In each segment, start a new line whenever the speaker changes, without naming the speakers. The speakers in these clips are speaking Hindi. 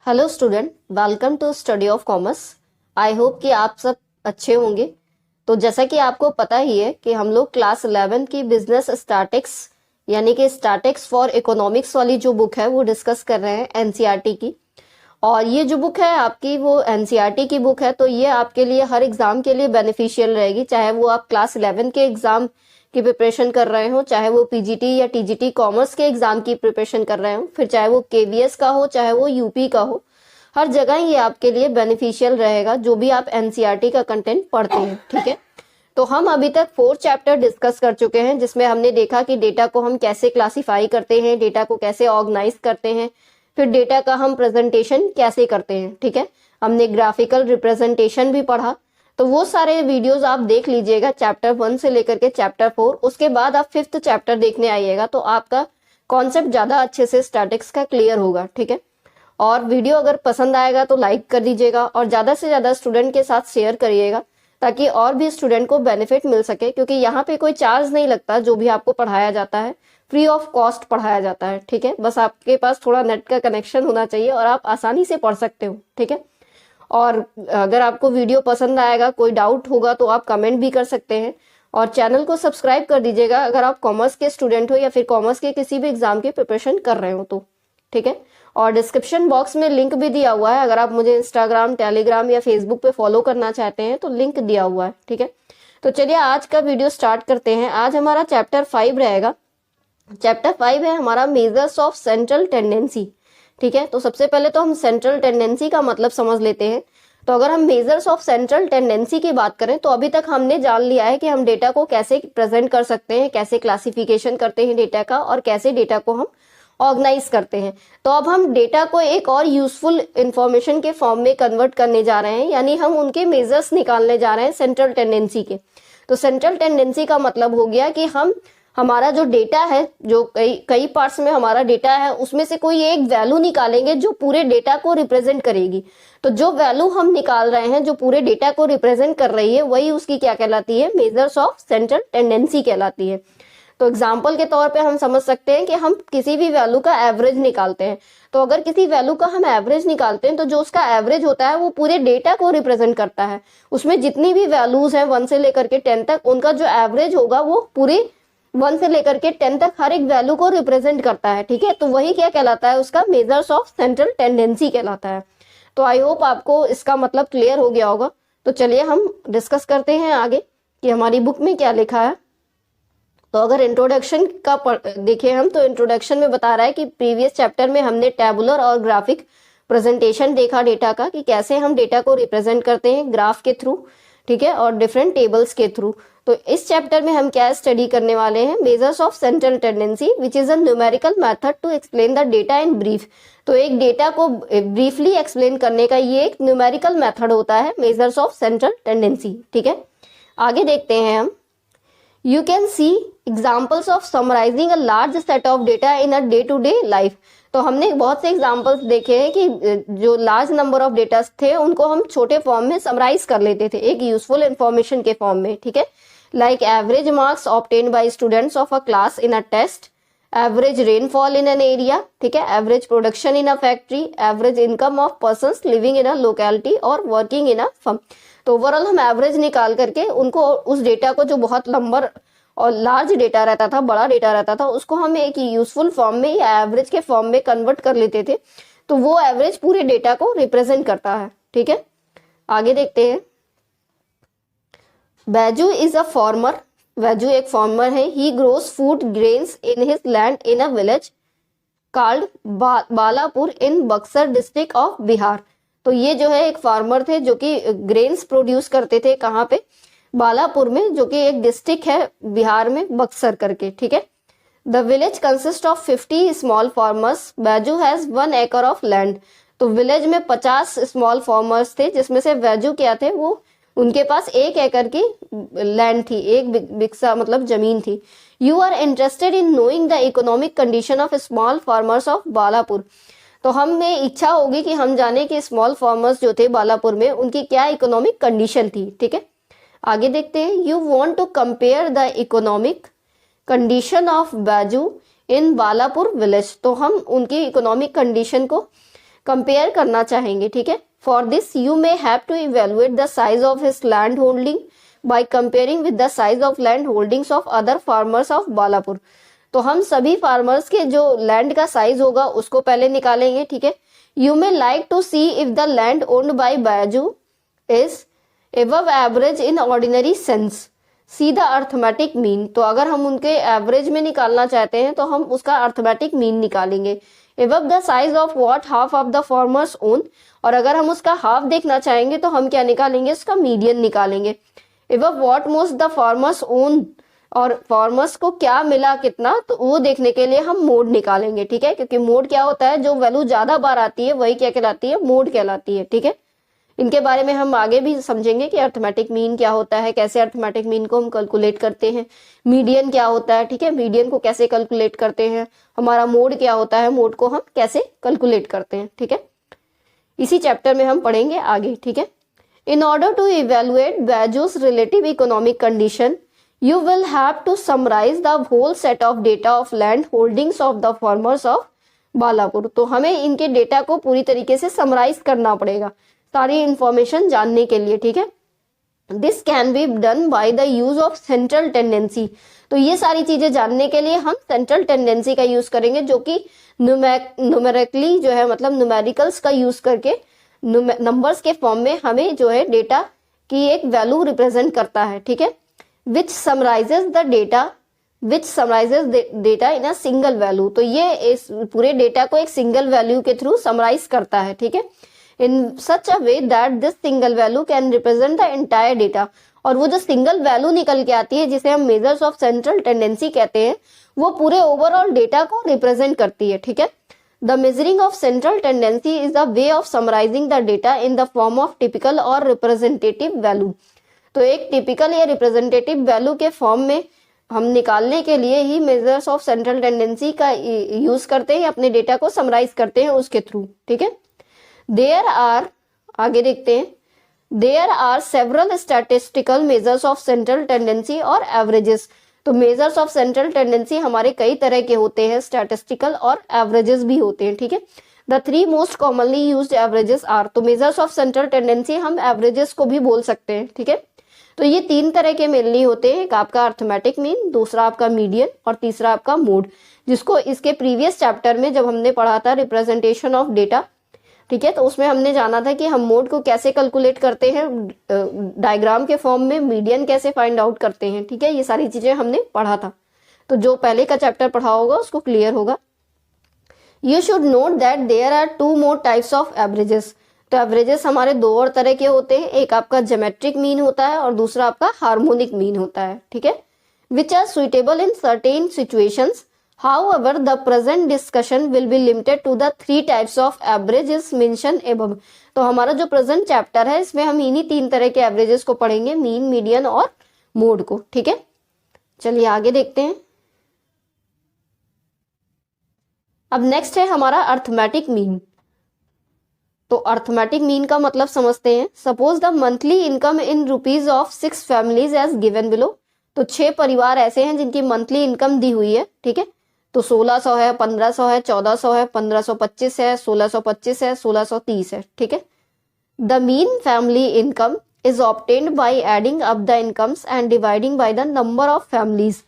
Hello student, welcome to study of commerce. I hope कि आप सब अच्छे होंगे। तो जैसा कि आपको पता ही है कि हम लोग क्लास 11 की बिजनेस स्टैटिक्स यानी कि स्टैटिक्स फॉर इकोनॉमिक्स वाली जो बुक है वो डिस्कस कर रहे हैं एनसीईआरटी की। और ये जो बुक है आपकी वो एनसीईआरटी की बुक है, तो ये आपके लिए हर एग्जाम के लिए बेनिफिशियल रहेगी, चाहे वो आप क्लास 11 के एग्जाम की प्रिपरेशन कर रहे हो, चाहे वो पीजीटी या टीजीटी कॉमर्स के एग्जाम की प्रिपरेशन कर रहे हो, फिर चाहे वो केवीएस का हो, चाहे वो यूपी का हो। हर जगह ये आपके लिए बेनिफिशियल रहेगा जो भी आप एनसीईआरटी का कंटेंट पढ़ते हैं। ठीक है, तो हम अभी तक 4 चैप्टर डिस्कस कर चुके हैं, जिसमें हमने देखा कि डेटा को हम कैसे क्लासिफाई करते हैं, डेटा को कैसे ऑर्गेनाइज करते हैं, फिर डेटा का हम प्रेजेंटेशन कैसे करते हैं। ठीक है, हमने ग्राफिकल रिप्रेजेंटेशन भी पढ़ा। तो वो सारे वीडियोस आप देख लीजिएगा, चैप्टर 1 से लेकर के चैप्टर 4। उसके बाद आप 5th चैप्टर देखने आइएगा, तो आपका कॉन्सेप्ट ज्यादा अच्छे से स्टैटिक्स का क्लियर होगा। ठीक है, और वीडियो अगर पसंद आएगा तो लाइक कर दीजिएगा और ज्यादा से ज्यादा स्टूडेंट के साथ शेयर करिएगा, ताकि और भी स्टूडेंट को बेनिफिट मिल सके। क्योंकि यहाँ पे कोई चार्ज नहीं लगता, जो भी आपको पढ़ाया जाता है फ्री ऑफ कॉस्ट पढ़ाया जाता है। ठीक है, बस आपके पास थोड़ा नेट का कनेक्शन होना चाहिए और आप आसानी से पढ़ सकते हो। ठीक है, और अगर आपको वीडियो पसंद आएगा, कोई डाउट होगा तो आप कमेंट भी कर सकते हैं। और चैनल को सब्सक्राइब कर दीजिएगा अगर आप कॉमर्स के स्टूडेंट हो या फिर कॉमर्स के किसी भी एग्जाम की प्रिपरेशन कर रहे हो तो। ठीक है, और डिस्क्रिप्शन बॉक्स में लिंक भी दिया हुआ है, अगर आप मुझे इंस्टाग्राम, टेलीग्राम या फेसबुक पे फॉलो करना चाहते हैं तो लिंक दिया हुआ है। ठीक है, तो चलिए आज का वीडियो स्टार्ट करते हैं। आज हमारा चैप्टर 5 रहेगा। चैप्टर 5 है हमारा मेजर्स ऑफ सेंट्रल टेंडेंसी। ठीक है, तो सबसे पहले तो हम सेंट्रल टेंडेंसी का मतलब समझ लेते हैं। तो अगर हम मेजर्स ऑफ सेंट्रल टेंडेंसी की बात करें तो अभी तक हमने जान लिया है कि हम डेटा को कैसे प्रेजेंट कर सकते हैं, कैसे क्लासिफिकेशन करते हैं डेटा का, और कैसे डेटा को हम ऑर्गेनाइज करते हैं। तो अब हम डेटा को एक और यूजफुल इंफॉर्मेशन के फॉर्म में कन्वर्ट करने जा रहे हैं, यानी हम उनके मेजर्स निकालने जा रहे हैं सेंट्रल टेंडेंसी के। तो सेंट्रल टेंडेंसी का मतलब हो गया कि हम हमारा जो डेटा है, जो कई पार्ट्स में हमारा डेटा है, उसमें से कोई एक वैल्यू निकालेंगे जो पूरे डेटा को रिप्रेजेंट करेगी। तो जो वैल्यू हम निकाल रहे हैं जो पूरे डेटा को रिप्रेजेंट कर रही है, वही उसकी क्या कहलाती है, मेजर्स ऑफ सेंट्रल टेंडेंसी कहलाती है। तो एग्जाम्पल के तौर पे हम समझ सकते हैं कि हम किसी भी वैल्यू का एवरेज निकालते हैं। तो अगर किसी वैल्यू का हम एवरेज निकालते हैं तो जो उसका एवरेज होता है वो पूरे डेटा को रिप्रेजेंट करता है। उसमें जितनी भी वैल्यूज हैं 1 से लेकर के 10 तक, उनका जो एवरेज होगा वो पूरे 1 से लेकर के 10 तक हर एक वैल्यू को रिप्रेजेंट करता है। ठीक है, तो वही क्या कहलाता है, उसका मेजर्स ऑफ सेंट्रल टेंडेंसी कहलाता है। तो आई होप आपको इसका मतलब क्लियर हो गया होगा। तो चलिए हम डिस्कस करते हैं आगे कि हमारी बुक में क्या लिखा है। तो अगर इंट्रोडक्शन का देखें हम, तो इंट्रोडक्शन में बता रहा है कि प्रीवियस चैप्टर में हमने टेबुलर और ग्राफिक प्रेजेंटेशन देखा डेटा का, कि कैसे हम डेटा को रिप्रेजेंट करते हैं ग्राफ के थ्रू। ठीक है, और डिफरेंट टेबल्स के थ्रू। तो इस चैप्टर में हम क्या स्टडी करने वाले हैं, measures of central tendency which is a numerical method to explain the data in brief. तो एक डेटा को ब्रीफली एक्सप्लेन करने का ये एक न्यूमेरिकल मेथड होता है, मेजर्स ऑफ सेंट्रल टेंडेंसी। ठीक है, आगे देखते हैं हम। You can see examples of summarizing a large set of data in a day-to-day life। तो हमने बहुत से एग्जाम्पल्स देखे हैं कि जो लार्ज नंबर ऑफ डेटा थे उनको हम छोटे फॉर्म में समराइज कर लेते थे एक यूजफुल इंफॉर्मेशन के फॉर्म में। ठीक है, like average marks obtained by students of a class in a test, average rainfall in an area, ठीक है, average production in a factory, average income of persons living in a locality और वर्किंग इन अ फर्म। तो ओवरऑल हम एवरेज निकाल करके उनको, उस डेटा को जो बहुत लंबर और लार्ज डेटा रहता था, बड़ा डेटा रहता था, उसको हम एक यूजफुल फॉर्म में या एवरेज के फॉर्म में कन्वर्ट कर लेते थे। तो वो एवरेज पूरे डेटा को रिप्रेजेंट करता है। ठीक है, आगे देखते हैं। Baiju is a farmer. Baiju एक फार्मर है। He grows food grains in his land in a village called Balapur in Buxar district of Bihar. तो ये जो है एक फार्मर थे जो कि ग्रेन्स प्रोड्यूस करते थे, कहाँ पे, बालापुर में, जो कि एक डिस्ट्रिक्ट है बिहार में, बक्सर करके। ठीक है, the village consist of 50 small farmers. Baiju has 1 एकड़ ऑफ लैंड। तो विलेज में 50 स्मॉल फार्मर्स थे, जिसमें से बैजू क्या थे, वो उनके पास 1 एकड़ की लैंड थी, 1 बिक्सा मतलब जमीन थी। You are interested in knowing the economic condition of small farmers of Balapur. तो हमें इच्छा होगी कि हम जाने कि स्मॉल फार्मर्स जो थे बालापुर में, उनकी क्या इकोनॉमिक कंडीशन थी। ठीक है, आगे देखते हैं। You want to compare the economic condition of Baiju in Balapur village. तो हम उनकी इकोनॉमिक कंडीशन को कंपेयर करना चाहेंगे, ठीक है। For this you may have to evaluate the size of his land holding by comparing with the size of land holdings of other farmers of Balapur. तो हम सभी फार्मर्स के जो लैंड का साइज होगा उसको पहले निकालेंगे, ठीक है। You may like to see if the land owned by Baiju is above average in ordinary sense, see the arithmetic mean. तो अगर हम उनके एवरेज में निकालना चाहते हैं तो हम उसका अर्थमेटिक मीन निकालेंगे। Above the size of what half of the farmers own, और अगर हम उसका हाफ देखना चाहेंगे तो हम क्या निकालेंगे, उसका मीडियन निकालेंगे। Above what most the farmers own, और फार्मर्स को क्या मिला कितना, तो वो देखने के लिए हम मोड निकालेंगे, ठीक है। क्योंकि मोड क्या होता है, जो वैल्यू ज्यादा बार आती है वही क्या कहलाती है, मोड कहलाती है, ठीक है। इनके बारे में हम आगे भी समझेंगे कि अर्थमेटिक मीन क्या होता है, कैसे अर्थमेटिक मीन को हम कैलकुलेट करते हैं, मीडियन क्या होता है, ठीक है, मीडियन को कैसे कैलकुलेट करते हैं, हमारा मोड क्या होता है, मोड को हम कैसे कैलकुलेट करते हैं, ठीक है। इसी चैप्टर में हम पढ़ेंगे आगे, ठीक है। In order to evaluate Baiju's relative economic condition you will have to summarize the whole set of data of land holdings of the farmers of Balapur. तो हमें इनके डेटा को पूरी तरीके से समराइज करना पड़ेगा सारी इंफॉर्मेशन जानने के लिए, ठीक है। This can be done by the use of central tendency. तो ये सारी चीजें जानने के लिए हम सेंट्रल टेंडेंसी का यूज करेंगे, जो कि न्यूमेरिकली जो है, मतलब न्यूमेरिकल्स का यूज करके नंबर्स के फॉर्म में हमें जो है डेटा की एक वैल्यू रिप्रेजेंट करता है, ठीक है। which summarizes data in a single value। तो ये इस पूरे डेटा को एक सिंगल वैल्यू के थ्रू समराइज करता है, ठीक है। In such a way that this single value can represent the entire data. और वो जो सिंगल वैल्यू निकल के आती है जिसे हम मेजर्स ऑफ सेंट्रल टेंडेंसी कहते हैं, वो पूरे ओवरऑल डेटा को रिप्रेजेंट करती है, ठीक है। The measuring of central tendency is the way of summarizing the data in the form of typical और रिप्रेजेंटेटिव वैल्यू। तो एक टिपिकल या रिप्रेजेंटेटिव वैल्यू के फॉर्म में हम निकालने के लिए ही मेजर्स ऑफ सेंट्रल टेंडेंसी का यूज करते हैं, अपने डेटा को समराइज करते हैं उसके थ्रू, ठीक है। देयर आर, आगे देखते हैं, there are several statistical measures of central tendency और एवरेजेस। तो मेजर्स ऑफ सेंट्रल टेंडेंसी हमारे कई तरह के होते हैं, स्टैटिस्टिकल और एवरेजेस भी होते हैं, ठीक है। The three most commonly used averages are. तो मेजर्स ऑफ सेंट्रल टेंडेंसी हम एवरेजेस को भी बोल सकते हैं, ठीक है। तो ये तीन तरह के मेनली होते हैं, एक आपका अर्थमेटिक मीन, दूसरा आपका मीडियन और तीसरा आपका मोड, जिसको इसके प्रीवियस चैप्टर में जब हमने पढ़ा था रिप्रेजेंटेशन ऑफ डेटा, ठीक है, तो उसमें हमने जाना था कि हम मोड को कैसे कैलकुलेट करते हैं डायग्राम के फॉर्म में, मीडियन कैसे फाइंड आउट करते हैं, ठीक है। ये सारी चीजें हमने पढ़ा था, तो जो पहले का चैप्टर पढ़ा होगा उसको क्लियर होगा। You should note that there are two more types of averages. तो एवरेजेस हमारे दो और तरह के होते हैं, एक आपका ज्योमेट्रिक मीन होता है और दूसरा आपका हार्मोनिक मीन होता है, ठीक है, which are suitable in certain situations. However, the present discussion will be limited to the three types of averages mentioned above। तो हमारा जो प्रेजेंट चैप्टर है इसमें हम इन्हीं तीन तरह के एवरेजेस को पढ़ेंगे, मीन, मीडियन और मोड को, ठीक है। चलिए आगे देखते हैं। अब नेक्स्ट है हमारा अर्थमेटिक मीन। तो अर्थमेटिक मीन का मतलब समझते हैं। Suppose the monthly income in rupees of 6 families as given below. तो 6 परिवार ऐसे हैं जिनकी मंथली इनकम दी हुई है, ठीक है। तो 1600 है, 1500 है, 1400 है, 1525 है, 1625 है, 1630 है, ठीक है। The mean family income is obtained by adding up the incomes and dividing by the number of families.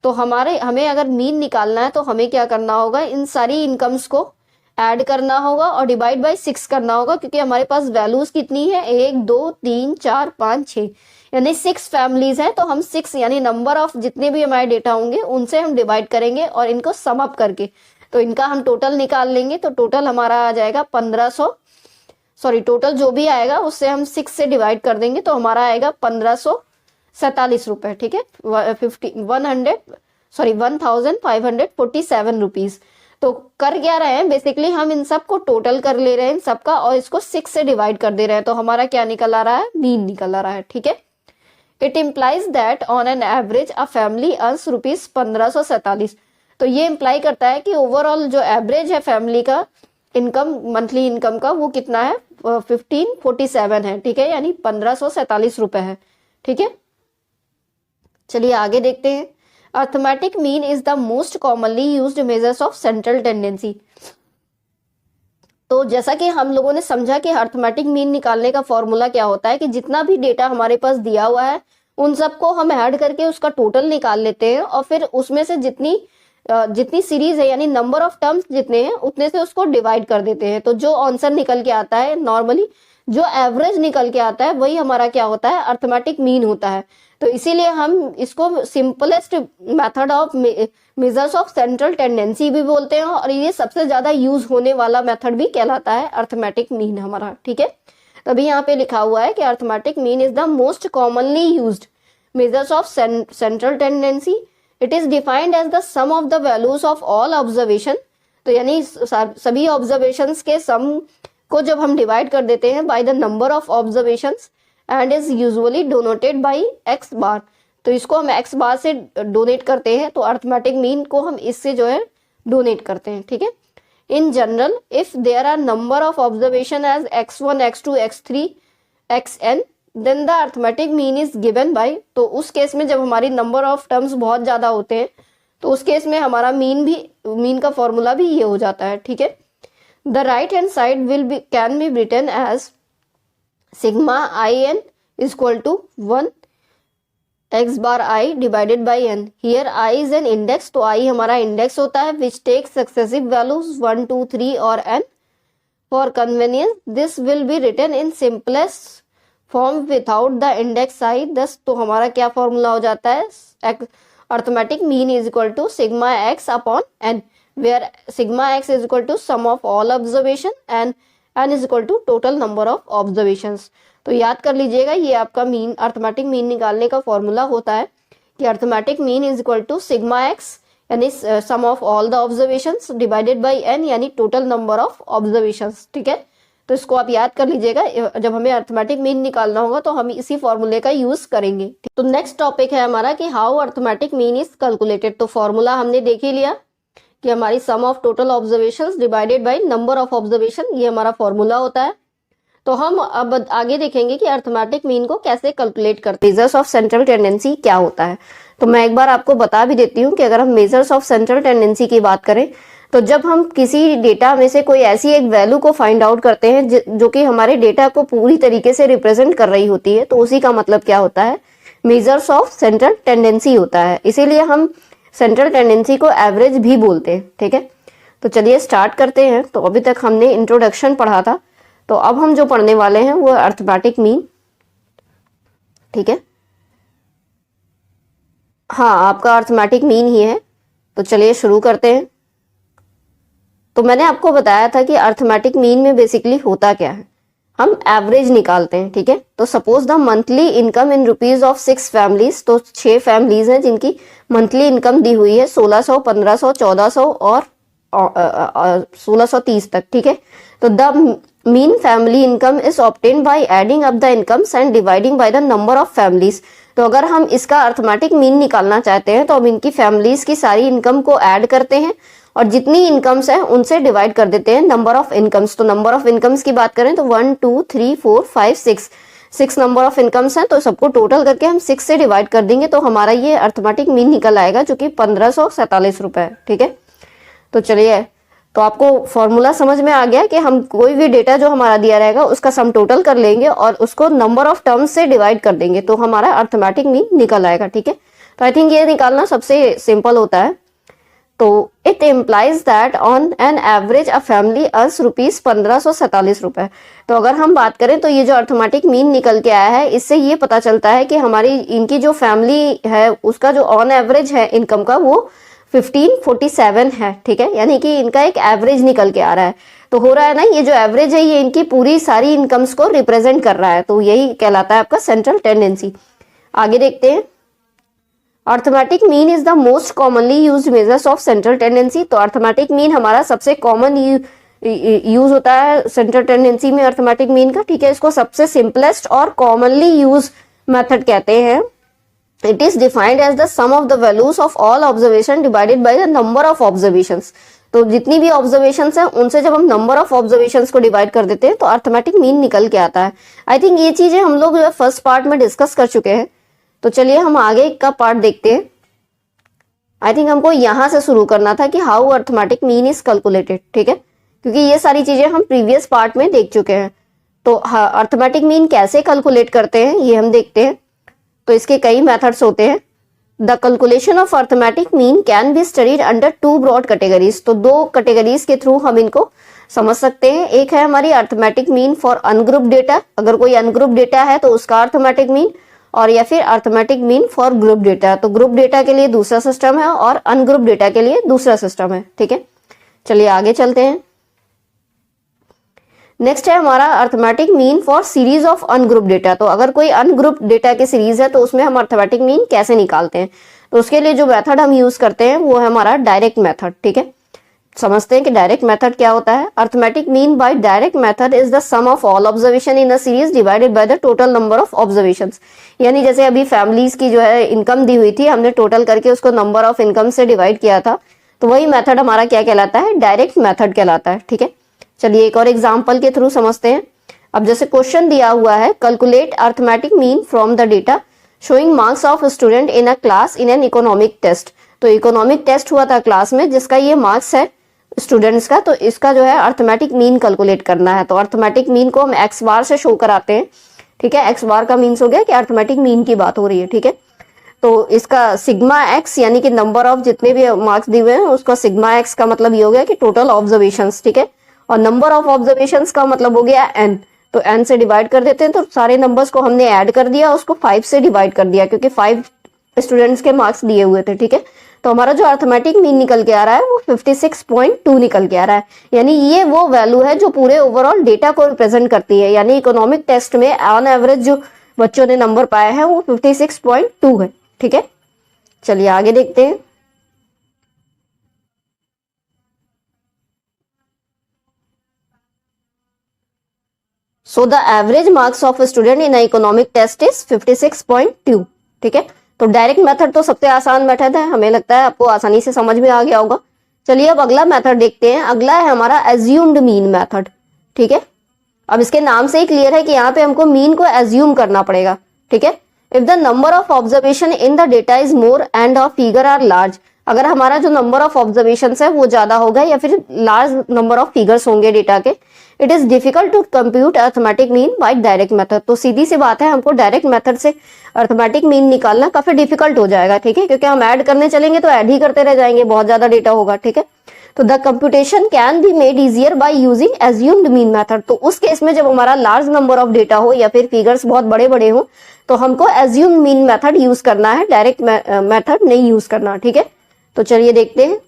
तो हमें अगर मीन निकालना है तो हमें क्या करना होगा, इन सारी इनकम्स को ऐड करना होगा और डिवाइड बाय 6 करना होगा, क्योंकि हमारे पास वैल्यूज कितनी है, 1 2 3 4 5 6, यानी 6 फैमिलीज हैं। तो हम 6 यानी नंबर ऑफ जितने भी हमारे डेटा होंगे उनसे हम डिवाइड करेंगे और इनको सम अप करके तो इनका हम टोटल निकाल लेंगे। तो टोटल हमारा आ जाएगा 1500, सॉरी टोटल जो भी आएगा उससे हम 6 से डिवाइड कर देंगे तो हमारा आएगा 1547 रुपए, ठीक है, 1547 रुपीज। तो कर क्या रहे हैं, बेसिकली हम इन सब को टोटल कर ले रहे हैं इन सबका और इसको 6 से डिवाइड कर दे रहे हैं। तो हमारा क्या निकल आ रहा है, मीन निकल आ रहा है, ठीक है। It implies that on an average a family earns rupees 1547। तो ये इम्प्लाई करता है कि ओवरऑल जो एवरेज है फैमिली का इनकम, मंथली इनकम का, वो कितना है, 1547 है, ठीक है, यानी 1547 रुपए है, ठीक है। चलिए आगे देखते हैं। Arithmetic mean is the most commonly used measures of central tendency. तो जैसा कि हम लोगों ने समझा कि अर्थमेटिक मीन निकालने का फॉर्मूला क्या होता है कि जितना भी डेटा हमारे पास दिया हुआ है उन सबको हम ऐड करके उसका टोटल निकाल लेते हैं और फिर उसमें से जितनी सीरीज है यानी नंबर ऑफ टर्म्स जितने हैं उतने से उसको डिवाइड कर देते हैं। तो जो आंसर निकल के आता है नॉर्मली जो एवरेज निकल के आता है वही हमारा क्या होता है, अर्थमेटिक मीन होता है। तो इसीलिए हम इसको simplest method of measures of central tendency भी बोलते हैं और ये सबसे ज्यादा यूज होने वाला मेथड भी कहलाता है अर्थमेटिक मीन हमारा। ठीक है, तभी यहाँ पे लिखा हुआ है कि arithmetic mean is the most commonly used measures of central tendency. It is defined as the sum of the values of all observation. तो यानी सभी ऑब्जर्वेशंस के सम को जब हम डिवाइड कर देते हैं by the number of observations and is usually denoted by X bar. तो इसको हम एक्स बार से डोनेट करते हैं, तो अर्थमेटिक मीन को हम इससे जो है डोनेट करते हैं। ठीक है, in general if there are number of observation as x1 x2 x3 xn then the arithmetic mean is given by. तो उस केस में जब हमारी नंबर ऑफ टर्म्स बहुत ज्यादा होते हैं तो उस केस में हमारा मीन का फॉर्मूला भी ये हो जाता है। ठीक है, the right hand side can be written as sigma I N is equal to 1 x bar i divided by n। Here i is an index, तो i हमारा इंडेक्स होता है विच टेक सक्सेसिव वैल्यूज 1 2 3 और n। For convenience this will be written in simplest form without the index i। Thus तो हमारा क्या फॉर्मूला हो जाता है, arithmetic mean is equal to sigma x upon n, where sigma x is equal to sum of all observation and n is equal to total number of observations. तो याद कर लीजिएगा ये आपका मीन अर्थमेटिक मीन निकालने का फॉर्मूला होता है कि arithmetic mean is equal to sigma X यानी sum of all the observations divided by n यानी टोटल नंबर ऑफ ऑब्जर्वेशंस। ठीक है, तो इसको आप याद कर लीजिएगा, जब हमें अर्थमेटिक मीन निकालना होगा तो हम इसी फॉर्मूले का यूज करेंगे। तो नेक्स्ट टॉपिक है हमारा कि how arithmetic mean is calculated. तो फॉर्मूला हमने देख ही लिया कि हमारी sum of total observations divided by number of observation, ये हमारा फॉर्मूला होता है। तो हम अब आगे देखेंगे कि अर्थमेटिक मीन को कैसे कैलकुलेट करते हैं। मेजर्स ऑफ सेंट्रल टेंडेंसी क्या होता है, तो मैं एक बार आपको बता भी देती हूँ कि अगर हम मेजर्स ऑफ सेंट्रल टेंडेंसी की बात करें तो जब हम किसी डेटा में से कोई ऐसी एक वैल्यू को फाइंड आउट करते हैं जो कि हमारे डेटा को पूरी तरीके से रिप्रेजेंट कर रही होती है, तो उसी का मतलब क्या होता है, मेजर्स ऑफ सेंट्रल टेंडेंसी होता है। इसीलिए हम सेंट्रल टेंडेंसी को एवरेज भी बोलते हैं। ठीक है, तो चलिए स्टार्ट करते हैं। तो अभी तक हमने इंट्रोडक्शन पढ़ा था, तो अब हम जो पढ़ने वाले हैं वो अर्थमेटिक मीन। ठीक है, हाँ आपका अर्थमेटिक मीन ही है। तो चलिए शुरू करते हैं। तो मैंने आपको बताया था कि अर्थमेटिक मीन में बेसिकली होता क्या है, हम एवरेज निकालते हैं। ठीक है, तो suppose the monthly income in rupees of 6 families, तो 6 फैमिलीज हैं जिनकी मंथली इनकम दी हुई है 1600, 1500, 1400 और 1630 तक। ठीक है, तो the mean family income is obtained by adding up the incomes and dividing by the number of families. तो अगर हम इसका अर्थमेटिक मीन निकालना चाहते हैं तो हम इनकी फैमिलीज की सारी इनकम को ऐड करते हैं और जितनी इनकम्स हैं उनसे डिवाइड कर देते हैं नंबर ऑफ इनकम्स। तो नंबर ऑफ इनकम्स की बात करें तो 1 2 3 4 5 6 नंबर ऑफ इनकम्स हैं, तो सबको टोटल करके हम 6 से डिवाइड कर देंगे तो हमारा ये अर्थमेटिक मीन निकल आएगा जो कि 1547 रुपए। ठीक है, तो चलिए, तो आपको फॉर्मूला समझ में आ गया कि हम कोई भी डेटा जो हमारा दिया रहेगा उसका सम टोटल कर लेंगे और उसको नंबर ऑफ टर्म्स से डिवाइड कर देंगे तो हमारा अर्थमेटिक मीन निकल आएगा। ठीक है, तो आई थिंक ये निकालना सबसे सिंपल होता है। तो it implies that on an average a family earns rupees 1547 रुपए। तो अगर हम बात करें तो ये जो अर्थमेटिक मीन निकल के आया है इससे ये पता चलता है कि हमारी इनकी जो फैमिली है उसका जो ऑन एवरेज है इनकम का वो 1547 है। ठीक है, यानी कि इनका एक एवरेज निकल के आ रहा है। तो हो रहा है ना, ये जो एवरेज है ये इनकी पूरी सारी इनकम्स को रिप्रेजेंट कर रहा है, तो यही कहलाता है आपका सेंट्रल टेंडेंसी। आगे देखते हैं, arithmetic mean is the most commonly used measures of central tendency. तो अर्थमेटिक मीन हमारा सबसे कॉमन यूज होता है सेंट्रल टेंडेंसी में अर्थमेटिक मीन का। ठीक है, इसको सबसे सिंपलेस्ट और कॉमनली यूज मेथड कहते हैं। It is defined as the sum of the values of all observation divided by the number of observations। तो जितनी भी ऑब्जर्वेशंस हैं उनसे जब हम नंबर ऑफ ऑब्जर्वेशंस को डिवाइड कर देते हैं तो अर्थमेटिक मीन निकल के आता है। आई थिंक ये चीजें हम लोग फर्स्ट पार्ट में डिस्कस कर चुके हैं, तो चलिए हम आगे का पार्ट देखते हैं। आई थिंक हमको यहां से शुरू करना था कि how arithmetic mean is calculated. ठीक है, क्योंकि ये सारी चीजें हम प्रीवियस पार्ट में देख चुके हैं। तो अर्थमेटिक मीन कैसे कैलकुलेट करते हैं ये हम देखते हैं। तो इसके कई मेथड्स होते हैं। The calculation of arithmetic mean can be studied under 2 broad categories. तो 2 कैटेगरीज के थ्रू हम इनको समझ सकते हैं। एक है हमारी arithmetic mean for ungroup data, अगर कोई अनग्रुप डेटा है तो उसका अर्थमेटिक मीन, और या फिर arithmetic mean for group data. तो ग्रुप डेटा के लिए दूसरा सिस्टम है और अनग्रुप डेटा के लिए दूसरा सिस्टम है। ठीक है, चलिए आगे चलते हैं। नेक्स्ट है हमारा arithmetic mean for series of ungroup data. तो अगर कोई अनग्रुप डेटा की सीरीज है तो उसमें हम अर्थमेटिक मीन कैसे निकालते हैं। तो उसके लिए जो मेथड हम यूज करते हैं वो है हमारा डायरेक्ट मेथड। ठीक है, समझते हैं कि डायरेक्ट मेथड क्या होता है। Arithmetic mean by direct method is the sum of all observation in a series divided by the total number of observations. यानी जैसे अभी फैमिलीज की जो है इनकम दी हुई थी, हमने टोटल करके उसको नंबर ऑफ इनकम से डिवाइड किया था, तो वही मेथड हमारा क्या कहलाता है, डायरेक्ट मेथड कहलाता है। ठीक है, चलिए एक और एग्जाम्पल के थ्रू समझते हैं। अब जैसे क्वेश्चन दिया हुआ है, calculate arithmetic mean from the data showing marks of student in a class in an economic test. तो इकोनॉमिक टेस्ट हुआ था क्लास में जिसका ये मार्क्स है स्टूडेंट्स का, तो इसका जो है अर्थमेटिक मीन कैलकुलेट करना है। तो अर्थमेटिक मीन को हम एक्स बार से शो कराते हैं। ठीक है, एक्स बार का मीन्स हो गया कि अर्थमेटिक मीन की बात हो रही है। ठीक है, तो इसका सिग्मा एक्स यानी कि नंबर ऑफ जितने भी मार्क्स दिए हुए हैं उसका सिग्मा एक्स का मतलब ये हो गया कि टोटल ऑब्जर्वेशंस। ठीक है, और नंबर ऑफ ऑब्जर्वेशंस का मतलब हो गया एन। तो एन से डिवाइड कर देते हैं, तो सारे नंबर्स को हमने ऐड कर दिया, उसको 5 से डिवाइड कर दिया क्योंकि 5 स्टूडेंट्स के मार्क्स दिए हुए थे। ठीक है, तो हमारा जो अर्थमेटिक मीन निकल के आ रहा है वो 56.2 निकल के आ रहा है। यानी ये वो वैल्यू है जो पूरे ओवरऑल डेटा को रिप्रेजेंट करती है। यानी इकोनॉमिक टेस्ट में ऑन एवरेज जो बच्चों ने नंबर पाए हैं वो 56.2 है। ठीक है, चलिए आगे देखते हैं। So the average marks of student in economic test is 56.2। ठीक है, तो डायरेक्ट मेथड तो सबसे आसान मेथड है, हमें लगता है आपको आसानी से समझ में आ गया होगा। चलिए अब अगला मेथड देखते हैं। अगला है हमारा एज्यूम्ड मीन मेथड। ठीक है, अब इसके नाम से ही क्लियर है कि यहाँ पे हमको मीन को एज्यूम करना पड़ेगा। ठीक है, if the number of observation in the data is more and of figure are large, अगर हमारा जो नंबर ऑफ ऑब्जर्वेशन है वो ज्यादा होगा या फिर लार्ज नंबर ऑफ फिगर्स होंगे डेटा के, it is difficult to compute arithmetic mean by direct method. तो सीधी सी बात है, हमको डायरेक्ट मेथड से अर्थमेटिक मीन निकालना काफी डिफिकल्ट हो जाएगा। ठीक है, क्योंकि हम ऐड करने चलेंगे तो ऐड ही करते रह जाएंगे, बहुत ज्यादा डेटा होगा। ठीक है, तो the computation can be made easier by using assumed mean method. तो उस केस में जब हमारा लार्ज नंबर ऑफ डेटा हो या फिर फिगर्स बहुत बड़े बड़े हो तो हमको एज्यूम्ड मीन मेथड यूज करना है, डायरेक्ट मेथड नहीं यूज करना। ठीक है, तो चलिए देखते हैं।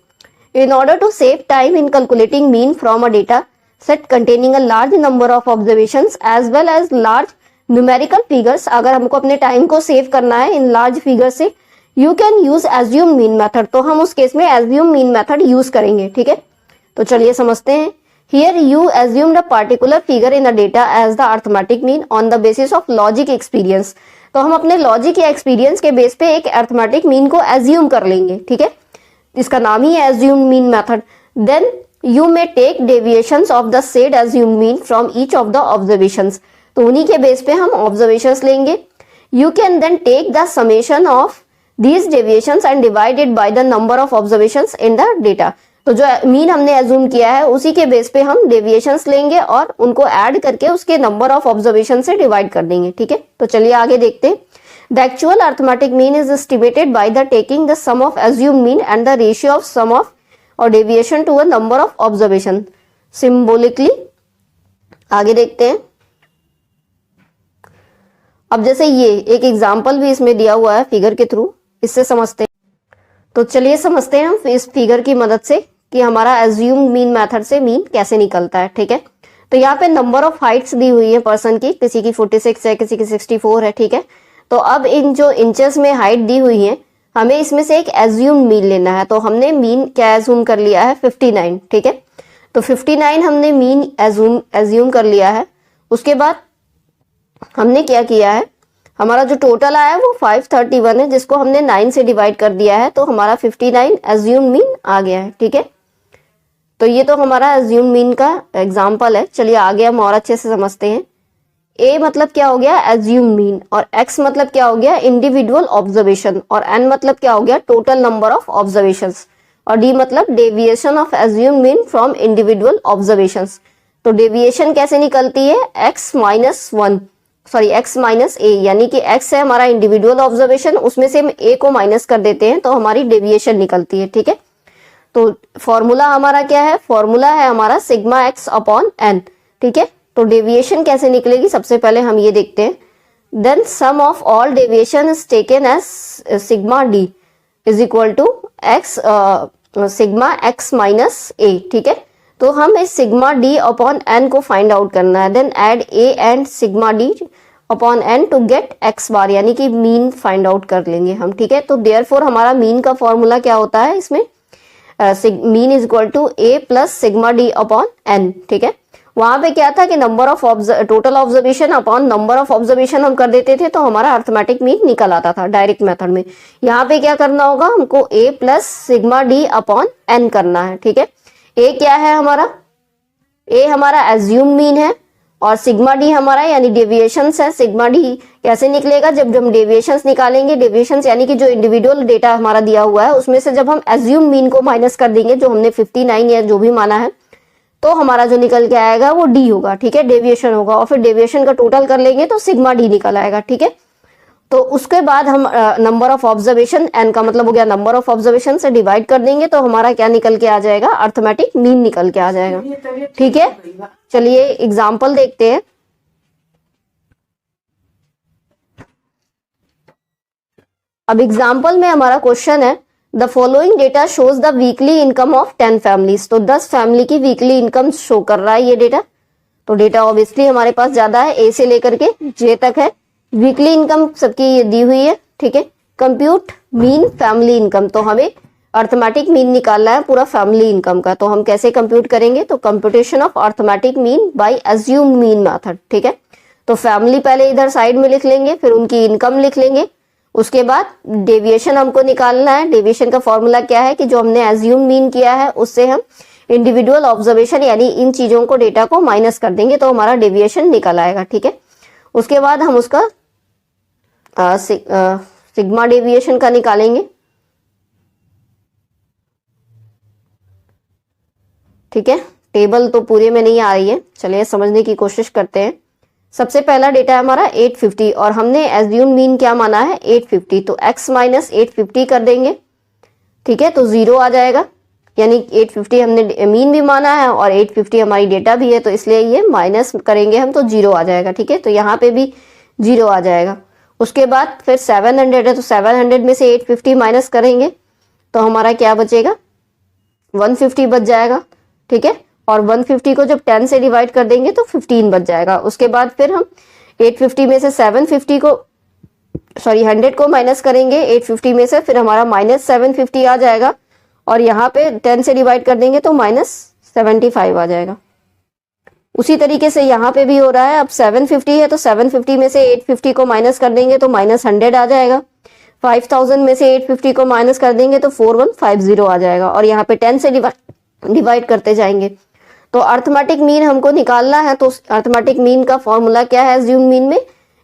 In order to save time in calculating mean from a data set containing a large number of observations as well as large numerical figures, अगर हमको अपने टाइम को सेव करना है इन लार्ज फिगर से, you can use assume mean method. तो हम उस केस में एज्यूम मीन मेथड यूज करेंगे। ठीक है, तो चलिए समझते हैं। Here you assume the particular figure in the data as the arithmetic mean on the basis of logic experience. तो हम अपने लॉजिक या एक्सपीरियंस के बेस पे एक अर्थमेटिक मीन को एज्यूम कर लेंगे। ठीक है, इसका नाम ही है assume mean method. Then you may take deviations of the said assume mean from each of the observations. तो उन्हीं के बेस पे हम ऑब्जर्वेशंस लेंगे। You can then take the summation of these deviations and divided by the number of observations in the data। तो जो मीन हमने एज्यूम किया है उसी के बेस पे हम डेविएशंस लेंगे और उनको ऐड करके उसके नंबर ऑफ ऑब्जर्वेशन से डिवाइड कर देंगे। ठीक है, तो चलिए आगे देखते हैं। The actual arithmetic mean is estimated by the taking the sum of assumed mean and the ratio of sum of और deviation to a number of observation symbolically. आगे देखते हैं। अब जैसे ये एक एग्जाम्पल भी इसमें दिया हुआ है फिगर के थ्रू, इससे समझते हैं। तो चलिए समझते हैं हम इस फिगर की मदद से कि हमारा एज्यूम मीन मेथड से मीन कैसे निकलता है। ठीक है, तो यहाँ पे नंबर ऑफ हाइट्स दी हुई है पर्सन की, किसी की 46 है, किसी की 64 है। ठीक है, तो अब इन जो इंचेस में हाइट दी हुई है हमें इसमें से एक एज्यूम मीन लेना है। तो हमने मीन क्या एज्यूम कर लिया है, 59। ठीक है, तो 59 हमने मीन एज्यूम कर लिया है। उसके बाद हमने क्या किया है, हमारा जो टोटल आया है वो 531 है, जिसको हमने 9 से डिवाइड कर दिया है, तो हमारा 59 एज्यूम मीन आ गया है। ठीक है, तो ये तो हमारा एज्यूम मीन का एग्जांपल है। चलिए आगे हम और अच्छे से समझते हैं। ए मतलब क्या हो गया, एज्यूम मीन, और एक्स मतलब क्या हो गया, इंडिविजुअल ऑब्जर्वेशन, और एन मतलब क्या हो गया, टोटल नंबर ऑफ ऑब्जर्वेशंस। और डी मतलब deviation of assumed mean from individual observations. तो डेविएशन कैसे निकलती है, x minus one, sorry x minus A, यानी कि x है हमारा इंडिविजुअल ऑब्जर्वेशन, उसमें से हम a को माइनस कर देते हैं तो हमारी डेविएशन निकलती है। ठीक है, तो फॉर्मूला हमारा क्या है, फॉर्मूला है हमारा सिग्मा x अपॉन n। ठीक है, तो डेविएशन कैसे निकलेगी, सबसे पहले हम ये देखते हैं। Then sum of all deviation is taken as sigma d is equal to x sigma x minus a। ठीक है, तो हम इस सिग्मा d अपॉन n को फाइंड आउट करना है। Then add a and sigma d upon n to get x bar, यानी कि मीन फाइंड आउट कर लेंगे हम। ठीक है, तो देयरफॉर हमारा मीन का फॉर्मूला क्या होता है इसमें, mean is equal to a plus sigma d upon n। ठीक है, वहां पे क्या था कि number of total observation upon number of observation हम कर देते थे तो हमारा अर्थमेटिक मीन निकल आता था डायरेक्ट मेथड में। यहाँ पे क्या करना होगा, हमको a plus sigma d upon n करना है। ठीक है, a क्या है हमारा, a हमारा एज्यूम मीन है और सिग्मा d हमारा यानी डेविएशंस है। सिग्मा d कैसे निकलेगा, जब हम डेविएशंस निकालेंगे, डेविएशंस यानी कि जो इंडिविजुअल डेटा हमारा दिया हुआ है उसमें से जब हम एज्यूम मीन को माइनस कर देंगे, जो हमने 59 या जो भी माना है, तो हमारा जो निकल के आएगा वो d होगा। ठीक है, डेविएशन होगा और फिर डेविएशन का टोटल कर लेंगे तो सिग्मा d निकल आएगा। ठीक है, तो उसके बाद हम नंबर ऑफ ऑब्जर्वेशन, n का मतलब हो गया नंबर ऑफ ऑब्जर्वेशन, से डिवाइड कर देंगे तो हमारा क्या निकल के आ जाएगा, अर्थमेटिक मीन निकल के आ जाएगा। ठीक है, चलिए एग्जाम्पल देखते हैं। अब एग्जाम्पल में हमारा क्वेश्चन है, the following data shows the weekly income of 10 families. तो 10 फैमिली की वीकली इनकम शो कर रहा है ये डेटा। तो डेटा ऑब्वियसली हमारे पास ज्यादा है, ए से लेकर के जे तक है। वीकली इनकम सबकी ये दी हुई है। ठीक है, कंप्यूट मीन फैमिली इनकम, तो हमें अर्थमेटिक मीन निकालना है पूरा फैमिली इनकम का। तो हम कैसे कंप्यूट करेंगे, तो computation of arithmetic mean bye assume mean method. ठीक है, तो फैमिली पहले इधर साइड में लिख लेंगे, फिर उनकी इनकम लिख लेंगे, उसके बाद डेविएशन हमको निकालना है। डेविएशन का फॉर्मूला क्या है कि जो हमने एज्यूम मीन किया है उससे हम इंडिविजुअल ऑब्जर्वेशन यानी इन चीजों को, डेटा को माइनस कर देंगे तो हमारा डेविएशन निकल आएगा। ठीक है, उसके बाद हम उसका सिग्मा डेविएशन का निकालेंगे। ठीक है, टेबल तो पूरे में नहीं आ रही है, चलिए समझने की कोशिश करते हैं। सबसे पहला डेटा है हमारा 850 और हमने एज्यूम मीन क्या माना है 850, तो x माइनस 850 कर देंगे। ठीक है, तो 0 आ जाएगा, यानी 850 हमने मीन भी माना है और 850 हमारी डेटा भी है, तो इसलिए ये माइनस करेंगे हम तो 0 आ जाएगा। ठीक है, तो यहाँ पे भी 0 आ जाएगा। उसके बाद फिर 700 है, तो 700 में से 850 माइनस करेंगे तो हमारा क्या बचेगा, 150 बच जाएगा। ठीक है, और 150 को जब 10 से डिवाइड कर देंगे तो 15 बच जाएगा। उसके बाद फिर हम 850 में से 750 को, सॉरी 100 को माइनस करेंगे 850 में से, फिर हमारा माइनस 750 आ जाएगा और यहाँ पे 10 से डिवाइड कर देंगे तो माइनस 75 आ जाएगा। उसी तरीके से यहाँ पे भी हो रहा है। अब 750 है तो 750 में से 850 को माइनस कर देंगे तो माइनस 100 आ जाएगा। 5000 में से 850 को माइनस कर देंगे तो 4150 आ जाएगा और यहाँ पे 10 से डिवाइड करते जाएंगे। तो अर्थमेटिक मीन हमको निकालना है, तो अर्थमेटिक मीन का फॉर्मूला क्या है एज्यूम मीन में,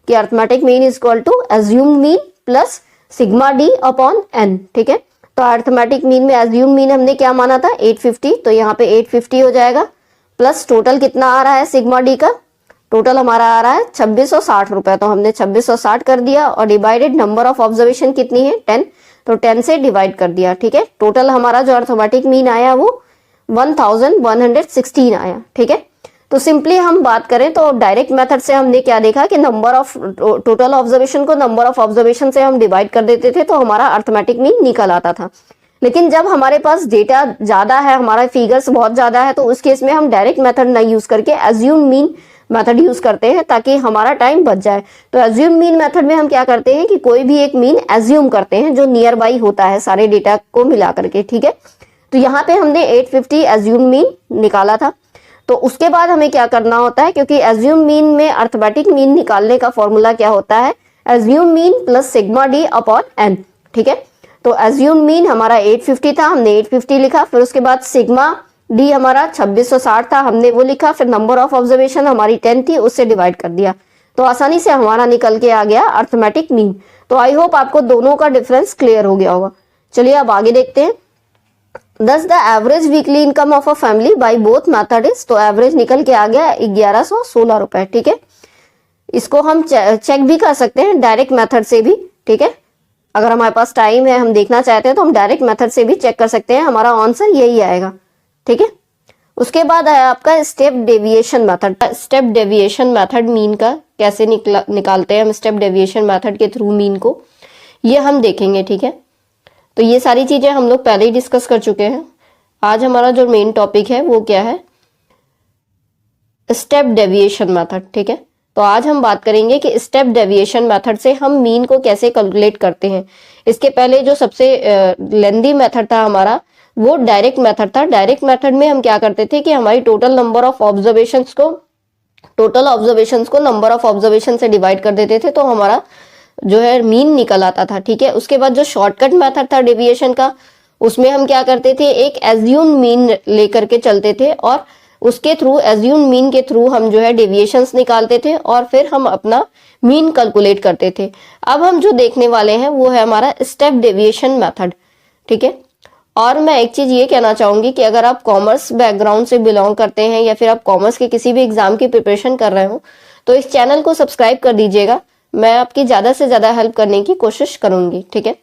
कि arithmetic mean is equal to assume mean plus sigma d upon n. ठीक है, तो अर्थमेटिक मीन में एज्यूम मीन हमने क्या माना था 850, तो यहाँ पे 850 हो जाएगा, प्लस टोटल कितना आ रहा है सिग्मा डी का, टोटल हमारा आ रहा है 2660 रुपए, तो हमने 2660 कर दिया और डिवाइडेड नंबर ऑफ ऑब्जर्वेशन कितनी है 10, तो 10 से डिवाइड कर दिया। ठीक है, टोटल हमारा जो अर्थमेटिक मीन आया वो 1116 आया। ठीक है, तो सिंपली हम बात करें तो डायरेक्ट मेथड से हमने क्या देखा कि नंबर ऑफ टोटल ऑब्जर्वेशन को नंबर ऑफ ऑब्जर्वेशन से हम डिवाइड कर देते थे तो हमारा अर्थमेटिक मीन निकल आता था। लेकिन जब हमारे पास डेटा ज्यादा है, हमारा फिगर्स बहुत ज्यादा है, तो उस केस में हम डायरेक्ट मेथड नहीं यूज करके एज्यूम मीन मेथड यूज करते हैं ताकि हमारा टाइम बच जाए। तो एज्यूम मीन मेथड में हम क्या करते हैं कि कोई भी एक मीन एज्यूम करते हैं जो नियर बाई होता है सारे डेटा को मिला करके। ठीक है, तो यहाँ पे हमने 850 एज्यूम मीन निकाला था। तो उसके बाद हमें क्या करना होता है, क्योंकि एज्यूम मीन में अर्थमेटिक मीन निकालने का फॉर्मूला क्या होता है, assume mean plus sigma d upon n. ठीक है, तो एज्यूम मीन हमारा 850 था, हमने 850 लिखा, फिर उसके बाद सिग्मा डी हमारा 2660 था, हमने वो लिखा, फिर नंबर ऑफ ऑब्जर्वेशन हमारी 10 थी, उससे डिवाइड कर दिया, तो आसानी से हमारा निकल के आ गया अर्थमेटिक मीन। तो आई होप आपको दोनों का डिफरेंस क्लियर हो गया होगा। चलिए अब आगे देखते हैं। दस the average weekly income of a family by both method is, तो एवरेज निकल के आ गया 1116 रुपए, ठीक है। इसको हम चेक भी कर सकते हैं डायरेक्ट मेथड से भी, ठीक है। अगर हमारे पास टाइम है, हम देखना चाहते हैं, तो हम डायरेक्ट मेथड से भी चेक कर सकते हैं, हमारा आंसर यही आएगा, ठीक है। उसके बाद है आपका step deviation method. Step deviation method mean का कैसे निकालते हैं हम स्टेप डेविएशन मेथड के थ्रू मीन को, ये हम देखेंगे, ठीक है। तो ये सारी चीजें हम लोग पहले ही डिस्कस कर चुके हैं। आज हमारा जो मेन टॉपिक है वो क्या है, स्टेप डेविएशन मेथड, ठीक है। तो आज हम बात करेंगे कि स्टेप डेविएशन मेथड से हम मीन को कैसे कैलकुलेट करते हैं। इसके पहले जो सबसे लेंदी मेथड था हमारा, वो डायरेक्ट मेथड था। डायरेक्ट मेथड में हम क्या करते थे कि हमारी टोटल नंबर ऑफ ऑब्जर्वेशंस को नंबर ऑफ ऑब्जर्वेशन से डिवाइड कर देते थे, तो हमारा जो है मीन निकल आता था, ठीक है। उसके बाद जो शॉर्टकट मेथड था डेविएशन का, उसमें हम क्या करते थे, एक एज्यूम मीन लेकर के चलते थे और उसके थ्रू, एज्यूम मीन के थ्रू हम जो है डेविएशंस निकालते थे और फिर हम अपना मीन कैलकुलेट करते थे। अब हम जो देखने वाले हैं वो है हमारा स्टेप डेविएशन मेथड, ठीक है। और मैं एक चीज ये कहना चाहूंगी कि अगर आप कॉमर्स बैकग्राउंड से बिलोंग करते हैं या फिर आप कॉमर्स के किसी भी एग्जाम की प्रिपरेशन कर रहे हो, तो इस चैनल को सब्सक्राइब कर दीजिएगा। मैं आपकी ज्यादा से ज्यादा हेल्प करने की कोशिश करूंगी, ठीक है।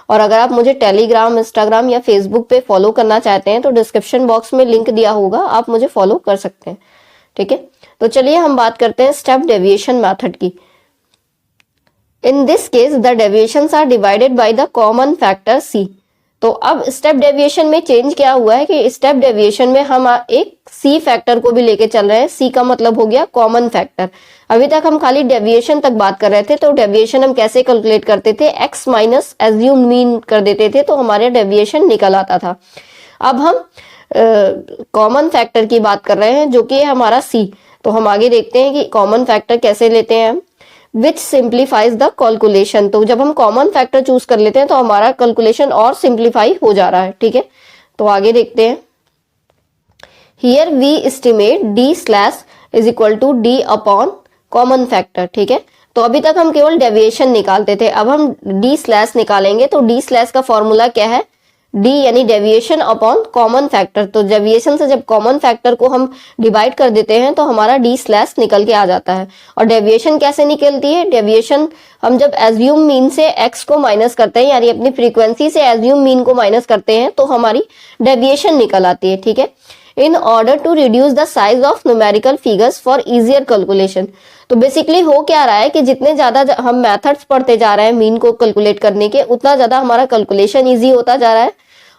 और अगर आप मुझे टेलीग्राम, इंस्टाग्राम या फेसबुक पे फॉलो करना चाहते हैं तो डिस्क्रिप्शन बॉक्स में लिंक दिया होगा, आप मुझे फॉलो कर सकते हैं, ठीक है। तो चलिए हम बात करते हैं स्टेप डेविएशन मेथड की। In this case the deviations are divided by the common factor c. तो अब स्टेप डेविएशन में चेंज क्या हुआ है कि स्टेप डेविएशन में हम एक सी फैक्टर को भी लेके चल रहे हैं। सी का मतलब हो गया कॉमन फैक्टर। अभी तक हम खाली डेविएशन तक बात कर रहे थे, तो डेविएशन हम कैसे कैलकुलेट करते थे, एक्स माइनस एज्यूम मीन कर देते थे तो हमारे डेविएशन निकल आता था। अब हम कॉमन फैक्टर की बात कर रहे हैं जो कि है हमारा सी। तो हम आगे देखते हैं कि कॉमन फैक्टर कैसे लेते हैं हम, विच सिंप्लीफाइज द कैलकुलेशन। तो जब हम कॉमन फैक्टर चूज कर लेते हैं तो हमारा कैलकुलेशन और सिंप्लीफाई हो जा रहा है, ठीक है। तो आगे देखते हैं, here we estimate d slash is equal to d upon common factor, ठीक है। तो अभी तक हम केवल डेविएशन निकालते थे, अब हम डी स्लैश निकालेंगे। तो डी स्लैश का फॉर्मूला क्या है, डी यानी डेविएशन अपॉन कॉमन फैक्टर। तो डेविएशन से जब कॉमन फैक्टर को हम डिवाइड कर देते हैं तो हमारा डी स्लैश निकल के आ जाता है। और डेविएशन कैसे निकलती है, डेविएशन हम जब एज्यूम मीन से एक्स को माइनस करते हैं, यानी अपनी फ्रीक्वेंसी से एज्यूम मीन को माइनस करते हैं, तो हमारी डेविएशन निकल आती है, ठीक है। In order to reduce the size of numerical figures for easier calculation. तो बेसिकली हो क्या रहा है कि जितने ज्यादा हम मेथड्स पढ़ते जा रहे हैं मीन को कैलकुलेट करने के, उतना ज्यादा हमारा कैलकुलेशन इजी होता जा रहा है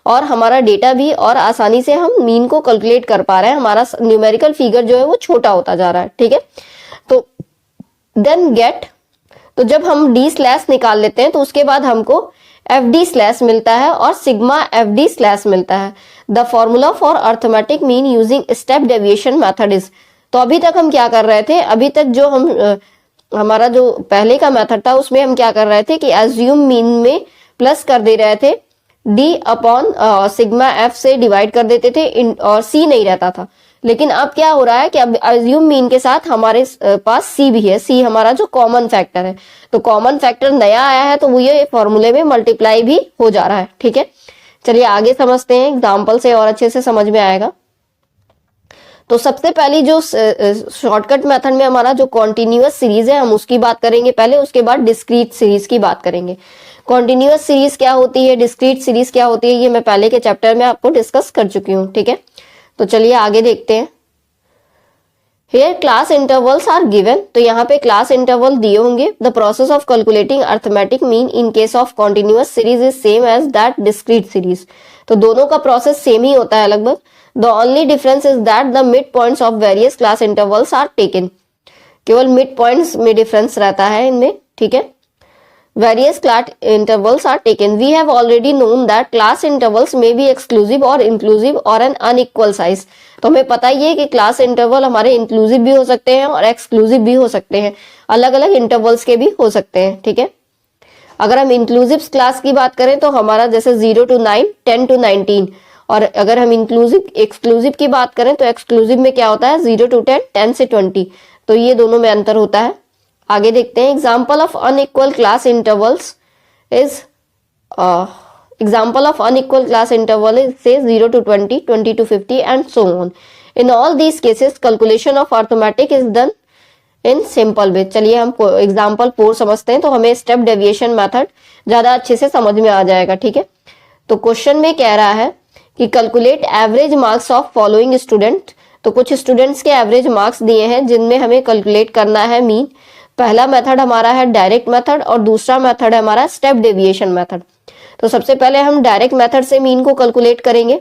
और हमारा डेटा भी और आसानी से हम मीन को कैलकुलेट कर पा रहे हैं। हमारा न्यूमेरिकल फिगर जो है वो छोटा होता जा रहा है, ठीक है। तो देन गेट, तो जब हम डी स्लैश निकाल लेते हैं तो उसके बाद हमको एफ डी स्लैश मिलता है और सिग्मा एफ डी स्लैश मिलता है। The formula for arithmetic mean using step deviation method is. तो अभी तक हम क्या कर रहे थे, अभी तक जो हम हमारा जो पहले का मेथड था उसमें हम क्या कर रहे थे कि एज्यूम मीन में प्लस कर दे रहे थे, डी अपॉन सिग्मा एफ से डिवाइड कर देते थे और सी नहीं रहता था। लेकिन अब क्या हो रहा है कि अब एज्यूम मीन के साथ हमारे पास सी भी है, सी हमारा जो कॉमन फैक्टर है। तो कॉमन फैक्टर नया आया है तो वो ये फॉर्मूले में मल्टीप्लाई भी हो जा रहा है, ठीक है। चलिए आगे समझते हैं, एग्जाम्पल से और अच्छे से समझ में आएगा। तो सबसे पहली जो शॉर्टकट मेथड में हमारा जो कॉन्टिन्यूअस सीरीज है हम उसकी बात करेंगे पहले, उसके बाद डिस्क्रीट सीरीज की बात करेंगे। कॉन्टिन्यूअस सीरीज क्या होती है, डिस्क्रीट सीरीज क्या होती है, ये मैं पहले के चैप्टर में आपको डिस्कस कर चुकी हूँ, ठीक है। तो चलिए आगे देखते हैं। Here class intervals are given. तो यहाँ पे क्लास इंटरवल दिए होंगे। The process of calculating arithmetic mean in case of continuous series is same as that discrete series. तो दोनों का प्रोसेस सेम ही होता है लगभग। The only difference is that the mid points of various class intervals are taken. केवल मिड पॉइंट्स में डिफरेंस रहता है इनमें, ठीक है। Various class intervals are taken. We have already known that class intervals may be exclusive or inclusive or an unequal size. तो हमें पता ही है कि क्लास इंटरवल हमारे इंक्लूसिव भी हो सकते हैं और एक्सक्लूसिव भी हो सकते हैं, अलग अलग इंटरवल्स के भी हो सकते हैं, ठीक है। अगर हम इंक्लूसिव क्लास की बात करें तो हमारा जैसे 0 to 9, 10 to 19, और अगर हम इंक्लूसिव एक्सक्लूसिव की बात करें तो एक्सक्लूसिव में क्या होता है 0 to 10, 10 से 20। तो ये दोनों में अंतर होता है। आगे देखते हैं, example of unequal class intervals is Example of unequal class interval is say 0 to 20, 20 to 50 and so on. In all these cases calculation of arithmetic is done in simple way. चलिए हम एग्जाम्पल 4 समझते हैं तो हमें स्टेप डेविएशन मेथड ज्यादा अच्छे से समझ में आ जाएगा, ठीक है। तो क्वेश्चन में कह रहा है कि calculate average marks of following student. तो कुछ स्टूडेंट्स के एवरेज मार्क्स दिए हैं जिनमें हमें कैलकुलेट करना है मीन। पहला मेथड हमारा है डायरेक्ट मेथड और दूसरा मेथड है हमारा स्टेप डेविएशन मेथड। तो सबसे पहले हम डायरेक्ट मेथड से मीन को कैलकुलेट करेंगे।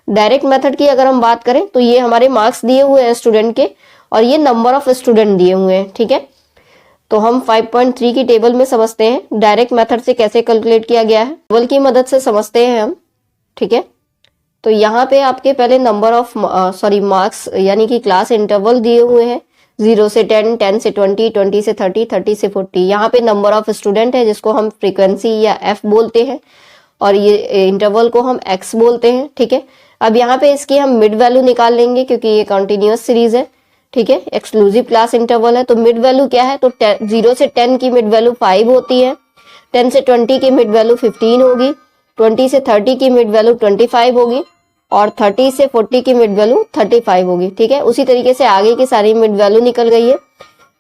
डायरेक्ट मेथड की अगर हम बात करें तो ये हमारे मार्क्स दिए हुए हैं स्टूडेंट के और ये नंबर ऑफ स्टूडेंट दिए हुए हैं, ठीक है। तो हम 5.3 की टेबल में समझते हैं डायरेक्ट मेथड से कैसे कैलकुलेट किया गया है। टेबल की मदद से समझते हैं हम, ठीक है। तो यहाँ पे आपके पहले नंबर ऑफ मार्क्स यानी कि क्लास इंटरवल दिए हुए हैं 0 से 10, 10 से 20, 20 से 30, 30 से 40। यहाँ पे नंबर ऑफ स्टूडेंट है जिसको हम फ्रीक्वेंसी या एफ बोलते हैं और ये इंटरवल को हम एक्स बोलते हैं, ठीक है। अब यहाँ पे इसकी हम मिड वैल्यू निकाल लेंगे क्योंकि ये कंटिन्यूअस सीरीज है, ठीक है। एक्सक्लूसिव क्लास इंटरवल है तो मिड वैल्यू क्या है, तो 0 से 10 की मिड वैल्यू 5 होती है, 10 से 20 की मिड वैल्यू 15 होगी, 20 से 30 की मिड वैल्यू 25 होगी और 30 से 40 की मिड वैल्यू 35 होगी, ठीक है। उसी तरीके से आगे की सारी मिड वैल्यू निकल गई है।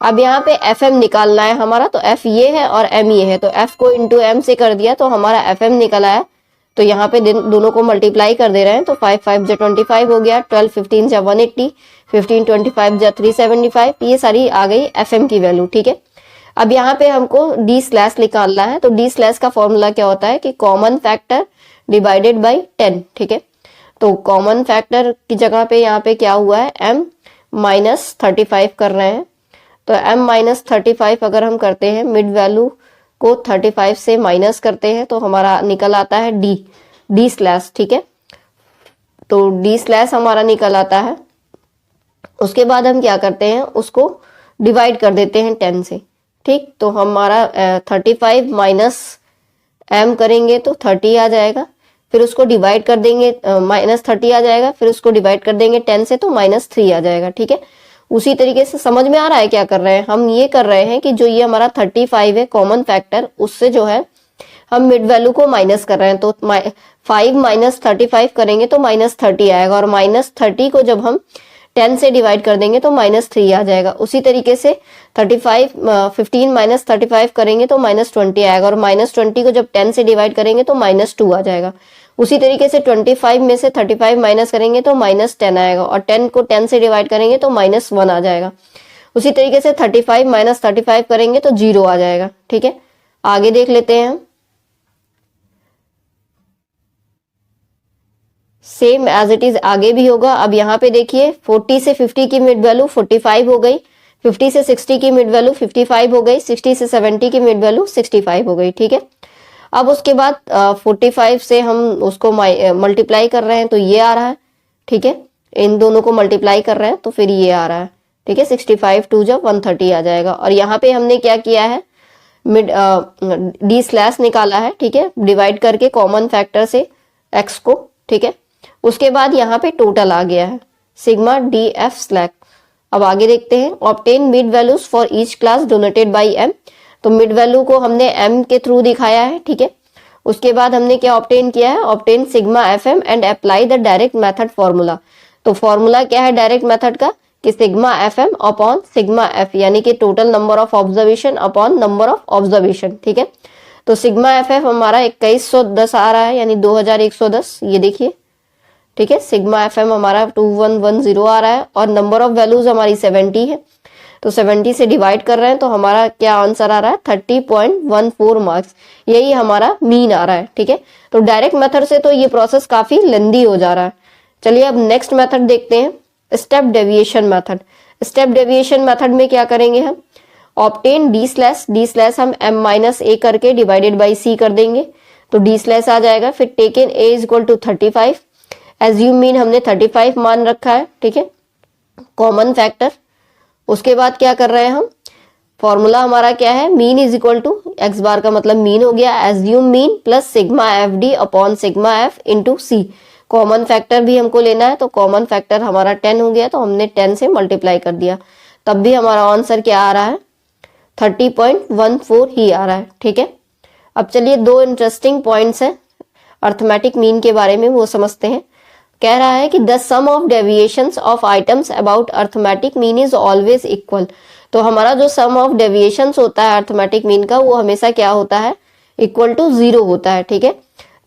अब यहाँ पे एफ एम निकालना है हमारा, तो एफ ये है और एम ये है, तो एफ को इंटू एम से कर दिया तो हमारा एफ एम निकल आया। तो यहाँ पे दोनों को मल्टीप्लाई कर दे रहे हैं तो 5 5 जा 25 हो गया, 12 15 जा 180, 15 25 जा 375, ये सारी आ गई एफ एम की वैल्यू, ठीक है। अब यहाँ पे हमको डी स्लैश निकालना है तो डी स्लैश का फॉर्मूला क्या होता है कि कॉमन फैक्टर डिवाइडेड बाई 10, ठीक है। तो कॉमन फैक्टर की जगह पे यहाँ पे क्या हुआ है m माइनस 35 कर रहे हैं। तो m माइनस 35 अगर हम करते हैं मिड वैल्यू को 35 से माइनस करते हैं तो हमारा निकल आता है डी स्लैश, ठीक है। तो डी स्लैश हमारा निकल आता है। उसके बाद हम क्या करते हैं, उसको डिवाइड कर देते हैं 10 से, ठीक। तो हमारा 35 माइनस m करेंगे तो 30 आ जाएगा, फिर उसको डिवाइड कर देंगे माइनस 30 आ जाएगा, फिर उसको डिवाइड कर देंगे 10 से तो माइनस 3 आ जाएगा, ठीक है। उसी तरीके से समझ में आ रहा है क्या कर रहे हैं हम, ये कर रहे हैं कि जो ये हमारा 35 है कॉमन फैक्टर, उससे जो है हम मिड वैल्यू को माइनस कर रहे हैं। तो 5 माइनस 35 करेंगे तो माइनस 30 आएगा और माइनस 30 को जब हम 10 से डिवाइड कर देंगे तो माइनस 3 आ जाएगा। उसी तरीके से 15 माइनस 35 करेंगे तो माइनस 20 आएगा और माइनस 20 को जब 10 से डिवाइड करेंगे तो माइनस 2 आ जाएगा। उसी तरीके से 25 में से 35 माइनस करेंगे तो माइनस 10 आएगा और 10 को 10 से डिवाइड करेंगे तो माइनस 1 आ जाएगा। उसी तरीके से 35 माइनस 35 करेंगे तो 0 आ जाएगा, ठीक है। आगे देख लेते हैं हम। सेम एज इट इज आगे भी होगा। अब यहाँ पे देखिए 40 से 50 की मिड वैल्यू 45 हो गई, 50 से 60 की मिड वैल्यू 55 हो गई, 60 से 70 की मिड वैल्यू 65 हो गई, ठीक है। अब उसके बाद 45 से हम उसको मल्टीप्लाई कर रहे हैं तो ये आ रहा है, ठीक है। इन दोनों को मल्टीप्लाई कर रहे हैं तो फिर ये आ रहा है, ठीक है। 65 2 जब 130 आ जाएगा और यहाँ पे हमने क्या किया है, मिड डी स्लैश निकाला है, ठीक है, डिवाइड करके कॉमन फैक्टर से एक्स को, ठीक है। उसके बाद यहाँ पे टोटल आ गया है सिग्मा डी एफ स्लैक। अब आगे देखते हैं, obtain mid values for each class donated by m. तो मिड वैल्यू को हमने m के थ्रू दिखाया है, ठीक है। उसके बाद हमने क्या ऑब्टेन किया है, obtain sigma f m and apply the direct method formula. तो फॉर्मूला क्या है डायरेक्ट मेथड का कि sigma f m upon sigma f, यानी कि total number of observation upon number of observation, ठीक है। तो सिग्मा एफ एफ हमारा 2110 आ रहा है यानी 2110, ये देखिए, ठीक है। सिग्मा एफ एम हमारा 2110 आ रहा है और नंबर ऑफ वैल्यूज हमारी 70 है तो 70 से डिवाइड कर रहे हैं तो हमारा क्या आंसर आ रहा है 30.14 मार्क्स, यही हमारा मीन आ रहा है, ठीक है। तो डायरेक्ट मेथड से तो ये प्रोसेस काफी लेंदी हो जा रहा है। चलिए अब नेक्स्ट मेथड देखते हैं, step deviation method. Step deviation method में क्या करेंगे हम, ऑब्टेन डी स्लैश हम m माइनस ए करके डिवाइडेड बाई सी कर देंगे तो डी स्लैश आ जाएगा। फिर taken a is equal to 35, assume mean हमने 35 मान रखा है, ठीक है, कॉमन फैक्टर। उसके बाद क्या कर रहे हैं हम, फॉर्मूला हमारा क्या है, mean is equal to X bar का मतलब मीन हो गया, assumed mean plus sigma F D upon sigma F into C. Common factor भी हमको लेना है तो कॉमन फैक्टर हमारा 10 हो गया तो हमने 10 से मल्टीप्लाई कर दिया, तब भी हमारा आंसर क्या आ रहा है 30.14 ही आ रहा है, ठीक है। अब चलिए दो इंटरेस्टिंग पॉइंट्स हैं, अर्थमेटिक मीन के बारे में वो समझते हैं। कह रहा है कि the sum of deviations of items about arithmetic mean is always equal. तो हमारा जो सम ऑफ डेविएशंस होता है अर्थमेटिक मीन का, वो हमेशा क्या होता है, इक्वल टू 0 होता है। ठीक है,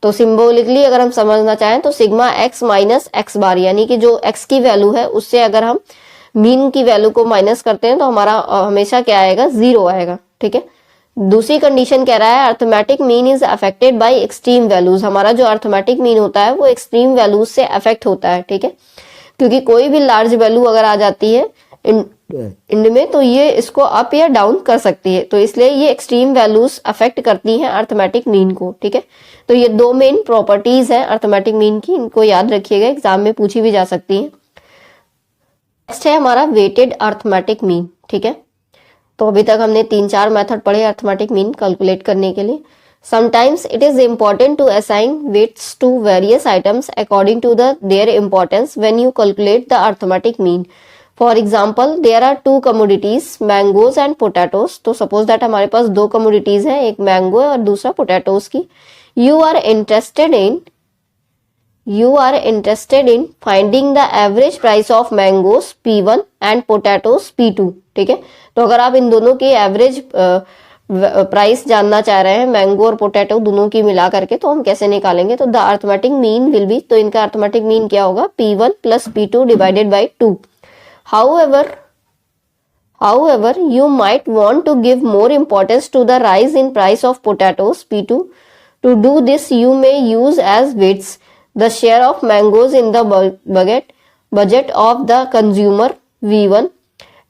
तो सिंबॉलिकली अगर हम समझना चाहें तो सिग्मा एक्स माइनस एक्स बार, यानी कि जो एक्स की वैल्यू है उससे अगर हम मीन की वैल्यू को माइनस करते हैं तो हमारा हमेशा क्या आएगा, 0 आएगा। ठीक है, दूसरी कंडीशन कह रहा है arithmetic mean is affected by extreme values. हमारा जो अर्थमेटिक मीन होता है वो एक्सट्रीम वैल्यूज से अफेक्ट होता है। ठीक है, क्योंकि कोई भी लार्ज वैल्यू अगर आ जाती है इंड में तो ये इसको अप या डाउन कर सकती है, तो इसलिए ये एक्सट्रीम वैल्यूज अफेक्ट करती हैं अर्थमेटिक मीन को। ठीक है, तो ये दो मेन प्रॉपर्टीज हैं अर्थमेटिक मीन की, इनको याद रखिएगा, एग्जाम में पूछी भी जा सकती है। नेक्स्ट है हमारा वेटेड अर्थमेटिक मीन। ठीक है, तो अभी तक हमने 3-4 मेथड पढ़े अर्थमेटिक मीन कैलकुलेट करने के लिए। Sometimes it is important to assign weights to various items according to their importance when you calculate the arithmetic mean. For example there are 2 commodities, mangoes and potatoes. तो सपोज दैट हमारे पास 2 कमोडिटीज हैं, एक मैंगो और दूसरा पोटैटोज की। You are interested in finding the average price of mangoes P1 and potatoes P2। ठीक है, तो अगर आप इन दोनों की एवरेज प्राइस जानना चाह रहे हैं, मैंगो और पोटैटो दोनों की मिला करके, तो हम कैसे निकालेंगे, तो the arithmetic mean will be, तो इनका अर्थमेटिक मीन क्या होगा, P1 plus P2 divided by 2। However, you might want to give more importance to the rise in price of potatoes P2. To do this, you may use as weights the share of mangoes in the budget of the consumer V1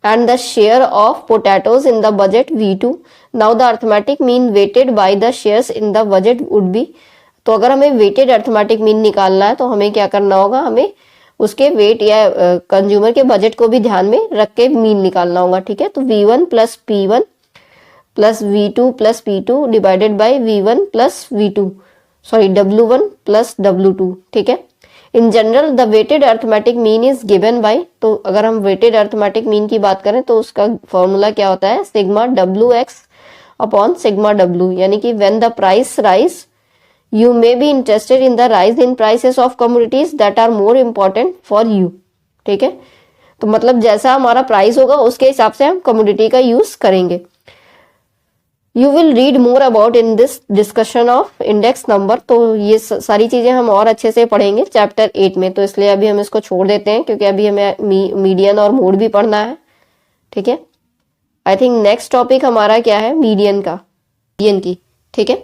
and the share of potatoes in the budget V2. Now the arithmetic mean weighted by the shares in the budget would be, तो अगर हमें weighted arithmetic mean निकालना है तो हमें क्या करना होगा, हमें उसके वेट या कंज्यूमर के बजट को भी ध्यान में रख के मीन निकालना होगा। ठीक है, तो V1 plus P1 plus V2 plus P2 divided by V1 plus V2 W1 plus W2। ठीक है, in general the weighted arithmetic mean is given by, तो अगर हम वेटेड अर्थमेटिक मीन की बात करें तो उसका फॉर्मूला क्या होता है, sigma WX upon sigma W, यानी कि when the price rise you may be interested in the rise in prices of commodities that are more important for you। ठीक है, तो मतलब जैसा हमारा प्राइस होगा उसके हिसाब से हम कमोडिटी का यूज करेंगे। You will read more about in this discussion of index number. तो ये सारी चीजें हम और अच्छे से पढ़ेंगे चैप्टर 8 में, तो इसलिए अभी हम इसको छोड़ देते हैं क्योंकि अभी हमें मीडियन और मोड भी पढ़ना है। ठीक है, आई थिंक नेक्स्ट टॉपिक हमारा क्या है, मीडियन की। ठीक है,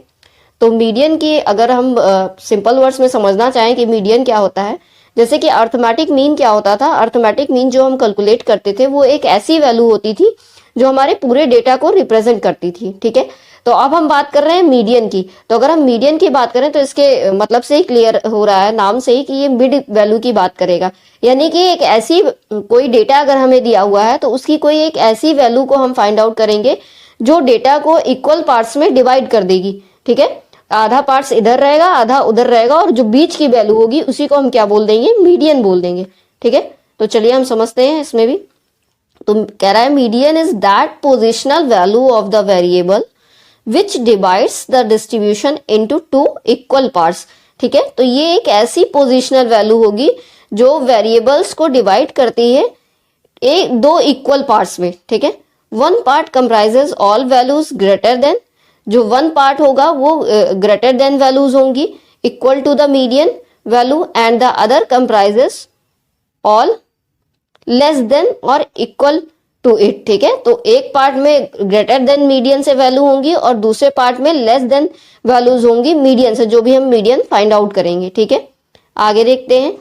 तो मीडियन की अगर हम सिंपल वर्ड्स में समझना चाहें कि मीडियन क्या होता है, जैसे कि अर्थमेटिक मीन क्या होता था, अर्थमेटिक मीन जो हम कैलकुलेट करते थे वो एक ऐसी वैल्यू होती थी जो हमारे पूरे डेटा को रिप्रेजेंट करती थी। ठीक है, तो अब हम बात कर रहे हैं मीडियन की। तो अगर हम मीडियन की बात करें तो इसके मतलब से ही क्लियर हो रहा है नाम से ही कि ये मिड वैल्यू की बात करेगा, यानी कि एक ऐसी कोई डेटा अगर हमें दिया हुआ है तो उसकी कोई एक ऐसी वैल्यू को हम फाइंड आउट करेंगे जो डेटा को इक्वल पार्ट्स में डिवाइड कर देगी। ठीक है, आधा पार्ट्स इधर रहेगा आधा उधर रहेगा और जो बीच की वैल्यू होगी उसी को हम क्या बोल देंगे, मीडियन बोल देंगे। ठीक है, तो चलिए हम समझते हैं इसमें भी। तो कह रहा है median is that positional value of the variable which divides the distribution into 2 equal parts. ठीक है, तो ये एक ऐसी पोजिशनल वैल्यू होगी जो वेरिएबल्स को डिवाइड करती है 2 इक्वल पार्ट्स में। ठीक है, 1 part comprises all values greater than, जो 1 पार्ट होगा वो ग्रेटर देन वैल्यूज होंगी equal to the median value, and the other comprises all less than और इक्वल टू इट। ठीक है, तो एक पार्ट में ग्रेटर देन मीडियन से वैल्यू होंगी और दूसरे पार्ट में लेस देन वैल्यूज होंगी मीडियन से, जो भी हम मीडियन फाइंड आउट करेंगे। ठीक है, आगे देखते हैं।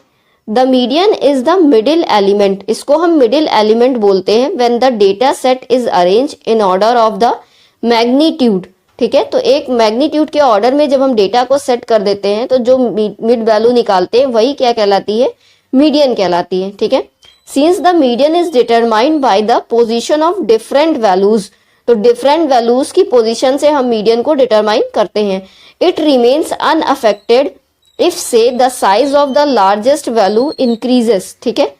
The median is the middle element, इसको हम मिडिल एलिमेंट बोलते हैं when the data set is arrange in order of the magnitude. ठीक है, तो एक मैग्नीट्यूड के ऑर्डर में जब हम डेटा को सेट कर देते हैं तो जो मिड वैल्यू निकालते हैं वही क्या कहलाती है, मीडियन कहलाती है। ठीक है, since the median is determined by the position of different values, तो डिफरेंट वैल्यूज की पोजीशन से हम मीडियन को डिटरमाइन करते हैं। इट रिमेन्स अनअफेक्टेड इफ से the size of the largest value increases. ठीक है,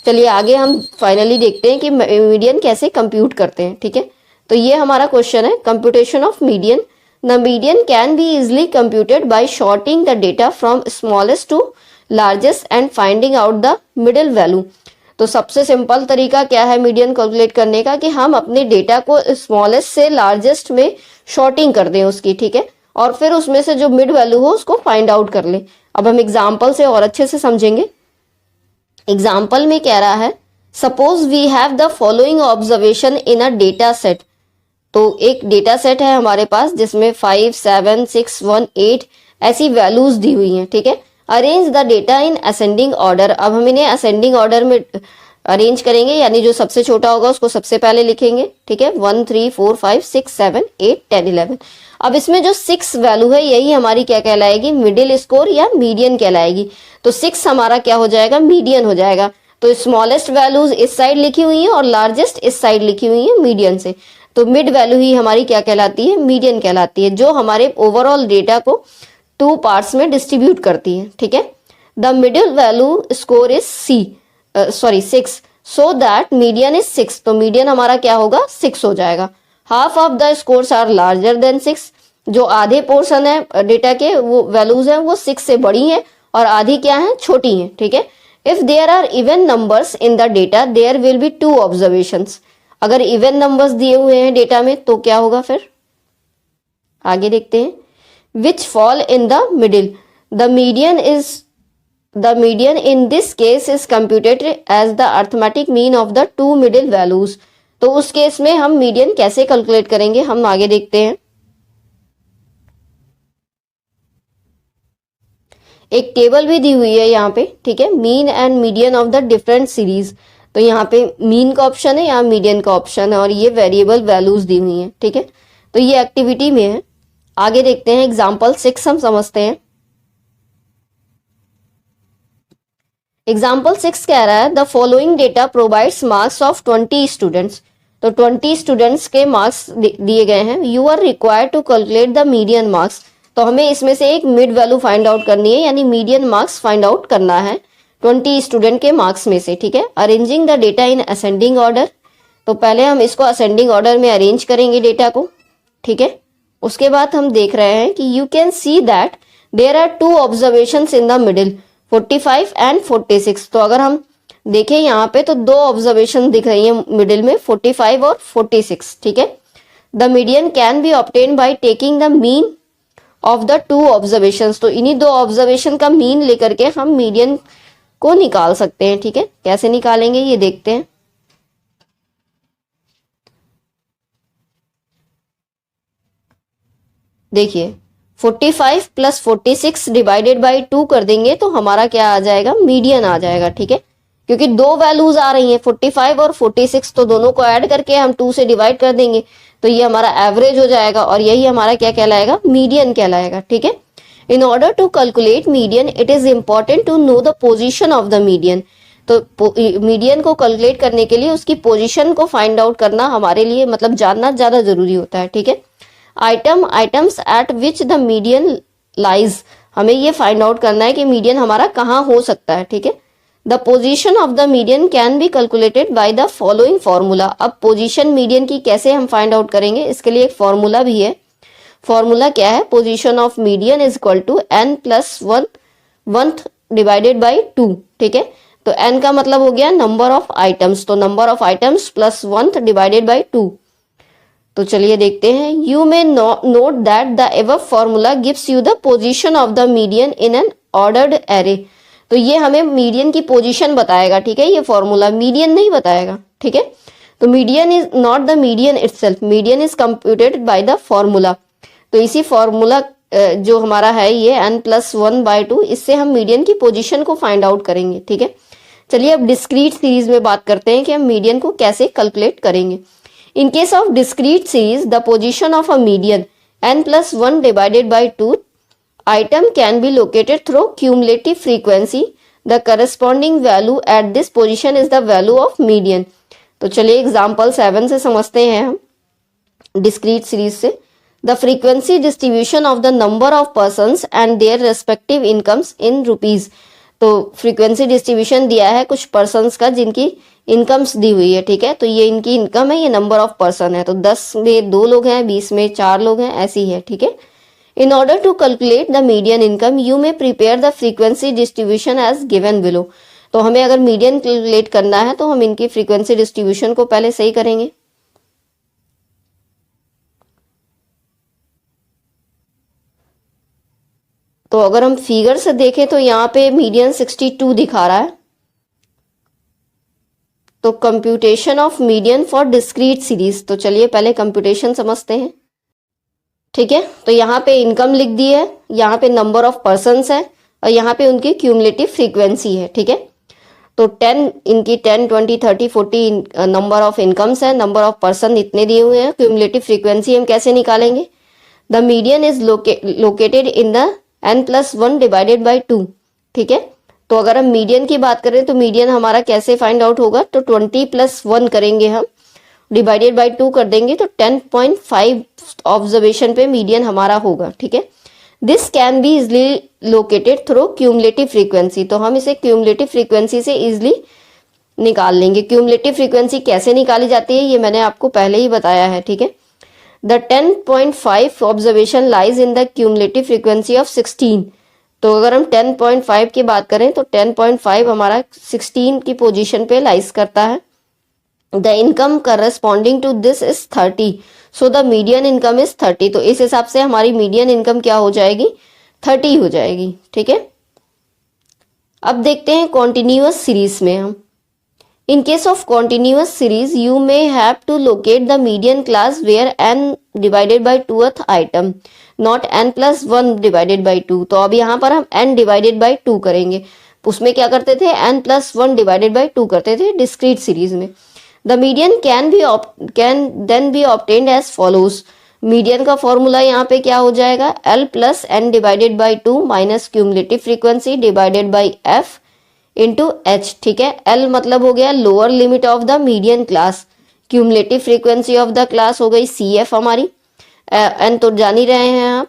चलिए आगे हम फाइनली देखते हैं कि मीडियन कैसे कंप्यूट करते हैं। ठीक है, तो ये हमारा क्वेश्चन है, computation of median. The median can be easily computed by shorting the data from smallest to largest and finding out the middle value. तो सबसे सिंपल तरीका क्या है मीडियन कैलकुलेट करने का, कि हम अपने डेटा को स्मॉलेस्ट से लार्जेस्ट में शॉर्टिंग कर दें उसकी, ठीक है, और फिर उसमें से जो मिड वैल्यू हो उसको फाइंड आउट कर लें। अब हम एग्जाम्पल से और अच्छे से समझेंगे। एग्जाम्पल में कह रहा है, suppose we have the following observation in a data set. तो एक डेटा सेट है हमारे पास जिसमें 5, 7, 6, 1, 8 ऐसी वैल्यूज दी हुई हैं, ठीक है। Arrange the data in ascending order. अब हम इन्हें असेंडिंग ऑर्डर में अरेंज करेंगे, यानी जो सबसे छोटा होगा उसको सबसे पहले लिखेंगे, ठीक है। 1, 3, 4, 5, 6, 7, 8, 10, 11। अब इसमें जो 6 वैल्यू है यही हमारी क्या कहलाएगी, मिडिल स्कोर या मीडियन कहलाएगी। तो 6 हमारा क्या हो जाएगा, मीडियन हो जाएगा। तो स्मॉलेस्ट वैल्यूज इस साइड लिखी हुई है और लार्जेस्ट इस साइड लिखी हुई है मीडियन से। तो मिड वैल्यू ही हमारी क्या कहलाती है, मीडियन कहलाती है, जो हमारे ओवरऑल डेटा को 2 पार्ट्स में डिस्ट्रीब्यूट करती है, ठीक है। The middle value score is 6, so that median is 6। तो मीडियन हमारा क्या होगा, 6 हो जाएगा। Half of the scores are larger than 6। जो आधे पोर्शन है डेटा के वो वैल्यूज हैं वो 6 से बड़ी हैं और आधी क्या है, छोटी हैं, ठीक है। If there are even numbers in the data there will be 2 observations. अगर इवन नंबर्स दिए हुए हैं डेटा में तो क्या होगा, फिर आगे देखते हैं। Which fall in the middle, the median in this case is computed as the arithmetic mean of the 2 middle values. तो उस केस में हम मीडियन कैसे कैलकुलेट करेंगे, हम आगे देखते हैं। एक टेबल भी दी हुई है यहाँ पे, ठीक है, mean and median of the different series. तो यहाँ पे मीन का ऑप्शन है, यहाँ मीडियन का ऑप्शन है और ये वेरिएबल वैल्यूज दी हुई हैं, ठीक है। तो ये एक्टिविटी में है। आगे देखते हैं एग्जाम्पल 6 हम समझते हैं। एग्जाम्पल 6 कह रहा है, the following data provides marks of 20 students. तो 20 स्टूडेंट्स के मार्क्स दिए गए हैं। You are required to calculate the median marks. तो हमें इसमें से एक मिड वैल्यू फाइंड आउट करनी है, यानी मीडियन मार्क्स फाइंड आउट करना है 20 स्टूडेंट के मार्क्स में से, ठीक है। Arranging the data in ascending order. तो पहले हम इसको असेंडिंग ऑर्डर में अरेंज करेंगे डेटा को, ठीक है। उसके बाद हम देख रहे हैं कि you can see that there are 2 observations in the middle, 45 and 46। तो अगर हम देखें यहाँ पे तो 2 ऑब्जर्वेशन दिख रही है मिडिल में, 45 और 46, ठीक है। The median can be obtain by taking the mean of the 2 observations. तो इन्हीं 2 ऑब्जर्वेशन का मीन लेकर के हम मीडियन को निकाल सकते हैं, ठीक है। कैसे निकालेंगे ये देखते हैं। देखिए 45 प्लस 46 डिवाइडेड बाई 2 कर देंगे तो हमारा क्या आ जाएगा, मीडियन आ जाएगा, ठीक है। क्योंकि 2 वैल्यूज आ रही हैं 45 और 46, तो दोनों को ऐड करके हम 2 से डिवाइड कर देंगे तो ये हमारा एवरेज हो जाएगा और यही हमारा क्या कहलाएगा, मीडियन कहलाएगा, ठीक है। In order to calculate median it is important to know the position of the median. तो मीडियन को कैलकुलेट करने के लिए उसकी पोजीशन को फाइंड आउट करना हमारे लिए मतलब जानना ज्यादा जरूरी होता है, ठीक है। Items eight which the median lies, हमें ये फाइंड आउट करना है कि मीडियन हमारा कहाँ हो सकता है, ठीक है। The position of the median can be calculated by the following formula. अब पोजीशन मीडियन की कैसे हम फाइंड आउट करेंगे, इसके लिए एक फॉर्मूला भी है। फॉर्मूला क्या है, position of median is equal to n+1 divided by 2, ठीक है। तो n का मतलब हो गया नंबर ऑफ आइटम्स, तो number of items plus 1 divided by 2। तो चलिए देखते हैं। You may note that the above formula gives you the position of the median in an ordered array. तो ये हमें मीडियन की पोजीशन बताएगा, ठीक है। ये फॉर्मूला मीडियन नहीं बताएगा, ठीक है। तो median is not the median itself, median is computed by the formula. तो इसी फॉर्मूला जो हमारा है ये n+1/2, इससे हम मीडियन की पोजीशन को फाइंड आउट करेंगे, ठीक है। चलिए अब डिस्क्रीट सीरीज में बात करते हैं कि हम मीडियन को कैसे कैलकुलेट करेंगे। In case of discrete series, the position of a median n+1 divided by 2 item can be located through cumulative frequency. The corresponding value at this position is the value of median. तो चलिए एग्जाम्पल 7 से समझते हैं हम डिस्क्रीट सीरीज से। The frequency distribution of the number of persons and their respective incomes in rupees. तो फ्रीक्वेंसी डिस्ट्रीब्यूशन दिया है कुछ पर्सन्स का जिनकी इनकम्स दी हुई है, ठीक है। तो ये इनकी इनकम है, ये नंबर ऑफ पर्सन है। तो 10 में 2 लोग हैं, 20 में 4 लोग हैं, ऐसी है, ठीक है। In order to calculate the median income, you may prepare the frequency distribution as given below. तो हमें अगर मीडियन कैलकुलेट करना है तो हम इनकी फ्रीक्वेंसी डिस्ट्रीब्यूशन को पहले सही करेंगे। तो अगर हम फिगर से देखें तो यहाँ पे मीडियन 62 दिखा रहा है। तो computation of median for discrete series, तो चलिए पहले कंप्यूटेशन समझते हैं, ठीक है। तो यहाँ पे इनकम लिख दी है, यहाँ पे नंबर ऑफ पर्सन्स है और यहाँ पे उनकी क्यूमुलेटिव फ्रीक्वेंसी है, ठीक है। तो 10 इनकी 10, 20, 30, 40 नंबर ऑफ इनकम्स है, नंबर ऑफ पर्सन इतने दिए हुए हैं। क्यूमुलेटिव फ्रीक्वेंसी हम कैसे निकालेंगे? The median is located in the n+1 divided by 2, ठीक है। तो अगर हम मीडियन की बात करें तो मीडियन हमारा कैसे फाइंड आउट होगा? तो 20+1 करेंगे हम, डिवाइडेड बाई 2 कर देंगे तो 10.5 ऑब्जर्वेशन पे मीडियन हमारा होगा, ठीक है। This can be easily located through cumulative frequency, तो हम इसे क्यूमुलेटिव फ्रीक्वेंसी से इजिली निकाल लेंगे। क्यूमुलेटिव फ्रीक्वेंसी कैसे निकाली जाती है ये मैंने आपको पहले ही बताया है, ठीक है। The 10.5 observation lies in the cumulative frequency of 16। तो अगर हम 10.5 की बात करें तो 10.5 हमारा 16 की पोजीशन पे लाइज करता है। The income corresponding to this is 30, so the median income is 30। तो इस हिसाब से हमारी मीडियन इनकम क्या हो जाएगी? 30 हो जाएगी, ठीक है। अब देखते हैं कॉन्टिन्यूअस सीरीज में हम। In case of continuous series, you may have to locate the median class where n divided by 2th item, not n+1 divided by 2। तो अब यहाँ पर हम n divided by 2 करेंगे। उसमें क्या करते थे? n+1 divided by 2 करते थे डिस्क्रीट सीरीज में। The median can then be obtained as follows। Median का फॉर्मूला यहाँ पे क्या हो जाएगा? l+n divided by 2 minus cumulative frequency divided by f into H, ठीक है। एल मतलब हो गया lower limit of the median class, cumulative frequency of the class हो गई सी एफ हमारी, एन तो जान ही रहे हैं आप।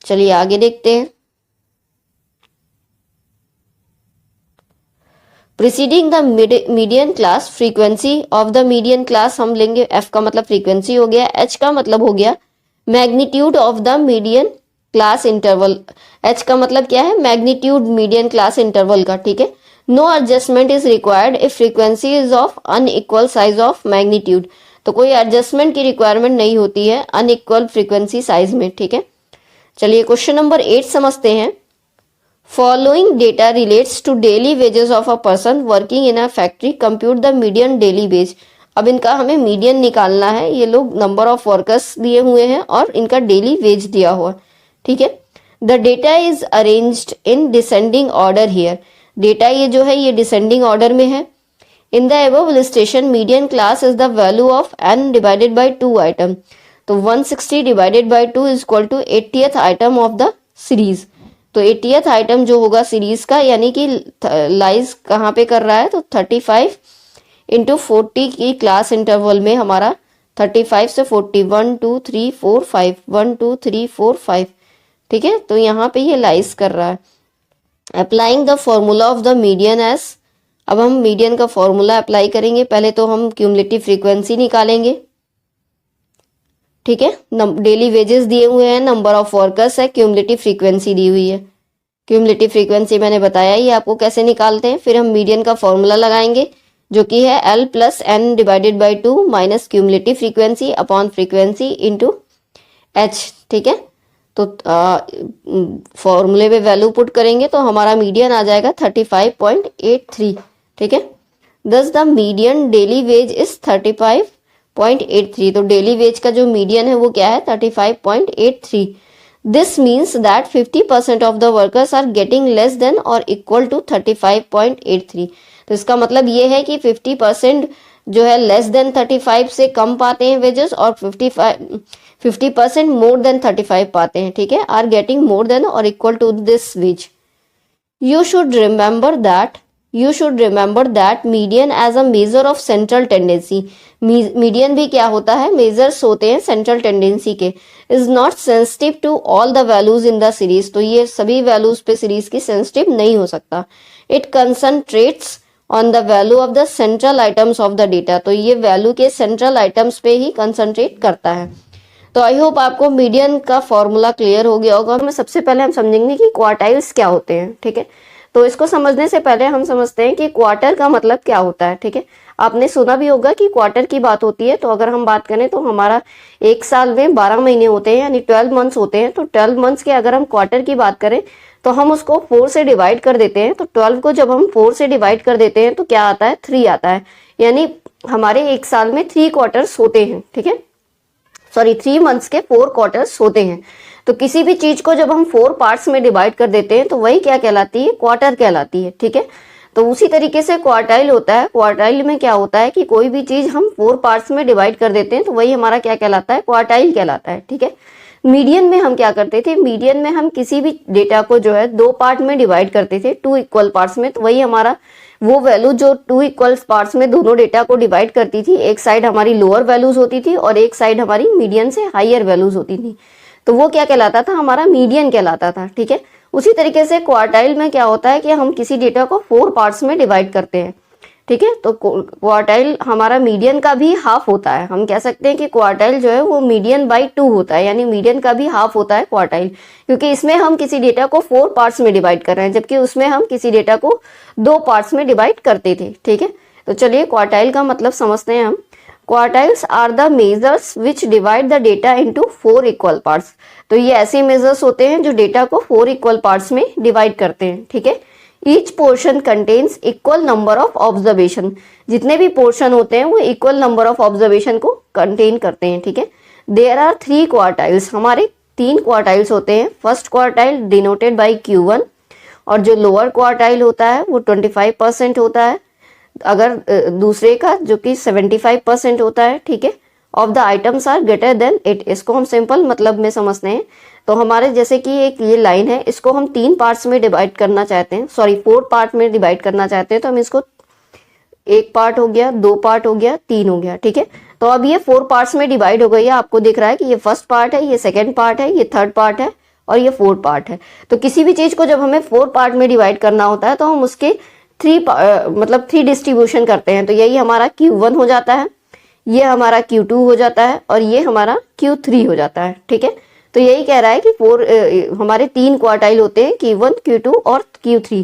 चलिए आगे देखते हैं। Preceding the median class, frequency of the median class हम लेंगे, एफ का मतलब फ्रीक्वेंसी हो गया, एच का मतलब हो गया magnitude of the median class interval. H का मतलब क्या है? मैग्नीट्यूड मीडियन क्लास इंटरवल का, ठीक है। No adjustment is required if frequency is of unequal size of magnitude. तो कोई एडजस्टमेंट की रिक्वायरमेंट नहीं होती है अनइक्वल फ्रीक्वेंसी साइज में, ठीक है। चलिए क्वेश्चन नंबर 8 समझते हैं। Following data relates to daily wages of a person working in a factory, compute the median daily wage. अब इनका हमें मीडियन निकालना है। ये लोग नंबर ऑफ वर्कर्स दिए हुए हैं और इनका डेली वेज दिया हुआ, ठीक है। The data is arranged in descending order here. Data ये जो है ये डिसेंडिंग ऑर्डर में है। In the above illustration median class is the value of n divided by 2 item. तो 160 divided by 2 is equal to 80th item of the series. तो 80th आइटम जो होगा सीरीज का, यानी कि लाइज कहाँ पे कर रहा है? तो 35 इंटू 40 की क्लास इंटरवल में हमारा 35 से 40, 1 2 3 4 5, 1 2 3 4 5, ठीक है। तो यहाँ पे ये लाइज कर रहा है। Applying the formula of the median S, अब हम मीडियन का फॉर्मूला अप्लाई करेंगे। पहले तो हम क्यूमुलेटिव फ्रीक्वेंसी निकालेंगे, ठीक है। डेली वेजेस दिए हुए हैं, नंबर ऑफ वर्कर्स है, क्यूमुलेटिव फ्रीक्वेंसी दी हुई है। क्यूमुलेटिव फ्रीक्वेंसी मैंने बताया ही आपको कैसे निकालते हैं। फिर हम मीडियन का फॉर्मूला लगाएंगे जो कि है l+n divided by 2 minus cumulative frequency upon frequency into H, ठीक है। तो फॉर्मूले में वैल्यू पुट करेंगे तो हमारा मीडियन आ जाएगा 35.83, ठीक है। दस the median daily veg is 35.83। तो डेली वेज का जो मीडियन है वो क्या है? 35.83। This means that 50% of the workers are getting less than और इक्वल टू 35.83। तो इसका मतलब ये है कि 50% जो है लेस देन 35 से कम पाते हैं वेजेस और 50% मोर देन 35 पाते हैं, ठीक है। आर गेटिंग मोर देन और equal to this wage. You should remember that median as a measure of central tendency. Median भी क्या होता है? मेजर्स होते हैं सेंट्रल टेंडेंसी के। Is not sensitive to all the values in the series. तो ये सभी वैल्यूज पे सीरीज की सेंसिटिव नहीं हो सकता। It concentrates on the value of the central items of the data. तो ये वैल्यू के सेंट्रल आइटम्स पे ही कंसंट्रेट करता है। तो आई होप आपको मीडियन का फॉर्मूला क्लियर हो गया होगा। मैं सबसे पहले हम समझेंगे कि क्वार्टाइल्स क्या होते हैं, ठीक है। तो इसको समझने से पहले हम समझते हैं कि क्वार्टर का मतलब क्या होता है, ठीक है। आपने सुना भी होगा कि क्वार्टर की बात होती है। तो अगर हम बात करें तो हमारा एक साल में 12 महीने होते हैं, यानी 12 मंथ्स होते हैं। तो 12 मंथ्स के अगर हम क्वार्टर की बात करें तो हम उसको 4 से डिवाइड कर देते हैं। तो 12 को जब हम 4 से डिवाइड कर देते हैं तो क्या आता है, 3 आता है। यानी हमारे एक साल में 3 क्वार्टर्स होते हैं, ठीक है। सॉरी, 3 मंथ्स के 4 क्वार्टर्स होते हैं। तो किसी भी चीज को जब हम 4 पार्ट्स में डिवाइड कर देते हैं तो वही क्या कहलाती है, क्वार्टर कहलाती है, ठीक है। तो उसी तरीके से क्वार्टाइल होता है। क्वार्टाइल में क्या होता है कि कोई भी चीज हम 4 पार्ट्स में डिवाइड कर देते हैं तो वही हमारा क्या कहलाता है, क्वार्टाइल कहलाता है, ठीक है। मीडियन में हम क्या करते थे, मीडियन में हम किसी भी डेटा को जो है 2 पार्ट में डिवाइड करते थे, 2 इक्वल पार्ट्स में। तो वही हमारा वो वैल्यू जो 2 इक्वल पार्ट्स में दोनों डेटा को डिवाइड करती थी, एक साइड हमारी लोअर वैल्यूज होती थी और एक साइड हमारी मीडियन से हायर वैल्यूज होती थी। तो वो क्या कहलाता था, हमारा मीडियन कहलाता था, ठीक है। उसी तरीके से क्वार्टाइल में क्या होता है कि हम किसी डेटा को 4 पार्ट्स में डिवाइड करते हैं, ठीक है। तो क्वार्टाइल हमारा मीडियन का भी हाफ होता है। हम कह सकते हैं कि क्वार्टाइल जो है वो मीडियन बाई 2 होता है, यानी मीडियन का भी हाफ होता है क्वार्टाइल, क्योंकि इसमें हम किसी डेटा को 4 पार्ट्स में डिवाइड कर रहे हैं, जबकि उसमें हम किसी डेटा को 2 पार्ट्स में डिवाइड करते थे, ठीक है। तो चलिए क्वार्टाइल का मतलब समझते हैं हम। Quartiles are the measures which divide the data into 4 equal parts. तो ये ऐसे मेजर्स होते हैं जो डेटा को 4 इक्वल पार्ट्स में डिवाइड करते हैं, ठीक है। Each portion contains equal number of observation. जितने भी पोर्शन होते हैं वो इक्वल नंबर ऑफ ऑब्जर्वेशन को कंटेन करते हैं, ठीक है। There are 3 quartiles. हमारे 3 क्वार्टाइल्स होते हैं। First quartile denoted by Q1, और जो लोअर क्वार्टाइल होता है वो 25% होता है, अगर दूसरे का जो कि 75% होता है, ठीक है। Of the items are greater than 8। इसको हम सिंपल मतलब में समझते हैं। तो हमारे जैसे कि एक ये लाइन है, इसको हम 3 पार्ट्स में डिवाइड करना चाहते हैं, सॉरी 4 पार्ट में डिवाइड करना चाहते हैं। तो हम इसको 1 पार्ट हो गया, 2 पार्ट हो गया, 3 हो गया, ठीक है। तो अब ये 4 पार्ट्स में डिवाइड हो गई है। आपको दिख रहा है कि ये फर्स्ट पार्ट है, ये सेकेंड पार्ट है, ये थर्ड पार्ट है और ये 4th पार्ट है। तो किसी भी चीज को जब हमें 4 पार्ट में डिवाइड करना होता है तो हम उसके 3 डिस्ट्रीब्यूशन करते हैं। तो यही हमारा Q1 हो जाता है, ये हमारा Q2 हो जाता है और ये हमारा Q3 हो जाता है, ठीक है। तो यही कह रहा है कि हमारे 3 क्वार्टाइल होते हैं, Q1, Q2 और Q3।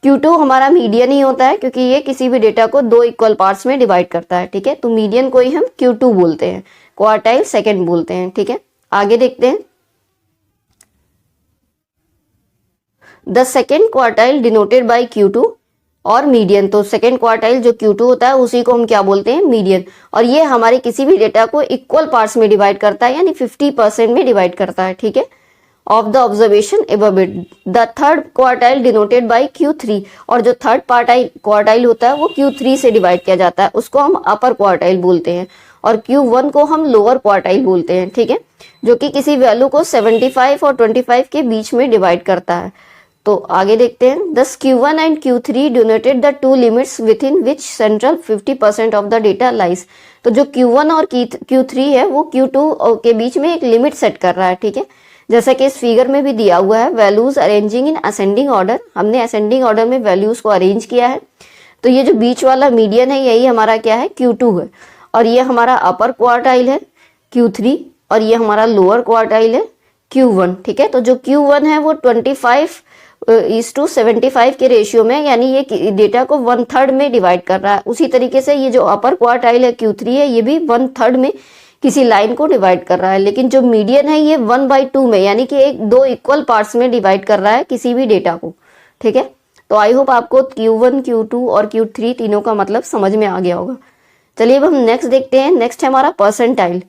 Q2 हमारा मीडियन ही होता है क्योंकि ये किसी भी डेटा को 2 इक्वल पार्ट्स में डिवाइड करता है, ठीक है। तो मीडियन को ही हम Q2 बोलते हैं, क्वार्टाइल सेकेंड बोलते हैं, ठीक है। आगे देखते हैं। The second quartile denoted by Q2 और मीडियन। तो सेकेंड क्वार्टाइल जो Q2 होता है उसी को हम क्या बोलते हैं, मीडियन। और ये हमारे किसी भी डेटा को इक्वल पार्ट्स में डिवाइड करता है, यानी 50% में डिवाइड करता है, ठीक है। Of the observation above it। The third quartile denoted by Q3। और जो थर्ड क्वार्टाइल होता है वो Q3 से डिवाइड किया जाता है, उसको हम अपर क्वार्टाइल बोलते हैं। और Q1 को हम लोअर क्वार्टाइल बोलते हैं, ठीक है, जो कि किसी वैल्यू को 75 और 25 के बीच में डिवाइड करता है। तो आगे देखते हैं। दस Q1 and Q3 denoted the 2 limits with in which central 50% of the data lies. तो जो Q1 और Q3 है वो Q2 के बीच में एक लिमिट सेट कर रहा है, ठीक है। जैसा कि इस फिगर में भी दिया हुआ है, values arranging in ascending order. हमने असेंडिंग ऑर्डर में वैल्यूज को अरेंज किया है। तो ये जो बीच वाला मीडियन है यही हमारा क्या है, Q2 है। और ये हमारा अपर क्वार्टाइल है Q3 और ये हमारा लोअर क्वार्टाइल है Q1, ठीक है। तो जो Q1 है वो 25:75 के रेशियो में, यानी ये डेटा को 1/3 में डिवाइड कर रहा है। उसी तरीके से ये जो अपर क्वार्टाइल है Q3 है, ये भी 1/3 में किसी लाइन को डिवाइड कर रहा है। लेकिन जो मीडियन है ये 1/2 में, यानी कि 2 इक्वल पार्ट्स में डिवाइड कर रहा है किसी भी डेटा को, ठीक है। तो आई होप आपको Q1, Q2 और Q3 तीनों का मतलब समझ में आ गया होगा। चलिए अब हम नेक्स्ट देखते हैं। नेक्स्ट है हमारा परसेंटाइल।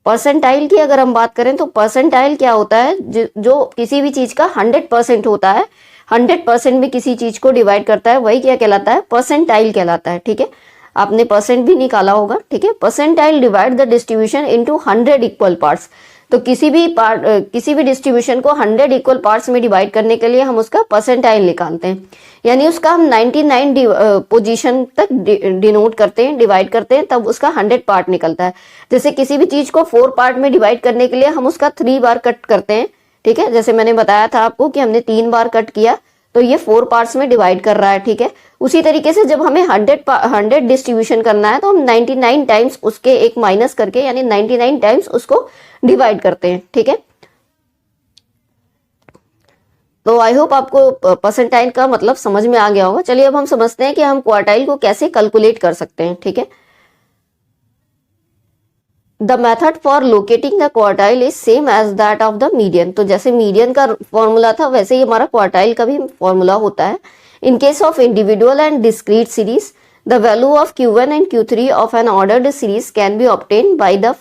परसेंटाइल की अगर हम बात करें तो परसेंटाइल क्या होता है, जो किसी भी चीज का 100% होता है, 100% में किसी चीज को डिवाइड करता है, वही क्या कहलाता है, परसेंटाइल कहलाता है, ठीक है। आपने परसेंट भी निकाला होगा, ठीक है। Percentile divide the distribution into 100 equal parts. तो किसी भी डिस्ट्रीब्यूशन को 100 इक्वल पार्ट्स में डिवाइड करने के लिए हम उसका परसेंटाइल निकालते हैं, यानी उसका हम 99 पोजीशन तक डिनोट करते हैं, डिवाइड करते हैं, तब उसका 100 पार्ट निकलता है। जैसे किसी भी चीज को 4 पार्ट में डिवाइड करने के लिए हम उसका 3 बार कट करते हैं, ठीक है। जैसे मैंने बताया था आपको कि हमने 3 बार कट किया तो ये 4 पार्ट्स में डिवाइड कर रहा है, ठीक है। उसी तरीके से जब हमें 100 डिस्ट्रीब्यूशन करना है तो हम 99 टाइम्स उसके एक माइनस करके यानी 99 टाइम्स उसको डिवाइड करते हैं, ठीक है। तो आई होप आपको परसेंटाइल का मतलब समझ में आ गया होगा। चलिए अब हम समझते हैं कि हम क्वार्टाइल को कैसे कैलकुलेट कर सकते हैं, ठीक है। The method for locating the quartile is same as that of the median. तो जैसे मीडियन का फॉर्मूला था वैसे ही हमारा क्वार्टाइल का भी फॉर्मूला होता है। In case of individual and discrete series the value of Q1 and Q3 of an ordered series can be obtain by the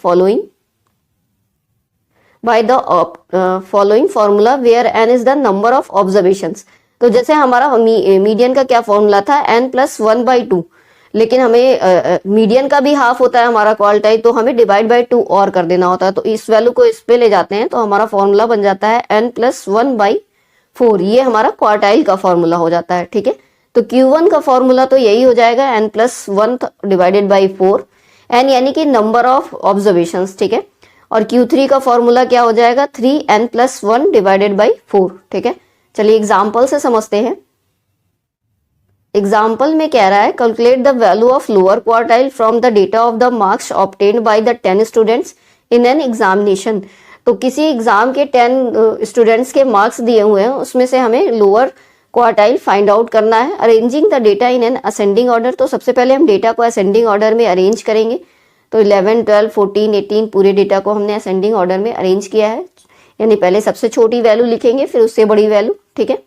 following formula where n is the number of observations. तो जैसे हमारा मीडियन का क्या फॉर्मूला था, n+1/2, लेकिन हमें मीडियन का भी हाफ होता है हमारा क्वार्टाइल, तो हमें डिवाइड बाय 2 और कर देना होता है। तो इस वैल्यू को इस पे ले जाते हैं तो हमारा फॉर्मूला बन जाता है n+1/4। ये हमारा क्वार्टाइल का फॉर्मूला हो जाता है, ठीक है। तो Q1 का फॉर्मूला तो यही हो जाएगा n+1 डिवाइडेड बाई 4, n यानी कि नंबर ऑफ ऑब्जर्वेशंस, ठीक है। और Q3 का फॉर्मूला क्या हो जाएगा, 3n+1 डिवाइडेड बाई 4, ठीक है। चलिए एग्जाम्पल से समझते हैं। एग्जाम्पल में कह रहा है calculate the value of lower quartile from the data of the marks obtained by the 10 students in an examination. तो किसी एग्जाम के 10 स्टूडेंट्स के मार्क्स दिए हुए हैं, उसमें से हमें लोअर क्वार्टाइल फाइंड आउट करना है। Arranging the data in an ascending order, तो सबसे पहले हम डेटा को असेंडिंग ऑर्डर में अरेंज करेंगे। तो 11, 12, 14, 18 पूरे डेटा को हमने असेंडिंग ऑर्डर में अरेंज किया है, यानी पहले सबसे छोटी वैल्यू लिखेंगे फिर उससे बड़ी वैल्यू, ठीक है।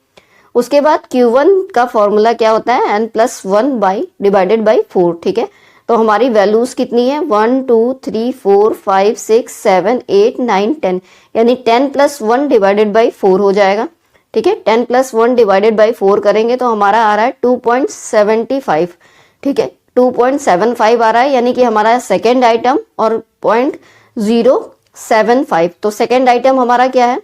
उसके बाद Q1 का फॉर्मूला क्या होता है, n+1 डिवाइडेड बाई 4, ठीक है। तो हमारी वैल्यूज कितनी है, 1, 2, 3, 4, 5, 6, 7, 8, 9, 10, यानी 10+1 डिवाइडेड बाई 4 हो जाएगा, ठीक है। 10+1 डिवाइडेड बाई 4 करेंगे तो हमारा आ रहा है 2.75, ठीक है। 2.75 आ रहा है, यानी कि हमारा सेकेंड आइटम और 0.075। तो सेकेंड आइटम हमारा क्या है,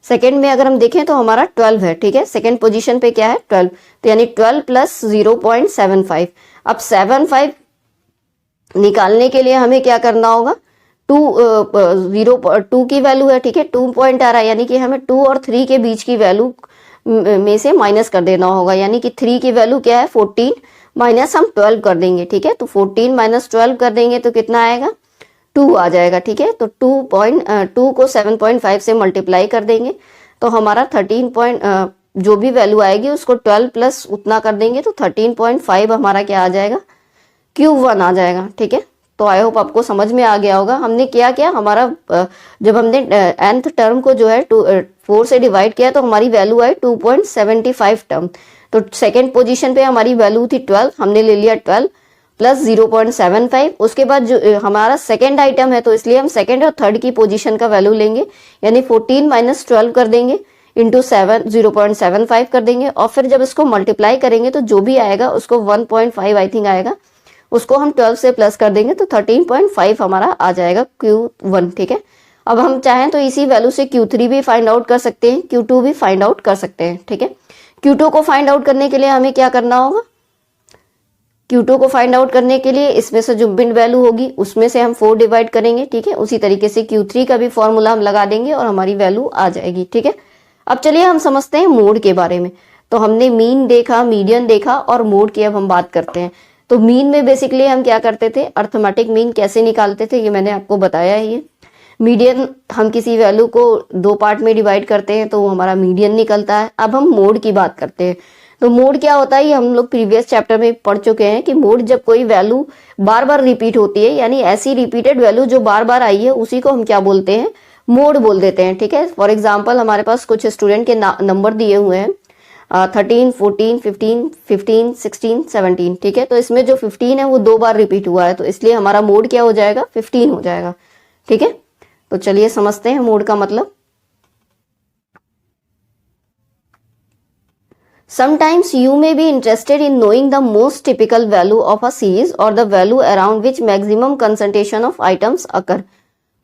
सेकेंड में अगर हम देखें तो हमारा 12 है, ठीक है। सेकेंड पोजीशन पे क्या है, 12, तो यानी 12 + 0.75। अब 75 निकालने के लिए हमें क्या करना होगा, 2 की वैल्यू है, ठीक है। 2 पॉइंट आ रहा है, यानी कि हमें 2 और 3 के बीच की वैल्यू में से माइनस कर देना होगा, यानी कि 3 की वैल्यू क्या है, 14 माइनस हम 12 कर देंगे, ठीक है। तो 14 - 12 कर देंगे तो कितना आएगा, 2 आ जाएगा, ठीक है। तो 2 को 7.5 से मल्टीप्लाई कर देंगे तो हमारा 13 जो भी वैल्यू आएगी उसको 12 प्लस उतना कर देंगे तो 13.5 हमारा क्या आ जाएगा, Q1 आ जाएगा, ठीक है। तो आई होप आपको समझ में आ गया होगा। हमने क्या किया, हमारा जब हमने nth टर्म को जो है 4 से डिवाइड किया तो हमारी वैल्यू आई 2.75 टर्म। तो सेकेंड पोजीशन पे हमारी वैल्यू थी 12, हमने ले लिया 12 प्लस 0.75। उसके बाद जो हमारा सेकेंड आइटम है तो इसलिए हम सेकेंड और थर्ड की पोजीशन का वैल्यू लेंगे, यानी 14 - 12 कर देंगे इंटू 0.75 कर देंगे और फिर जब इसको मल्टीप्लाई करेंगे तो जो भी आएगा उसको 1.5 आई थिंक आएगा, उसको हम 12 से प्लस कर देंगे तो 13.5 हमारा आ जाएगा Q1, ठीक है। अब हम चाहें तो इसी वैल्यू से Q3 भी फाइंड आउट कर सकते हैं, Q2 भी फाइंड आउट कर सकते हैं, ठीक है। Q2 को फाइंड आउट करने के लिए हमें क्या करना होगा, Q2 को फाइंड आउट करने के लिए इसमें से जो मिड वैल्यू होगी उसमें से हम 4 डिवाइड करेंगे, ठीक है। उसी तरीके से Q3 का भी फॉर्मूला हम लगा देंगे और हमारी वैल्यू आ जाएगी, ठीक है। अब चलिए हम समझते हैं मोड के बारे में। तो हमने मीन देखा, मीडियन देखा और मोड की अब हम बात करते हैं। तो मीन में बेसिकली हम क्या करते थे, अर्थमेटिक मीन कैसे निकालते थे ये मैंने आपको बताया ही है। मीडियन हम किसी वैल्यू को 2 पार्ट में डिवाइड करते हैं तो हमारा मीडियन निकलता है। अब हम मोड की बात करते हैं। तो मोड क्या होता है, ये हम लोग प्रीवियस चैप्टर में पढ़ चुके हैं कि मोड जब कोई वैल्यू बार बार रिपीट होती है, यानी ऐसी रिपीटेड वैल्यू जो बार बार आई है उसी को हम क्या बोलते हैं, मोड बोल देते हैं, ठीक है। फॉर एग्जाम्पल हमारे पास कुछ स्टूडेंट के नंबर दिए हुए हैं 13, 14, 15, 15, 16, 17, ठीक है। तो इसमें जो 15 है वो 2 बार रिपीट हुआ है तो इसलिए हमारा मोड क्या हो जाएगा, 15 हो जाएगा, ठीक है। तो चलिए समझते हैं मोड का मतलब। Sometimes you may be interested in knowing the most typical value of a series or the value around which maximum concentration of items occur.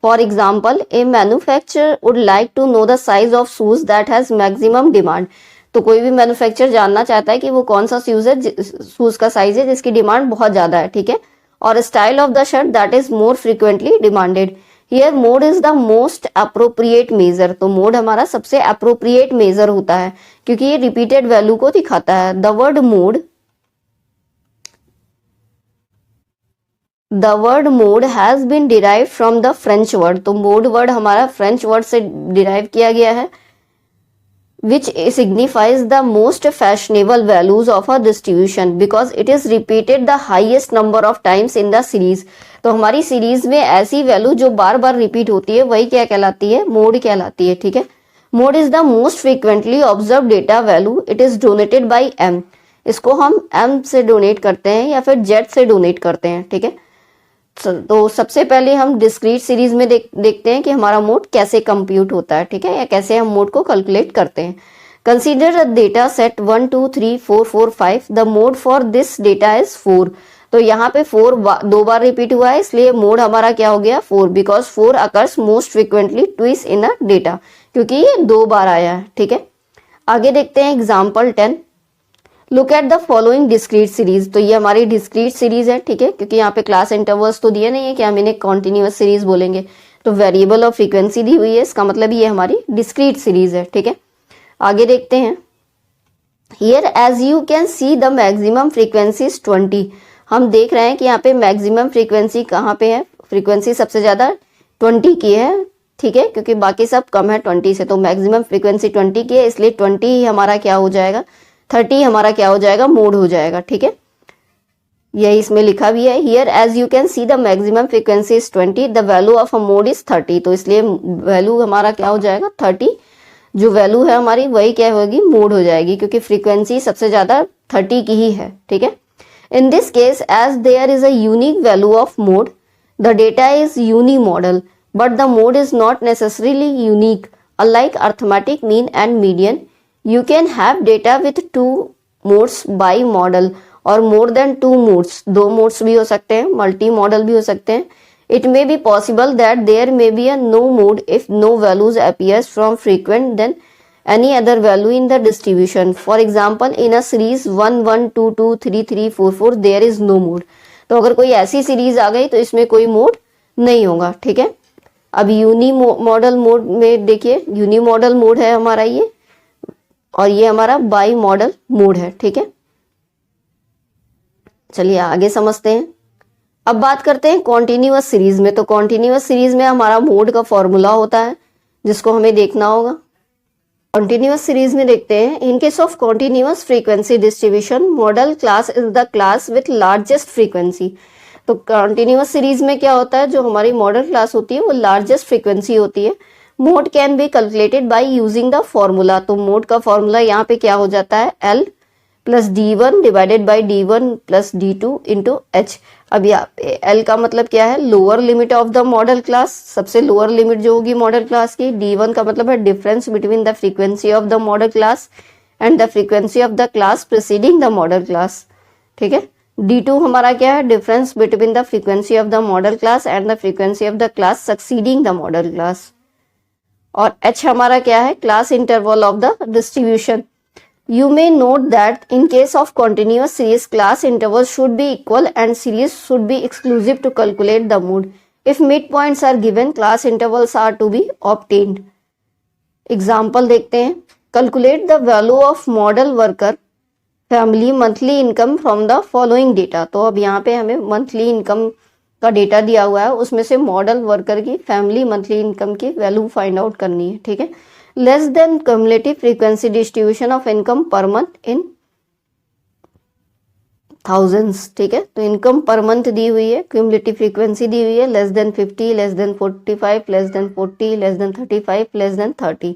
For example, a manufacturer would like to know the size of shoes that has maximum demand. तो कोई भी मैन्युफैक्चरर जानना चाहता है कि वो कौन सा शूज का साइज है जिसकी डिमांड बहुत ज्यादा है, ठीक है। और style of the shirt that is more frequently demanded. Here mode is the most appropriate measure. तो मोड हमारा सबसे अप्रोप्रिएट मेजर होता है क्योंकि ये रिपीटेड वैल्यू को दिखाता है। The word mode the word mode has been derive from the French word, तो मोड वर्ड हमारा फ्रेंच वर्ड से डिराइव किया गया है, which signifies the most fashionable values of a distribution because it is repeated the highest number of times in the series। तो हमारी सीरीज में ऐसी वैल्यू जो बार बार रिपीट होती है वही क्या कहलाती है, मोड कहलाती है। ठीक है, mode is the most frequently observe data value, it is donated by m, इसको हम एम से डोनेट करते हैं या फिर जेड से डोनेट करते हैं। ठीक है, तो सबसे पहले हम डिस्क्रीट सीरीज में देखते हैं कि हमारा मोड कैसे कंप्यूट होता है। ठीक है, या कैसे हम मोड को कैलकुलेट करते हैं। Consider data set 1 2 3 4 4 5, the mode for this data is 4। तो यहाँ पे 4 दो बार रिपीट हुआ है, इसलिए मोड हमारा क्या हो गया 4, because 4 occurs most frequently twice in a data, क्योंकि ये 2 बार आया है। ठीक है, आगे देखते हैं example 10। Look at the following discrete series, तो ये हमारी डिस्क्रीट सीरीज है। ठीक है, क्योंकि यहाँ पे क्लास इंटरवल्स तो दिए नहीं है कि हम इन्हें कॉन्टिन्यूअस सीरीज बोलेंगे, तो वेरिएबल और फ्रीक्वेंसी दी हुई है, इसका मतलब ये हमारी डिस्क्रीट सीरीज है। ठीक है, आगे देखते हैं। Here as you can see the maximum frequency is 20। हम देख रहे हैं कि यहाँ पे मैक्सिमम फ्रीक्वेंसी कहाँ पे है, फ्रीक्वेंसी सबसे ज्यादा 20 की है। ठीक है, क्योंकि बाकी सब कम है 20 से, तो मैक्सिमम फ्रीक्वेंसी 20 की है, इसलिए 20 ही हमारा क्या हो जाएगा, 30 हमारा क्या हो जाएगा, मोड हो जाएगा। ठीक है, यही इसमें लिखा भी है। Here as you can see the maximum frequency is 20, the value of a mode is 30, तो इसलिए वैल्यू हमारा क्या हो जाएगा 30, जो वैल्यू है हमारी वही क्या होगी, मोड हो जाएगी, क्योंकि फ्रीक्वेंसी सबसे ज्यादा 30 की ही है। ठीक है, in this case as there is a unique value of mode, the data is unimodal but the mode is not necessarily unique, unlike arithmetic mean and median. You can have data with 2 modes by model और more than 2 modes, 2 modes भी हो सकते हैं, मल्टी मॉडल भी हो सकते हैं। It may be possible that there may be a no mode if no values appears from frequent than any other value in the distribution. For example, in a series 1 1 2 2 3 3 4 4 there is no mode। तो अगर कोई ऐसी सीरीज आ गई तो इसमें कोई मोड नहीं होगा। ठीक है, अब यूनी मॉडल मोड में देखिए, यूनी मॉडल मोड है हमारा ये, और ये हमारा बाई मॉडल मोड है। ठीक है, चलिए आगे समझते हैं। अब बात करते हैं कॉन्टिन्यूअस सीरीज में। तो कॉन्टिन्यूअस सीरीज में हमारा मोड का फॉर्मूला होता है जिसको हमें देखना होगा। कॉन्टिन्यूअस सीरीज में देखते हैं, इन case of continuous frequency distribution model class is the class with largest frequency. तो कॉन्टिन्यूअस सीरीज में क्या होता है, जो हमारी मॉडल क्लास होती है वो लार्जेस्ट फ्रीक्वेंसी होती है। Mode can be calculated by using the formula, तो मोड का फॉर्मूला यहाँ पे क्या हो जाता है, L plus D1 divided by D1 plus D2 into H। अब यहाँ पे L का मतलब क्या है, lower limit of the model class, सबसे लोअर लिमिट जो होगी मॉडल क्लास की। D1 का मतलब है difference between the frequency of the model class and the frequency of the class preceding the model class. ठीक है, D2 हमारा क्या है, difference between the frequency of the model class and the frequency of the class succeeding the model class. और H हमारा क्या है, class interval of the distribution. You may note that in case of continuous series, class intervals should be equal and series should be exclusive to calculate the mode. If midpoints are given, class intervals are to be obtained. Example देखते हैं। Calculate the value of model worker family monthly income from the following data। तो अब यहाँ पे हमें monthly income का डेटा दिया हुआ है, उसमें से मॉडल वर्कर की फैमिली मंथली इनकम की वैल्यू फाइंड आउट करनी है। ठीक है, less than cumulative frequency distribution of income per month in thousands. ठीक है, तो इनकम पर मंथ दी हुई है, क्यूमुलेटिव फ्रीक्वेंसी दी हुई है less than 50, less than 45, less than 40, less than 35, less than 30।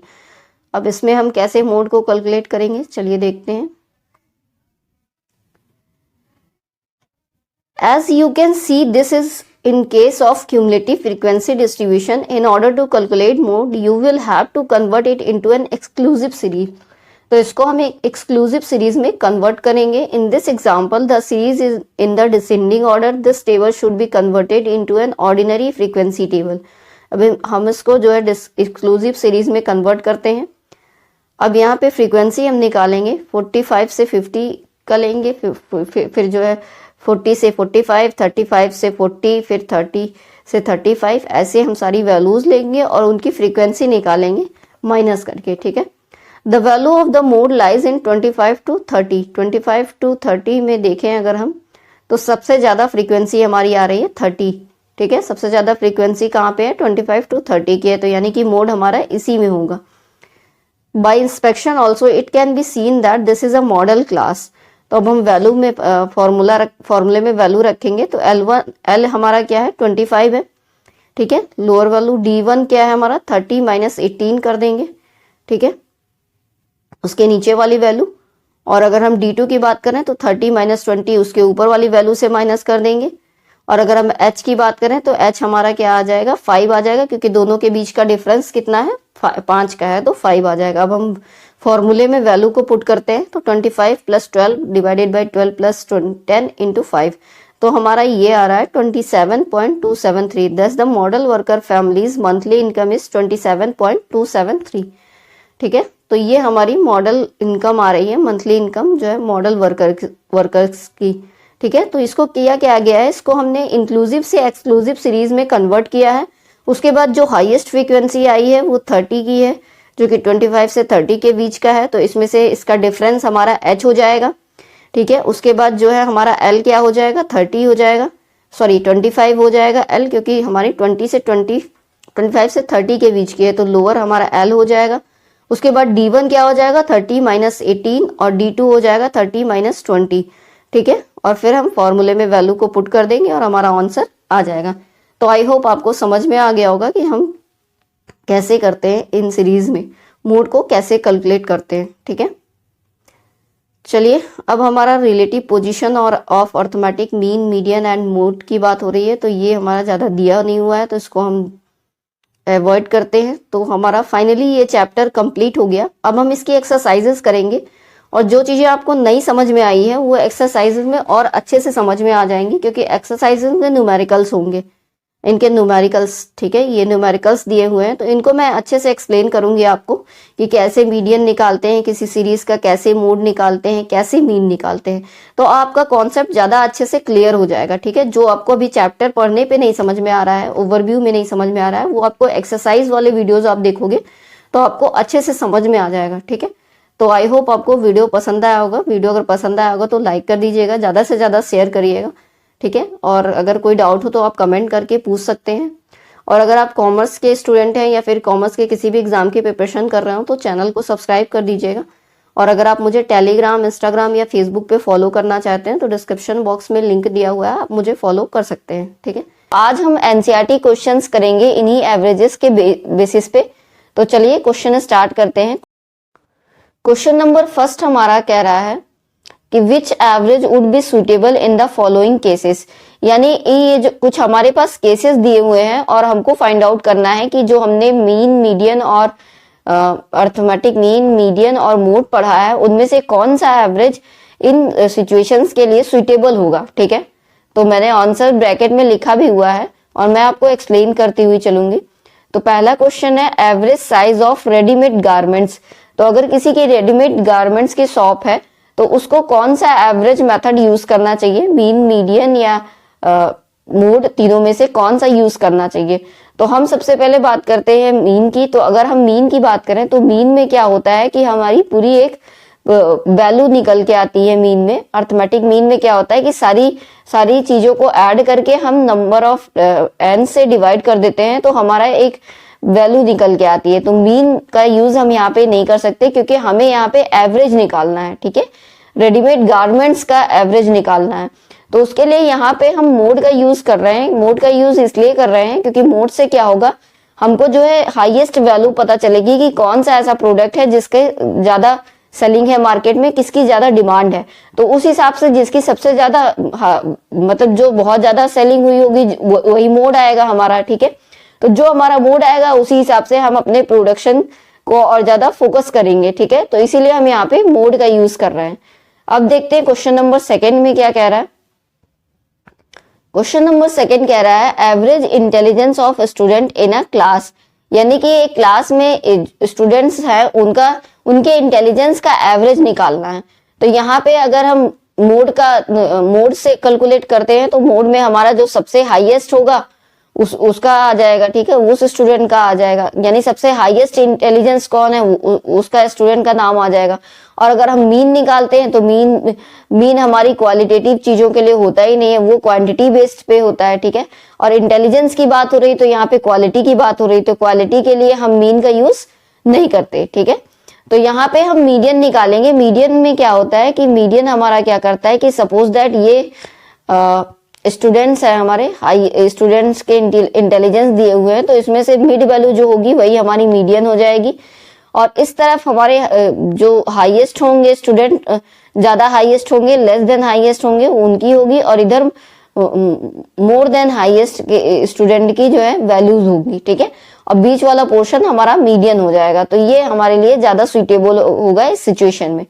अब इसमें हम कैसे मोड को कैलकुलेट करेंगे, चलिए देखते हैं। As you can see, this is in case of cumulative frequency distribution. In order to calculate mode, you will have to convert it into an exclusive series. तो इसको हम एक exclusive series में convert करेंगे. In this example, the series is in the descending order. This table should be converted into an ordinary frequency table. अब हम इसको जो है exclusive series में convert करते हैं। अब यहाँ पे frequency हम निकालेंगे, 45 से 50 का लेंगे, फिर जो है 40 से 45, 35 से 40, फिर 30 से 35, ऐसे हम सारी वैल्यूज लेंगे और उनकी फ्रीक्वेंसी निकालेंगे माइनस करके। ठीक है, the value of the mode lies in 25 to 30। 25 to 30 में देखें अगर हम, तो सबसे ज्यादा फ्रीक्वेंसी हमारी आ रही है 30, ठीक है। सबसे ज्यादा फ्रीक्वेंसी कहाँ पे है, 25 to 30 की है, तो यानी कि मोड हमारा इसी में होगा। Bye inspection also it can be seen that this is a model class. तो अब हम वैल्यू में फॉर्मूले में वैल्यू रखेंगे, तो L हमारा क्या है 25 है, ठीक है। लोअर वैल्यू D1 क्या है हमारा 30 माइनस 18 कर देंगे, ठीक है, उसके नीचे वाली वैल्यू। और अगर हम D2 की बात करें तो 30 माइनस 20 उसके ऊपर वाली वैल्यू से माइनस कर देंगे। और अगर हम H की बात करें तो H हमारा क्या आ जाएगा 5 आ जाएगा, क्योंकि दोनों के बीच का डिफरेंस कितना है 5 का है, तो 5 आ जाएगा। अब हम फॉर्मूले में वैल्यू को पुट करते हैं, तो 25 plus 12 divided by 12 plus 10 into 5, तो हमारा ये आ रहा है 27.273। दस the model worker families monthly income is 27.273, ठीक है। तो ये हमारी मॉडल इनकम आ रही है, मंथली इनकम जो है मॉडल वर्कर्स की, ठीक है। तो इसको किया क्या गया है, इसको हमने इंक्लूसिव से एक्सक्लूसिव सीरीज में कन्वर्ट किया है। उसके बाद जो हाईएस्ट फ्रीक्वेंसी आई है वो 30 की है, जो कि 25 से 30 के बीच का है, तो इसमें से इसका डिफरेंस हमारा H हो जाएगा, ठीक है। उसके बाद जो है हमारा L क्या हो जाएगा 30 हो जाएगा, सॉरी 25 हो जाएगा L, क्योंकि हमारी 25 से 30 के बीच की है, तो लोअर हमारा L हो जाएगा। उसके बाद D1 क्या हो जाएगा 30 माइनस 18 और D2 हो जाएगा 30 माइनस 20, ठीक है। और फिर हम फॉर्मूले में वैल्यू को पुट कर देंगे और हमारा आंसर आ जाएगा। तो आई होप आपको समझ में आ गया होगा कि हम कैसे करते हैं इन सीरीज में, मोड को कैसे कैलकुलेट करते हैं, ठीक है। चलिए अब हमारा रिलेटिव पोजीशन और of arithmetic mean, median and mode की बात हो रही है, तो ये हमारा ज़्यादा दिया नहीं हुआ है, तो इसको हम अवॉइड करते हैं। तो हमारा फाइनली ये चैप्टर कंप्लीट हो गया। अब हम इसकी एक्सरसाइजेस करेंगे, और जो चीज़ें आपको नहीं समझ में आई है वो एक्सरसाइजेस में और अच्छे से समझ में आ जाएंगी, क्योंकि एक्सरसाइजेस में न्यूमेरिकल्स होंगे, इनके न्यूमेरिकल्स, ठीक है। ये न्यूमेरिकल्स दिए हुए हैं, तो इनको मैं अच्छे से एक्सप्लेन करूंगी आपको कि कैसे मीडियन निकालते हैं किसी सीरीज का, कैसे मोड निकालते हैं, कैसे मीन निकालते हैं। तो आपका कॉन्सेप्ट ज़्यादा अच्छे से क्लियर हो जाएगा, ठीक है। जो आपको अभी चैप्टर पढ़ने पे नहीं समझ में आ रहा है, ओवरव्यू में नहीं समझ में आ रहा है, वो आपको एक्सरसाइज वाले वीडियोज आप देखोगे तो आपको अच्छे से समझ में आ जाएगा, ठीक है। तो आई होप आपको वीडियो पसंद आया होगा। वीडियो अगर पसंद आया होगा तो लाइक कर दीजिएगा, ज़्यादा से ज़्यादा शेयर करिएगा, ठीक है। और अगर कोई डाउट हो तो आप कमेंट करके पूछ सकते हैं। और अगर आप कॉमर्स के स्टूडेंट हैं या फिर कॉमर्स के किसी भी एग्जाम की प्रिपरेशन कर रहे हो तो चैनल को सब्सक्राइब कर दीजिएगा। और अगर आप मुझे टेलीग्राम, इंस्टाग्राम या फेसबुक पे फॉलो करना चाहते हैं तो डिस्क्रिप्शन बॉक्स में लिंक दिया हुआ है, आप मुझे फॉलो कर सकते हैं, ठीक है। आज हम एनसीईआरटी क्वेश्चंस करेंगे इन्हीं एवरेजेस के बेसिस पे। तो चलिए क्वेश्चन स्टार्ट करते हैं। क्वेश्चन नंबर फर्स्ट हमारा कह रहा है कि which average would be suitable in the following cases, यानी ये जो कुछ हमारे पास केसेस दिए हुए हैं और हमको फाइंड आउट करना है कि जो हमने मीन, मीडियन और अर्थमेटिक मीन, मीडियन और मोड पढ़ा है उनमें से कौन सा एवरेज इन सिचुएशंस के लिए सुटेबल होगा, ठीक है। तो मैंने आंसर ब्रैकेट में लिखा भी हुआ है और मैं आपको एक्सप्लेन करती हुई चलूंगी। तो पहला क्वेश्चन है average size of readymade garments. तो अगर किसी की रेडीमेड गारमेंट्स की शॉप है तो उसको कौन सा एवरेज मेथड यूज करना चाहिए, मीन, मीडियन या मोड, तीनों में से कौन सा यूज करना चाहिए। तो हम सबसे पहले बात करते हैं मीन की। तो अगर हम मीन की बात करें तो मीन में क्या होता है कि हमारी पूरी एक वैल्यू निकल के आती है मीन में। अर्थमेटिक मीन में क्या होता है कि सारी चीजों को ऐड करके हम नंबर ऑफ एन से डिवाइड कर देते हैं तो हमारा एक वैल्यू निकल के आती है। तो मीन का यूज हम यहाँ पे नहीं कर सकते क्योंकि हमें यहाँ पे एवरेज निकालना है, ठीक है। रेडीमेड गारमेंट्स का एवरेज निकालना है, तो उसके लिए यहाँ पे हम मोड का यूज कर रहे हैं। मोड का यूज इसलिए कर रहे हैं क्योंकि मोड से क्या होगा, हमको जो है हाईएस्ट वैल्यू पता चलेगी कि कौन सा ऐसा प्रोडक्ट है जिसके ज्यादा सेलिंग है मार्केट में, किसकी ज्यादा डिमांड है। तो उस हिसाब से जिसकी सबसे ज्यादा मतलब जो बहुत ज्यादा सेलिंग हुई होगी वही मोड आएगा हमारा, ठीक है। तो जो हमारा मोड आएगा उसी हिसाब से हम अपने प्रोडक्शन को और ज्यादा फोकस करेंगे, ठीक है। तो इसीलिए हम यहाँ पे मोड का यूज कर रहे हैं। अब देखते हैं क्वेश्चन नंबर सेकंड में क्या कह रहा है। क्वेश्चन नंबर सेकंड कह रहा है average intelligence of student in a class, यानी कि एक क्लास में स्टूडेंट्स है उनके इंटेलिजेंस का एवरेज निकालना है। तो यहाँ पे अगर हम मोड से कैलकुलेट करते हैं तो मोड में हमारा जो सबसे हाईएस्ट होगा उसका आ जाएगा, ठीक है, उस स्टूडेंट का आ जाएगा, यानी सबसे हाईएस्ट इंटेलिजेंस कौन है उसका स्टूडेंट का नाम आ जाएगा। और अगर हम मीन निकालते हैं तो मीन हमारी क्वालिटेटिव चीजों के लिए होता ही नहीं है, वो क्वांटिटी बेस्ड पे होता है, ठीक है। और इंटेलिजेंस की बात हो रही तो यहाँ पे क्वालिटी की बात हो रही, तो क्वालिटी के लिए हम मीन का यूज नहीं करते, ठीक है। तो यहाँ पे हम मीडियन निकालेंगे। मीडियन में क्या होता है कि मीडियन हमारा क्या करता है कि सपोज दैट ये स्टूडेंट्स है हमारे, हाई स्टूडेंट्स के इंटेलिजेंस दिए हुए हैं, तो इसमें से मिड वैल्यू जो होगी वही हमारी मीडियन हो जाएगी। और इस तरफ हमारे जो हाईएस्ट होंगे स्टूडेंट, ज्यादा हाईएस्ट होंगे, लेस देन हाईएस्ट होंगे, उनकी होगी। और इधर मोर देन हाईएस्ट स्टूडेंट की जो है वैल्यूज होगी, ठीक है। और बीच वाला पोर्शन हमारा मीडियन हो जाएगा, तो ये हमारे लिए ज्यादा सुइटेबल होगा इस सिचुएशन में।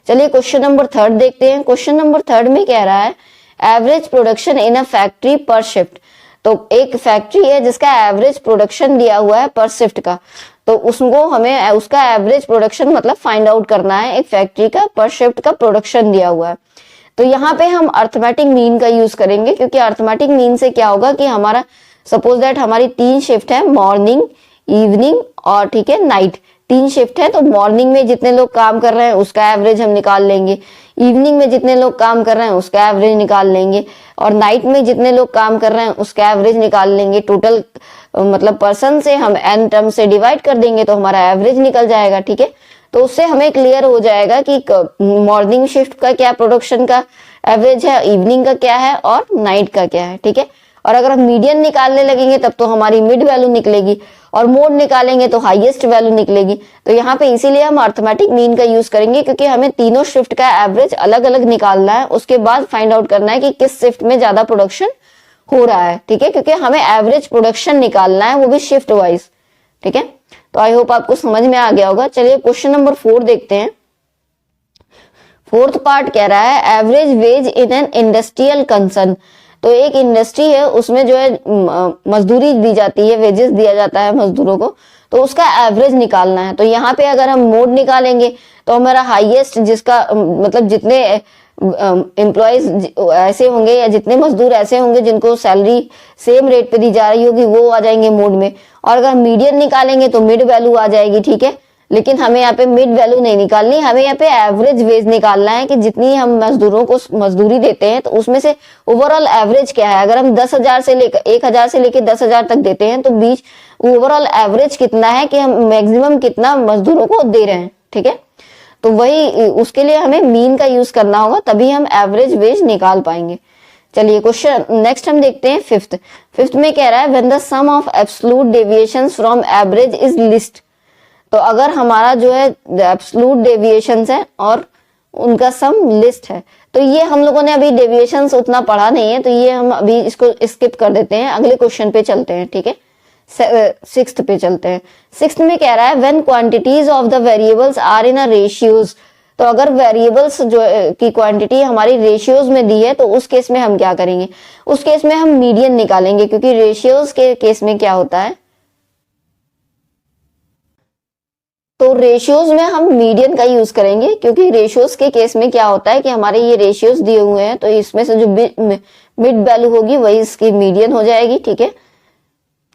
चलिए क्वेश्चन नंबर 3 देखते हैं। क्वेश्चन नंबर 3 में कह रहा है average production in a factory पर शिफ्ट। तो एक फैक्ट्री है जिसका एवरेज प्रोडक्शन दिया हुआ है पर शिफ्ट का, तो उसको हमें उसका एवरेज प्रोडक्शन मतलब फाइंड आउट करना है। एक फैक्ट्री का पर शिफ्ट का प्रोडक्शन दिया हुआ है, तो यहाँ पे हम अर्थमेटिक मीन का यूज करेंगे, क्योंकि अर्थमेटिक मीन से क्या होगा कि हमारा सपोज दैट हमारी 3 शिफ्ट है, मॉर्निंग, इवनिंग और ठीक है नाइट। 3 शिफ्ट है, तो मॉर्निंग में जितने लोग काम कर रहे हैं उसका एवरेज हम निकाल लेंगे, इवनिंग में जितने लोग काम कर रहे हैं उसका एवरेज निकाल लेंगे, और नाइट में जितने लोग काम कर रहे हैं उसका एवरेज निकाल लेंगे। टोटल मतलब पर्सन से हम एन टर्म से डिवाइड कर देंगे तो हमारा एवरेज निकल जाएगा, ठीक है। तो उससे हमें क्लियर हो जाएगा कि मॉर्निंग शिफ्ट का क्या प्रोडक्शन का एवरेज है, इवनिंग का क्या है और नाइट का क्या है, ठीक है। और अगर हम मीडियन निकालने लगेंगे तब तो हमारी मिड वैल्यू निकलेगी, और मोड निकालेंगे तो हाईएस्ट वैल्यू निकलेगी। तो यहाँ पे इसीलिए हम अर्थमेटिक मीन का यूज करेंगे, क्योंकि हमें तीनों शिफ्ट का एवरेज अलग अलग निकालना है, उसके बाद फाइंड आउट करना है कि किस शिफ्ट में ज्यादा प्रोडक्शन हो रहा है, ठीक है, क्योंकि हमें एवरेज प्रोडक्शन निकालना है, वो भी शिफ्ट वाइज, ठीक है। तो आई होप आपको समझ में आ गया होगा। चलिए क्वेश्चन नंबर 4 देखते हैं। 4th पार्ट कह रहा है average ways in an industrial concern. तो एक इंडस्ट्री है, उसमें जो है मजदूरी दी जाती है, वेजेस दिया जाता है मजदूरों को, तो उसका एवरेज निकालना है। तो यहाँ पे अगर हम मोड निकालेंगे तो हमारा हाईएस्ट जिसका मतलब जितने एम्प्लॉयज ऐसे होंगे या जितने मजदूर ऐसे होंगे जिनको सैलरी सेम रेट पे दी जा रही होगी वो आ जाएंगे मोड में। और अगर मीडियन निकालेंगे तो मिड वैल्यू आ जाएगी, ठीक है। लेकिन हमें यहाँ पे मिड वैल्यू नहीं निकालनी, हमें यहाँ पे एवरेज वेज निकालना है कि जितनी हम मजदूरों को मजदूरी देते हैं तो उसमें से ओवरऑल एवरेज क्या है। अगर हम 10,000 से लेकर 1,000 से लेकर 10,000 तक देते हैं तो बीच ओवरऑल एवरेज कितना है कि हम मैक्सिमम कितना मजदूरों को दे रहे हैं, ठीक है। तो वही उसके लिए हमें मीन का यूज करना होगा, तभी हम एवरेज वेज निकाल पाएंगे। चलिए क्वेश्चन नेक्स्ट हम देखते हैं 5th में कह रहा है when the sum of absolute deviations from average is least. तो अगर हमारा जो है एब्सोल्यूट डेविएशंस है और उनका सम लिस्ट है, तो ये हम लोगों ने अभी डेविएशंस उतना पढ़ा नहीं है, तो ये हम अभी इसको स्किप कर देते हैं, अगले क्वेश्चन पे चलते हैं, ठीक है। 6th पे चलते हैं। 6th में कह रहा है when quantities of the variables are in a ratios. तो अगर वेरिएबल्स जो की क्वांटिटी हमारी रेशियोज में दी है तो उस केस में हम क्या करेंगे, उस केस में हम मीडियन निकालेंगे, क्योंकि रेशियोज के केस में क्या होता है, तो रेशियोज में हम मीडियन का यूज करेंगे, क्योंकि रेशियोज के केस में क्या होता है कि हमारे ये रेशियोज दिए हुए हैं, तो इसमें से जो मिड वैल्यू होगी वही इसकी मीडियन हो जाएगी, ठीक है।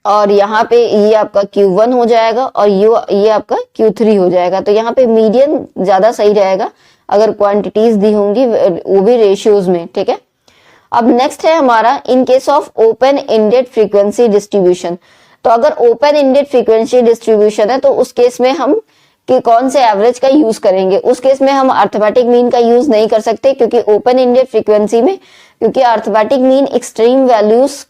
और यहाँ पे ये आपका Q1 हो जाएगा और ये आपका Q3 हो जाएगा। तो यहाँ पे मीडियन ज्यादा सही रहेगा अगर क्वांटिटीज दी होंगी वो भी रेशियोज में, ठीक है। अब नेक्स्ट है हमारा इन case of open ended frequency distribution. तो अगर ओपन एंडेड फ्रीक्वेंसी डिस्ट्रीब्यूशन है तो उस केस में हम कि कौन से एवरेज का यूज करेंगे। उस केस में हम अर्थमेटिक मीन का यूज नहीं कर सकते, क्योंकि ओपन एंडेड फ्रीक्वेंसी में क्योंकि अर्थमेटिक मीन एक्सट्रीम वैल्यूज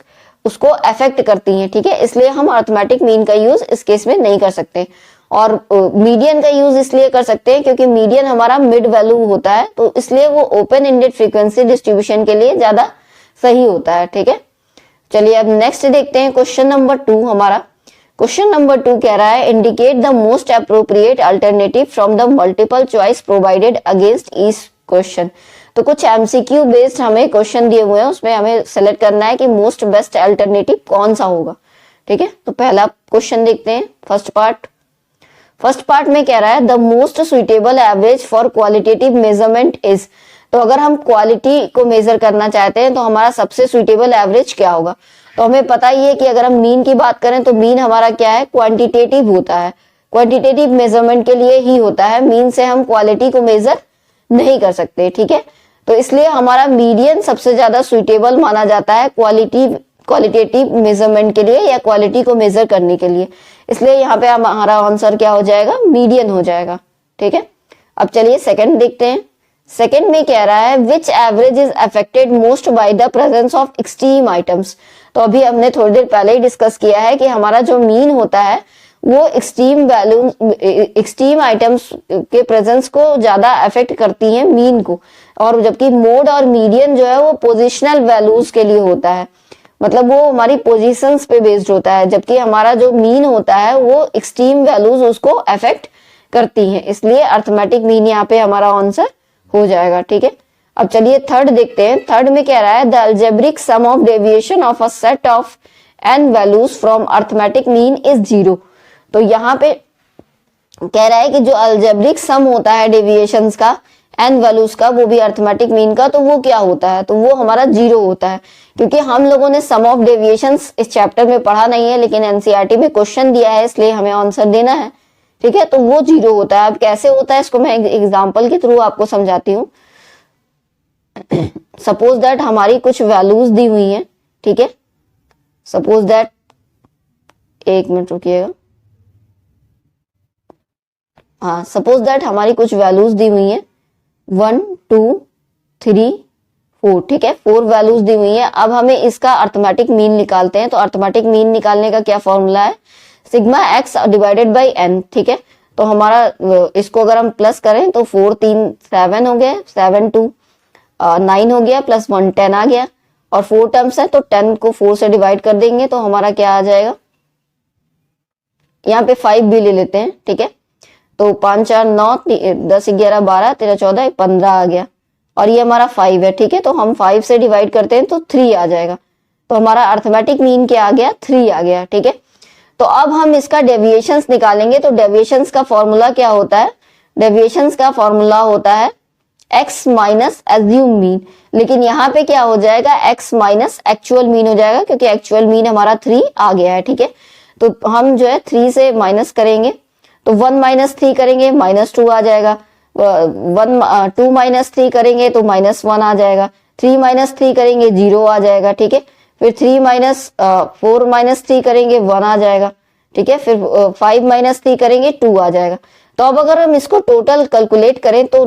उसको अफेक्ट करती हैं, ठीक है, इसलिए हम अर्थमेटिक मीन का यूज इस केस में नहीं कर सकते। और मीडियन का यूज इसलिए कर सकते हैं क्योंकि मीडियन हमारा मिड वैल्यू होता है, तो इसलिए वो ओपन एंडेड फ्रीक्वेंसी डिस्ट्रीब्यूशन के लिए ज्यादा सही होता है, ठीक है। चलिए अब नेक्स्ट देखते हैं क्वेश्चन नंबर 2 हमारा। क्वेश्चन नंबर 2 कह रहा है indicate the most appropriate alternative from the multiple choice provided against each question. तो कुछ एमसीक्यू बेस्ड हमें क्वेश्चन दिए हुए हैं, उसमें हमें सेलेक्ट करना है कि मोस्ट बेस्ट अल्टरनेटिव कौन सा होगा, ठीक है। तो पहला क्वेश्चन देखते हैं, फर्स्ट पार्ट में कह रहा है the most suitable average for qualitative measurement is. तो अगर हम क्वालिटी को मेजर करना चाहते हैं तो हमारा सबसे सुइटेबल एवरेज क्या होगा। तो हमें पता ही है कि अगर हम मीन की बात करें तो मीन हमारा क्या है, क्वांटिटेटिव होता है, क्वांटिटेटिव मेजरमेंट के लिए ही होता है, मीन से हम क्वालिटी को मेजर नहीं कर सकते, ठीक है। तो इसलिए हमारा मीडियन सबसे ज्यादा सुइटेबल माना जाता है क्वालिटेटिव मेजरमेंट के लिए या क्वालिटी को मेजर करने के लिए, इसलिए यहाँ पे हमारा आंसर क्या हो जाएगा, मीडियन हो जाएगा, ठीक है। अब चलिए सेकंड देखते हैं। सेकंड में कह रहा है which average is affected most by the presence of extreme items. तो अभी हमने थोड़ी देर पहले ही डिस्कस किया है कि हमारा जो मीन होता है वो एक्सट्रीम आइटम्स के प्रेजेंस को ज्यादा अफेक्ट करती हैं मीन को, और जबकि मोड और मीडियन जो है वो पोजिशनल वैल्यूज के लिए होता है, मतलब वो हमारी पोजीशंस पे बेस्ड होता है, जबकि हमारा जो मीन होता है वो एक्सट्रीम वैल्यूज उसको अफेक्ट करती हैं, इसलिए अर्थमेटिक मीन यहाँ पे हमारा आंसर हो जाएगा, ठीक है। अब चलिए थर्ड देखते हैं। थर्ड में कह रहा है the algebraic sum of deviation of a set of n values from arithmetic mean is 0। तो यहाँ पे कह रहा है कि जो अलजेब्रिक सम होता है डेविएशंस का n वैल्यूज का, वो भी अर्थमेटिक मीन का, तो वो क्या होता है, तो वो हमारा 0 होता है, क्योंकि हम लोगों ने सम ऑफ डेविएशंस इस चैप्टर में पढ़ा नहीं है, लेकिन एनसीईआरटी में क्वेश्चन दिया है, इसलिए हमें आंसर देना है, ठीक है। तो वो 0 होता है। अब कैसे होता है इसको मैं एग्जाम्पल के थ्रू आपको समझाती हूँ। सपोज दैट हमारी कुछ वैल्यूज दी हुई हैं, ठीक है। सपोज दैट, एक मिनट रुकिएगा, हाँ, सपोज दैट हमारी कुछ वैल्यूज दी हुई हैं 1 2 3 4, ठीक है, 4 वैल्यूज दी हुई हैं। अब हमें इसका अर्थमेटिक मीन निकालते हैं। तो अर्थमेटिक मीन निकालने का क्या फॉर्मूला है, sigma x divided by n, ठीक है। तो हमारा इसको अगर हम प्लस करें तो 4 3 7 हो गया, 7 2 9 हो गया, प्लस 1 10 आ गया, और 4 टर्म्स है तो 10 को 4 से डिवाइड कर देंगे तो हमारा क्या आ जाएगा, यहाँ पे 5 भी ले लेते हैं, ठीक है। तो 5 4 9 10 11 12 13 14 15 आ गया, और ये हमारा 5 है, ठीक है। तो हम 5 से डिवाइड करते हैं तो 3 आ जाएगा, तो हमारा अर्थमेटिक मीन क्या आ गया, 3 आ गया, ठीक है। तो अब हम इसका डेविएशंस निकालेंगे। तो डेविएशंस का फॉर्मूला क्या होता है, डेविएशंस का फॉर्मूला होता है x माइनस एज्यूम मीन, लेकिन यहाँ पे क्या हो जाएगा, x माइनस एक्चुअल मीन हो जाएगा, क्योंकि एक्चुअल मीन हमारा 3 आ गया है, ठीक है। तो हम जो है 3 से माइनस करेंगे, तो 1 माइनस 3 करेंगे -2 आ जाएगा, 2 माइनस 3 करेंगे तो -1 आ जाएगा, 3 माइनस 3 करेंगे 0 आ जाएगा, ठीक है। फिर 3 माइनस 4 माइनस 3 करेंगे 1 आ जाएगा, ठीक है। फिर 5 माइनस 3 करेंगे 2 आ जाएगा। तो अब अगर हम इसको टोटल कैलकुलेट करें तो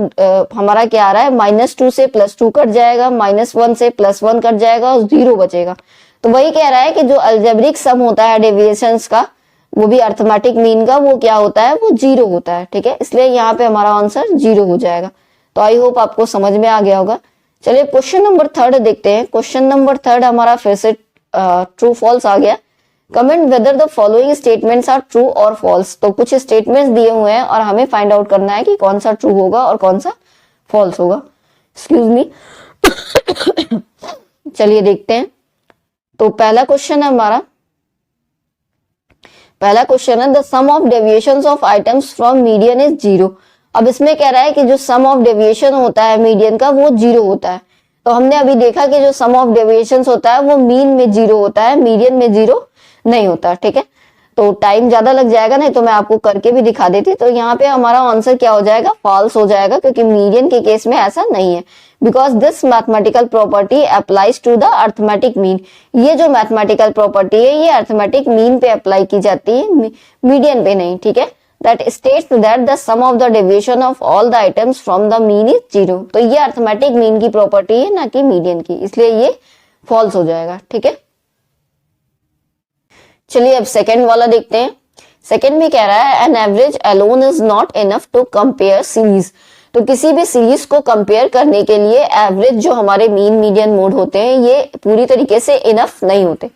हमारा क्या आ रहा है, -2 से +2 कट जाएगा, -1 से +1 कट जाएगा, और 0 बचेगा। तो वही कह रहा है कि जो अलजेब्रिक सम होता है डेविएशंस का, वो भी अर्थमेटिक मीन का, वो क्या होता है, वो 0 होता है, ठीक है। इसलिए यहाँ पे हमारा आंसर 0 हो जाएगा। तो आई होप आपको समझ में आ गया होगा। चलिए क्वेश्चन नंबर 3 देखते हैं। क्वेश्चन नंबर 3 हमारा फिर से ट्रू फॉल्स आ गया। Comment whether the following statements are true और फॉल्स। तो कुछ स्टेटमेंट्स दिए हुए हैं और हमें फाइंड आउट करना है कि कौन सा ट्रू होगा और कौन सा फॉल्स होगा। Excuse me. चलिए देखते हैं। तो पहला क्वेश्चन है हमारा, पहला क्वेश्चन है the sum of deviations of items from median is 0। अब इसमें कह रहा है कि जो सम ऑफ डेविएशन होता है मीडियन का वो 0 होता है। तो हमने अभी देखा कि जो सम ऑफ डेविएशंस होता है वो मीन में 0 होता है, मीडियन में 0 नहीं होता, ठीक है। तो टाइम ज्यादा लग जाएगा, नहीं तो मैं आपको करके भी दिखा देती। तो यहाँ पे हमारा आंसर क्या हो जाएगा, फॉल्स हो जाएगा, क्योंकि मीडियन के केस में ऐसा नहीं है। Because this mathematical property applies to the arithmetic mean. ये जो मैथमेटिकल प्रॉपर्टी है ये अर्थमेटिक मीन पे अप्लाई की जाती है, मीडियन पे नहीं, ठीक है। That states that the sum of the deviation of all the items from the mean is 0। तो ये अर्थमेटिक मीन की प्रॉपर्टी है, ना कि मीडियन की, इसलिए ये फॉल्स हो जाएगा, ठीक है। चलिए अब सेकंड वाला देखते हैं। सेकंड में कह रहा है an average alone is not enough to compare series. तो किसी भी सीरीज को कंपेयर करने के लिए एवरेज जो हमारे मीन मीडियन मोड होते हैं ये पूरी तरीके से इनफ नहीं होते।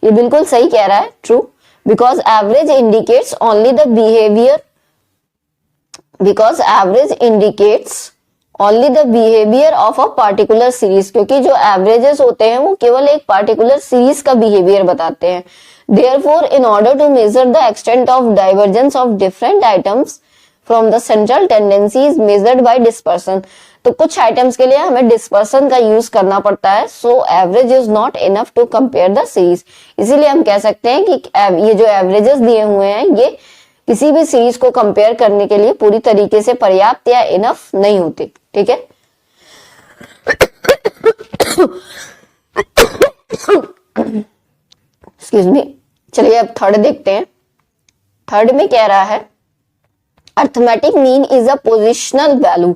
ये बिल्कुल सही कह रहा है, true, because average indicates only the behavior, because average indicates only the behavior of a particular series। क्योंकि जो averages होते हैं वो केवल एक particular series का behavior बताते हैं। Therefore, in order to measure the extent of divergence of different items from the central tendency is measured by dispersion। तो कुछ आइटम्स के लिए हमें डिस्पर्सन का यूज करना पड़ता है, so average is not enough to compare the series. इसीलिए हम कह सकते हैं कि ये जो एवरेजेस दिए हुए हैं ये किसी भी सीरीज को कंपेयर करने के लिए पूरी तरीके से पर्याप्त या इनफ नहीं होते, ठीक है। Excuse me. चलिए अब थर्ड देखते हैं। थर्ड में कह रहा है arithmetic mean is a positional value.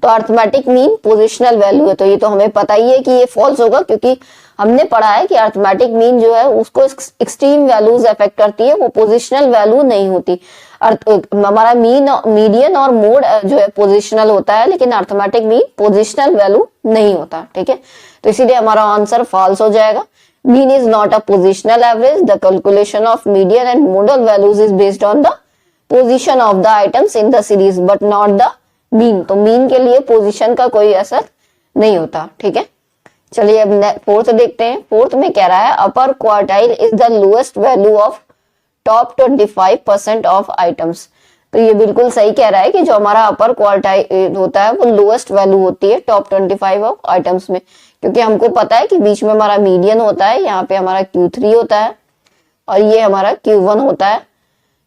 तो अर्थमेटिक मीन पोजिशनल वैल्यू है, तो ये तो हमें पता ही है कि ये फॉल्स होगा, क्योंकि हमने पढ़ा है कि अर्थमेटिक मीन जो है उसको एक्सट्रीम वैल्यूज अफेक्ट करती है, वो पोजिशनल वैल्यू नहीं होती। हमारा मीन, मीडियन और मोड जो है पोजिशनल होता है, लेकिन अर्थमेटिक मीन पोजिशनल वैल्यू नहीं होता, ठीक है। तो इसीलिए हमारा आंसर फॉल्स हो जाएगा। Mean is not a positional average, the calculation of median and model values is based on the position of the items in the series but not the mean. तो मीन के लिए पोजीशन का कोई असर नहीं होता, ठीक है। चलिए अब फोर्थ देखते हैं। फोर्थ में कह रहा है अपर quartile is the lowest value of top 25% of items. तो ये बिल्कुल सही कह रहा है कि जो हमारा अपर क्वार्टाइल होता है वो लोएस्ट वैल्यू होती है टॉप 25 ऑफ आइटम्स में, क्योंकि हमको पता है कि बीच में हमारा मीडियन होता है, यहाँ पे हमारा Q3 होता है और ये हमारा Q1 होता है,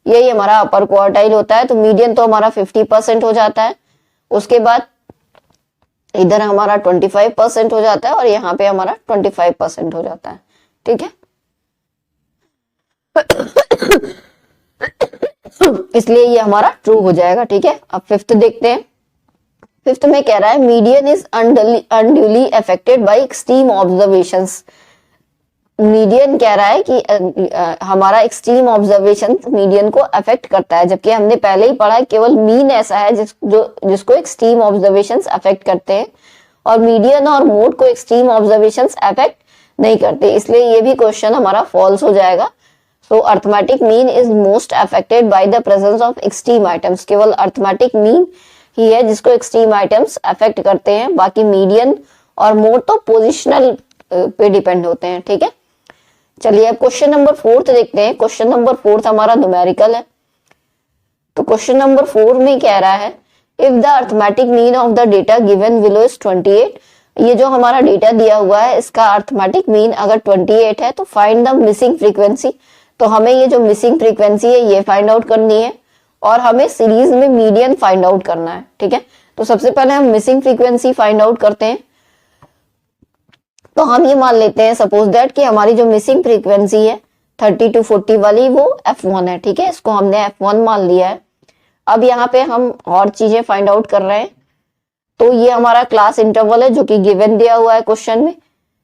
यही हमारा अपर क्वार्टाइल होता है। तो मीडियन तो हमारा 50% हो जाता है, उसके बाद इधर हमारा 25% हो जाता है और यहाँ पे हमारा 25% हो जाता है, ठीक है। इसलिए ये हमारा ट्रू हो जाएगा, ठीक है। अब फिफ्थ देखते हैं। फिफ्थ में कह रहा है median is unduly affected by extreme observations. Median कह रहा है कि हमारा एक्सट्रीम ऑब्जर्वेशन मीडियन को अफेक्ट करता है, जबकि हमने पहले ही पढ़ा है केवल मीन ऐसा है जिसको एक्सट्रीम ऑब्जर्वेशंस अफेक्ट करते हैं और मीडियन और मोड को एक्सट्रीम ऑब्जर्वेशंस अफेक्ट नहीं करते। इसलिए ये भी क्वेश्चन हमारा फॉल्स हो जाएगा। So arithmetic mean is most affected by the presence of extreme items. केवल अर्थमेटिक मीन ही है जिसको एक्सट्रीम आइटम्स अफेक्ट करते हैं, बाकी मीडियन और मोड तो पोजिशनल पे डिपेंड होते हैं, ठीक है। चलिए अब क्वेश्चन नंबर 4 देखते हैं। क्वेश्चन नंबर 4 हमारा न्यूमेरिकल है। तो क्वेश्चन नंबर 4 में कह रहा है if the arithmetic mean of the data given below is 28। ये जो हमारा डेटा दिया हुआ है इसका अर्थमेटिक मीन अगर 28 है तो फाइंड द मिसिंग फ्रीक्वेंसी। तो हमें ये जो मिसिंग फ्रीक्वेंसी है ये फाइंड आउट करनी है और हमें सीरीज में मीडियन फाइंड आउट करना है, ठीक है। तो सबसे पहले हम मिसिंग फ्रीक्वेंसी फाइंड आउट करते हैं। तो हम ये मान लेते हैं सपोज दैट कि हमारी जो मिसिंग फ्रीक्वेंसी है 30 to 40 वाली वो F1 है, ठीक है। इसको हमने F1 मान लिया है। अब यहाँ पे हम और चीजें फाइंड आउट कर रहे हैं। तो ये हमारा क्लास इंटरवल है जो कि गिवन दिया हुआ है क्वेश्चन में।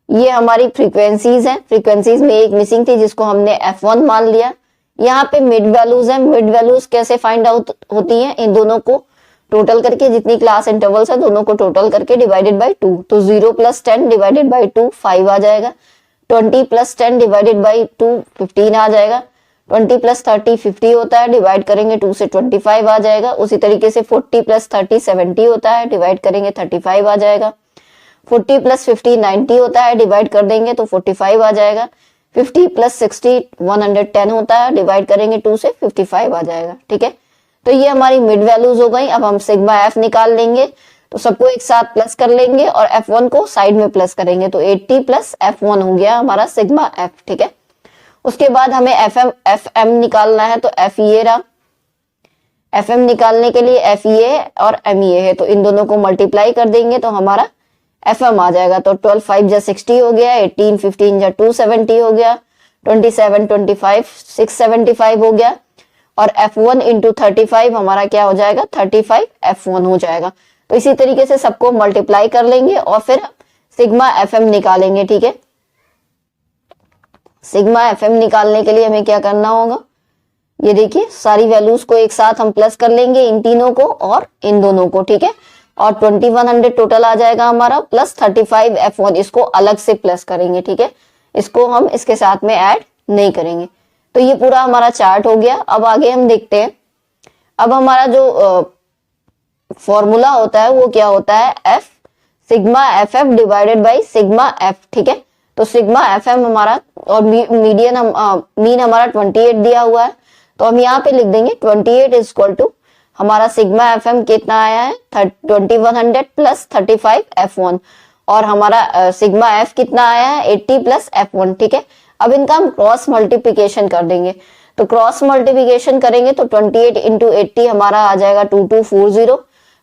ये हमारी फ्रीक्वेंसीज हैं। फ्रीक्वेंसीज में एक मिसिंग थी जिसको हमने F1 मान लिया। यहाँ पे मिड वैल्यूज है। मिड वैल्यूज कैसे फाइंड आउट होती हैं? इन दोनों को टोटल करके, जितनी क्लास इंटरवल्स है दोनों को टोटल करके डिवाइडेड बाय 2। तो 0 + 10 डिवाइडेड बाय 2 5 आ जाएगा। 20 + 10 डिवाइडेड बाय 2 15 आ जाएगा। 20 + 30 50 होता है, डिवाइड करेंगे 2 से 25 आ जाएगा। उसी तरीके से 40 + 30 70 होता है, डिवाइड करेंगे 35 आ जाएगा। 40 + 50 90 होता है, डिवाइड कर देंगे तो 45 आ जाएगा। 50 + 60 110 होता है, डिवाइड करेंगे 2 से 55 आ जाएगा, ठीक है। तो ये हमारी मिड वैल्यूज हो गई। अब हम सिग्मा एफ निकाल लेंगे, तो सबको एक साथ प्लस कर लेंगे और F1 को साइड में प्लस करेंगे, तो 80 + F1 हो गया हमारा सिग्मा एफ, ठीक है। उसके बाद हमें FM निकालना है, तो F ये रहा। FM निकालने के लिए FE और ME है, तो इन दोनों को मल्टीप्लाई कर देंगे तो हमारा FM आ जाएगा। तो 12 5 × 60 हो गया, 18 15 × 270 हो गया, 27 25 675 हो गया और F1 × 35 हमारा क्या हो जाएगा? 35 F1 हो जाएगा। तो इसी तरीके से सबको मल्टीप्लाई कर लेंगे और फिर सिग्मा FM निकालेंगे, ठीक है। सिग्मा FM निकालने के लिए हमें क्या करना होगा? ये देखिए सारी वैल्यूज को एक साथ हम प्लस कर लेंगे, इन तीनों को और इन दोनों को, ठीक है। और 2100 टोटल आ जाएगा हमारा, प्लस 35 F1 इसको अलग से प्लस करेंगे, ठीक है। इसको हम इसके साथ में ऐड नहीं करेंगे। तो ये पूरा हमारा चार्ट हो गया। अब आगे हम देखते हैं। अब हमारा जो फॉर्मूला होता है वो क्या होता है? F sigma FF divided by sigma F, ठीक है। तो सिग्मा FM हमारा और मीन हमारा 28 दिया हुआ है, तो हम यहाँ पे लिख देंगे 28 = हमारा सिग्मा FM कितना आया है 2100 प्लस 35 F1 और हमारा सिग्मा F कितना आया है 80 प्लस F1। ठीक है, अब इनका हम क्रॉस मल्टीप्लिकेशन कर देंगे। तो क्रॉस मल्टीप्लिकेशन करेंगे तो 28 इंटू 80 हमारा आ जाएगा 2240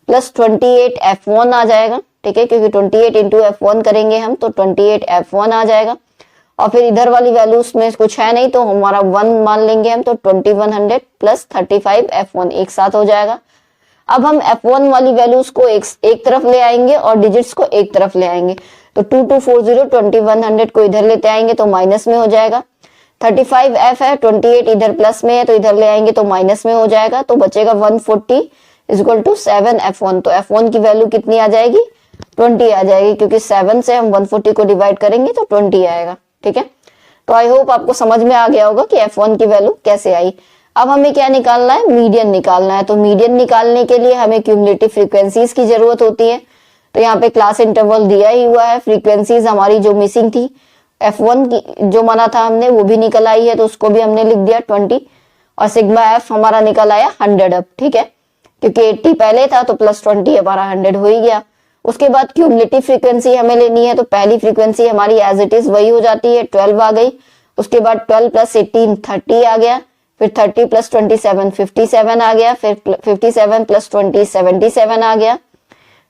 प्लस 28 F1 आ जाएगा। ठीक है, क्योंकि 28 इंटू F1 करेंगे हम तो 28 F1 आ जाएगा और फिर इधर वाली वैल्यूज में कुछ है नहीं तो हमारा 1 मान लेंगे हम, तो 2100 प्लस 35 F1 एक साथ हो जाएगा। अब हम F1 वाली वैल्यूज को एक तरफ ले आएंगे और डिजिट्स को एक तरफ ले आएंगे। तो 2240 2100 को इधर लेते आएंगे तो माइनस में हो जाएगा। 35 F है, 28 इधर प्लस में है तो इधर ले आएंगे तो माइनस में हो जाएगा। तो बचेगा 140 इक्वल टू 7 F1। तो F1 की वैल्यू कितनी आ जाएगी 20 आ जाएगी, क्योंकि 7 से हम 140 को डिवाइड करेंगे तो 20 आएगा। ठीक है, तो आई होप आपको समझ में आ गया होगा कि F1 की वैल्यू कैसे आई। अब हमें क्या निकालना है, मीडियन निकालना है। तो मीडियन निकालने के लिए हमें क्यूमुलेटिव फ्रीक्वेंसीज की जरूरत होती है। तो यहाँ पे क्लास इंटरवल दिया ही हुआ है, फ्रीक्वेंसीज हमारी जो मिसिंग थी F1 की जो माना था हमने वो भी निकल आई है, तो उसको भी हमने लिख दिया 20 और सिग्मा F हमारा निकल आया 100 अब। ठीक है, क्योंकि 80 पहले था तो प्लस 20 हमारा 100 हो ही गया। उसके बाद क्यूमुलेटिव फ्रीक्वेंसी हमें लेनी है, तो पहली फ्रीक्वेंसी हमारी एज इट इज वही हो जाती है 12 आ गई। उसके बाद 12 प्लस 18 30 आ गया, फिर 30 प्लस 27 57 आ गया, फिर 57 प्लस 20 77 आ गया।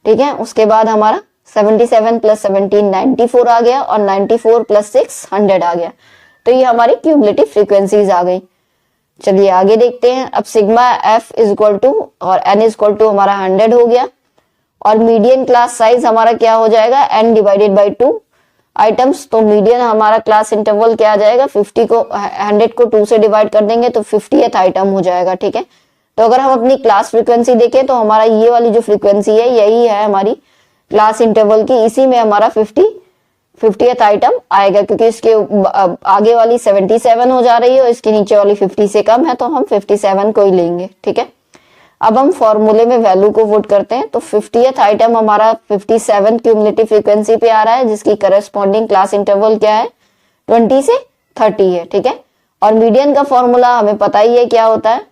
ठीक है, उसके बाद हमारा 77 प्लस 17 94 आ गया और 94 प्लस 6 100 आ गया। तो ये हमारी क्यूमुलेटिव फ्रीक्वेंसीज आ गई। चलिए आगे देखते हैं। अब sigma F is equal to और N इज इक्वल टू हमारा 100 हो गया और मीडियन क्लास साइज हमारा क्या हो जाएगा N डिवाइडेड बाई 2 आइटम्स। तो मीडियन हमारा क्लास इंटरवल क्या आ जाएगा 50 को 100 को 2 से डिवाइड कर देंगे तो 50th आइटम हो जाएगा। ठीक है, तो अगर हम अपनी क्लास फ्रीक्वेंसी देखें तो हमारा ये वाली जो फ्रीक्वेंसी है यही है हमारी क्लास इंटरवल की, इसी में हमारा 50th आइटम आएगा, क्योंकि इसके आगे वाली 77 हो जा रही है और इसके नीचे वाली 50 से कम है तो हम 57 को ही लेंगे। ठीक है, अब हम फॉर्मूले में वैल्यू को पुट करते हैं। तो 50th आइटम हमारा 57 क्यूमुलेटिव फ्रीक्वेंसी पे आ रहा है, जिसकी करस्पॉन्डिंग क्लास इंटरवल क्या है 20 से 30 है। ठीक है, और मीडियन का फॉर्मूला हमें पता ही है क्या होता है।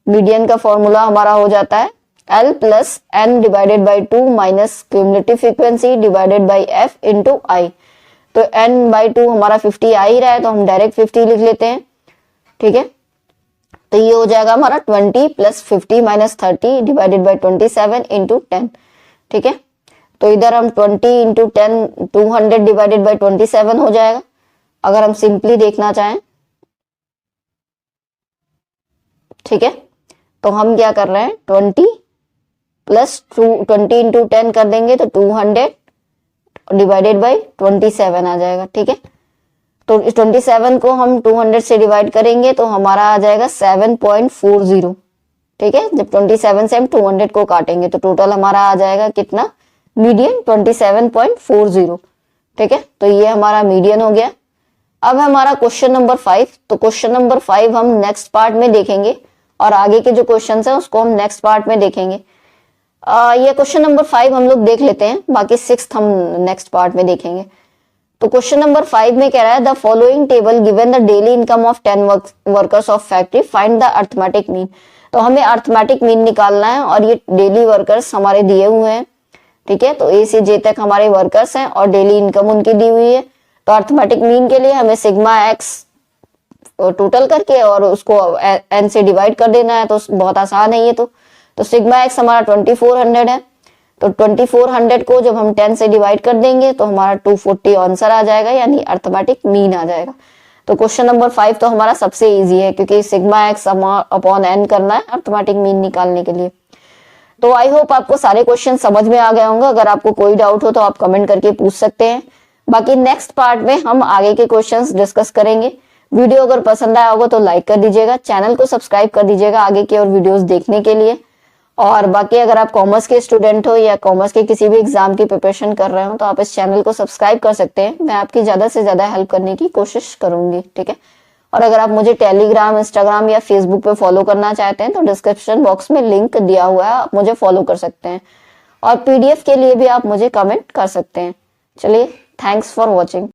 मीडियन का फॉर्मूला हमारा हो जाता है L plus N divided by 2 minus cumulative frequency divided by F into I। तो N बाई 2 हमारा 50 आ ही रहा है तो हम डायरेक्ट 50 लिख लेते हैं। ठीक है, तो ये हो जाएगा हमारा 20 plus 50 minus 30 divided by 27 into 10। ठीक है, तो इधर हम 20 इंटू 10 200 डिवाइडेड बाई 27 हो जाएगा। अगर हम सिंपली देखना चाहें, ठीक है, तो हम क्या कर रहे हैं 20 प्लस 20 इंटू 10 कर देंगे तो 200 डिवाइडेड बाई 27 आ जाएगा। ठीक है, तो इस 27 को हम 200 से डिवाइड करेंगे तो हमारा आ जाएगा 7.40। ठीक है, जब 27 से हम 200 को काटेंगे तो टोटल हमारा आ जाएगा कितना मीडियन 27.40। ठीक है, तो ये हमारा मीडियन हो गया। अब हमारा क्वेश्चन नंबर 5। तो क्वेश्चन नंबर 5 हम नेक्स्ट पार्ट में देखेंगे और आगे के जो क्वेश्चन है उसको हम नेक्स्ट पार्ट में देखेंगे। ये क्वेश्चन नंबर 5 हम लोग देख लेते हैं, बाकी 6th हम नेक्स्ट पार्ट में देखेंगे। तो क्वेश्चन नंबर 5 में कह रहा है the following table given the daily income of 10 workers of factory find the arithmetic mean. तो हमें अर्थमेटिक मीन निकालना है और ये डेली वर्कर्स हमारे दिए हुए हैं। ठीक है, तो A से J तक हमारे वर्कर्स हैं और डेली इनकम उनकी दी हुई है। तो अर्थमेटिक मीन के लिए हमें सिग्मा X टोटल करके और उसको N से डिवाइड कर देना है, तो बहुत आसान है ये। तो सिग्मा X हमारा 2400 है, तो 2400 को जब हम 10 से डिवाइड कर देंगे तो हमारा 240 आंसर आ जाएगा, यानी अर्थमेटिक मीन आ जाएगा। तो क्वेश्चन नंबर 5 तो हमारा सबसे इजी है, क्योंकि सिग्मा X अपॉन N करना है अर्थमेटिक मीन निकालने के लिए। तो आई होप आपको सारे क्वेश्चन समझ में आ गए होंगे। अगर आपको कोई डाउट हो तो आप कमेंट करके पूछ सकते हैं। बाकी नेक्स्ट पार्ट में हम आगे के क्वेश्चंस डिस्कस करेंगे। वीडियो अगर पसंद आया होगा तो लाइक कर दीजिएगा, चैनल को सब्सक्राइब कर दीजिएगा आगे की और वीडियोस देखने के लिए। और बाकी अगर आप कॉमर्स के स्टूडेंट हो या कॉमर्स के किसी भी एग्जाम की प्रिपरेशन कर रहे हो तो आप इस चैनल को सब्सक्राइब कर सकते हैं। मैं आपकी ज्यादा से ज्यादा हेल्प करने की कोशिश करूंगी। ठीक है, और अगर आप मुझे टेलीग्राम, इंस्टाग्राम या फेसबुक पे फॉलो करना चाहते हैं तो डिस्क्रिप्शन बॉक्स में लिंक दिया हुआ है, आप मुझे फॉलो कर सकते हैं। और PDF के लिए भी आप मुझे कमेंट कर सकते हैं। चलिए, थैंक्स फॉर वॉचिंग।